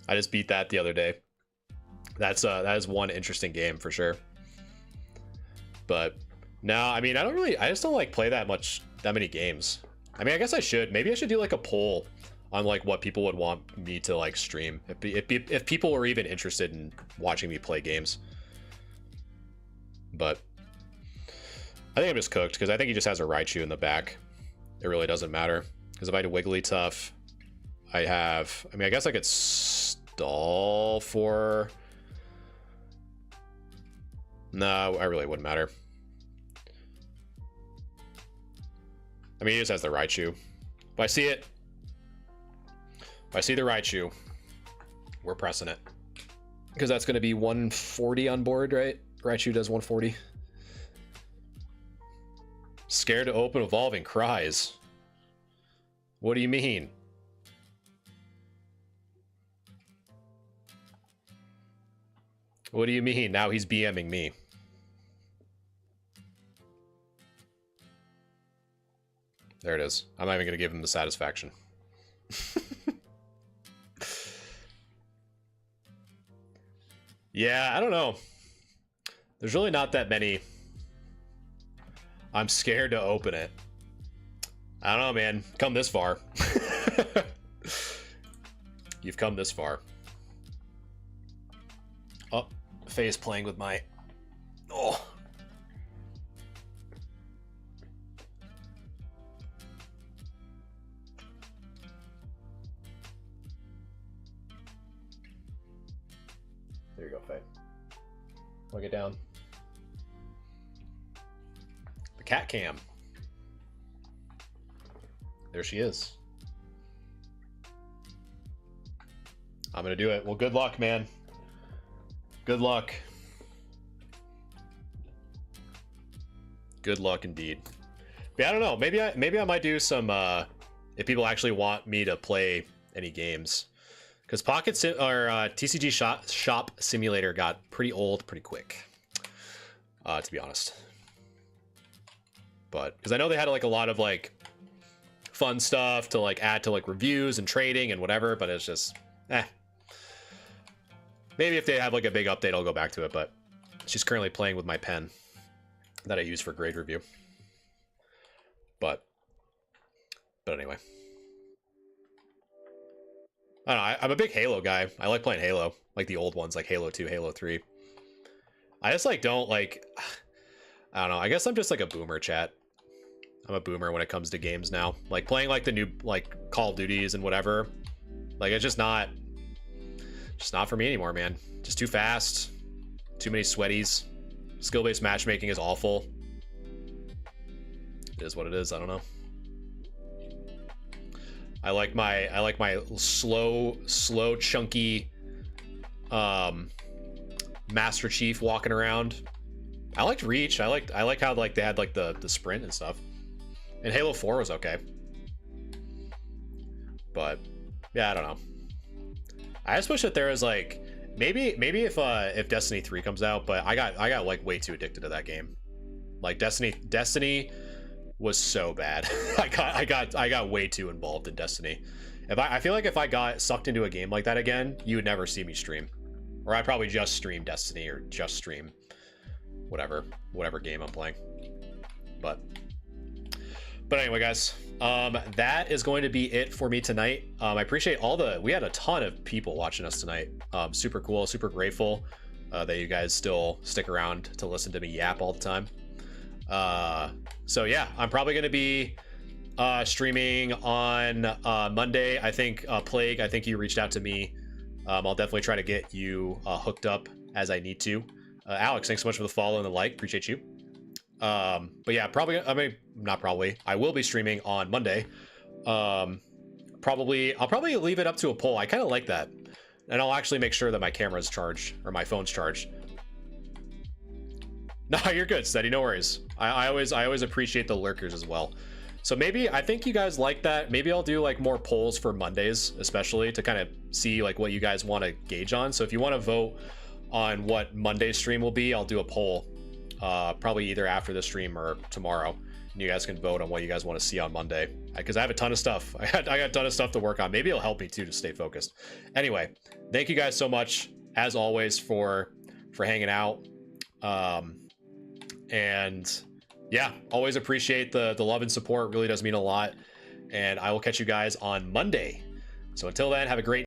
I just beat that the other day. That is one interesting game for sure. But no, I mean, I just don't like play that many games. I mean, I guess I should. Maybe I should do like a poll on like what people would want me to like stream if people were even interested in watching me play games. But I think I'm just cooked because I think he just has a Raichu in the back. It really doesn't matter. Because if I do Wigglytuff, I mean, I guess I could stall for... No, I really wouldn't matter. I mean, he just has the Raichu. If I see it, if I see the Raichu, we're pressing it. Because that's going to be 140 on board, right? Raichu does 140. Scared to open evolving cries. What do you mean? What do you mean? Now he's BMing me. There it is. I'm not even going to give him the satisfaction. Yeah, I don't know. There's really not that many. I'm scared to open it. I don't know, man. Come this far. You've come this far. Oh, Faye's playing with my... Oh. There you go, Faye. Look it down. The cat cam. There she is. I'm gonna do it. Well, good luck, man. Good luck. Good luck indeed. But yeah, I don't know. Maybe I might do some if people actually want me to play any games. Because TCG Shop Simulator got pretty old pretty quick. To be honest. But because I know they had like a lot of like fun stuff to like add to like reviews and trading and whatever, but it's just maybe if they have like a big update I'll go back to it, but she's currently playing with my pen that I use for grade review. But anyway, I don't know, I'm a big Halo guy. I like playing Halo, like the old ones, like Halo 2, Halo 3. I just like don't like, I don't know, I guess I'm just like a boomer, chat. I'm a boomer when it comes to games now. Like playing like the new like Call of Duties and whatever. Like it's just not for me anymore, man. Just too fast. Too many sweaties. Skill-based matchmaking is awful. It is what it is, I don't know. I like my slow chunky Master Chief walking around. I liked Reach. I like how like they had like the sprint and stuff. And Halo 4 was okay. But yeah, I don't know. I just wish that there was like maybe if Destiny 3 comes out, but I got like way too addicted to that game. Like Destiny was so bad. I got way too involved in Destiny. I feel like if I got sucked into a game like that again, you would never see me stream. Or I'd probably just stream Destiny or just stream whatever game I'm playing. But anyway, guys, that is going to be it for me tonight. I appreciate we had a ton of people watching us tonight. Super cool, super grateful that you guys still stick around to listen to me yap all the time. So yeah, I'm probably going to be streaming on Monday. I think Plague, I think you reached out to me. I'll definitely try to get you hooked up as I need to. Alex, thanks so much for the follow and the like. Appreciate you. But yeah, probably, I mean, not probably, I will be streaming on Monday. I'll probably leave it up to a poll. I kind of like that. And I'll actually make sure that my camera's charged, or my phone's charged. No, you're good, Steady, no worries. I always appreciate the lurkers as well. So maybe, I think you guys like that. Maybe I'll do like more polls for Mondays, especially to kind of see like what you guys want to gauge on. So if you want to vote on what Monday's stream will be, I'll do a poll, probably either after the stream or tomorrow. And you guys can vote on what you guys want to see on Monday, because I have a ton of stuff. I got a ton of stuff to work on. Maybe it'll help me too to stay focused. Anyway, thank you guys so much as always for hanging out. And yeah, always appreciate the love and support. It really does mean a lot. And I will catch you guys on Monday. So until then, have a great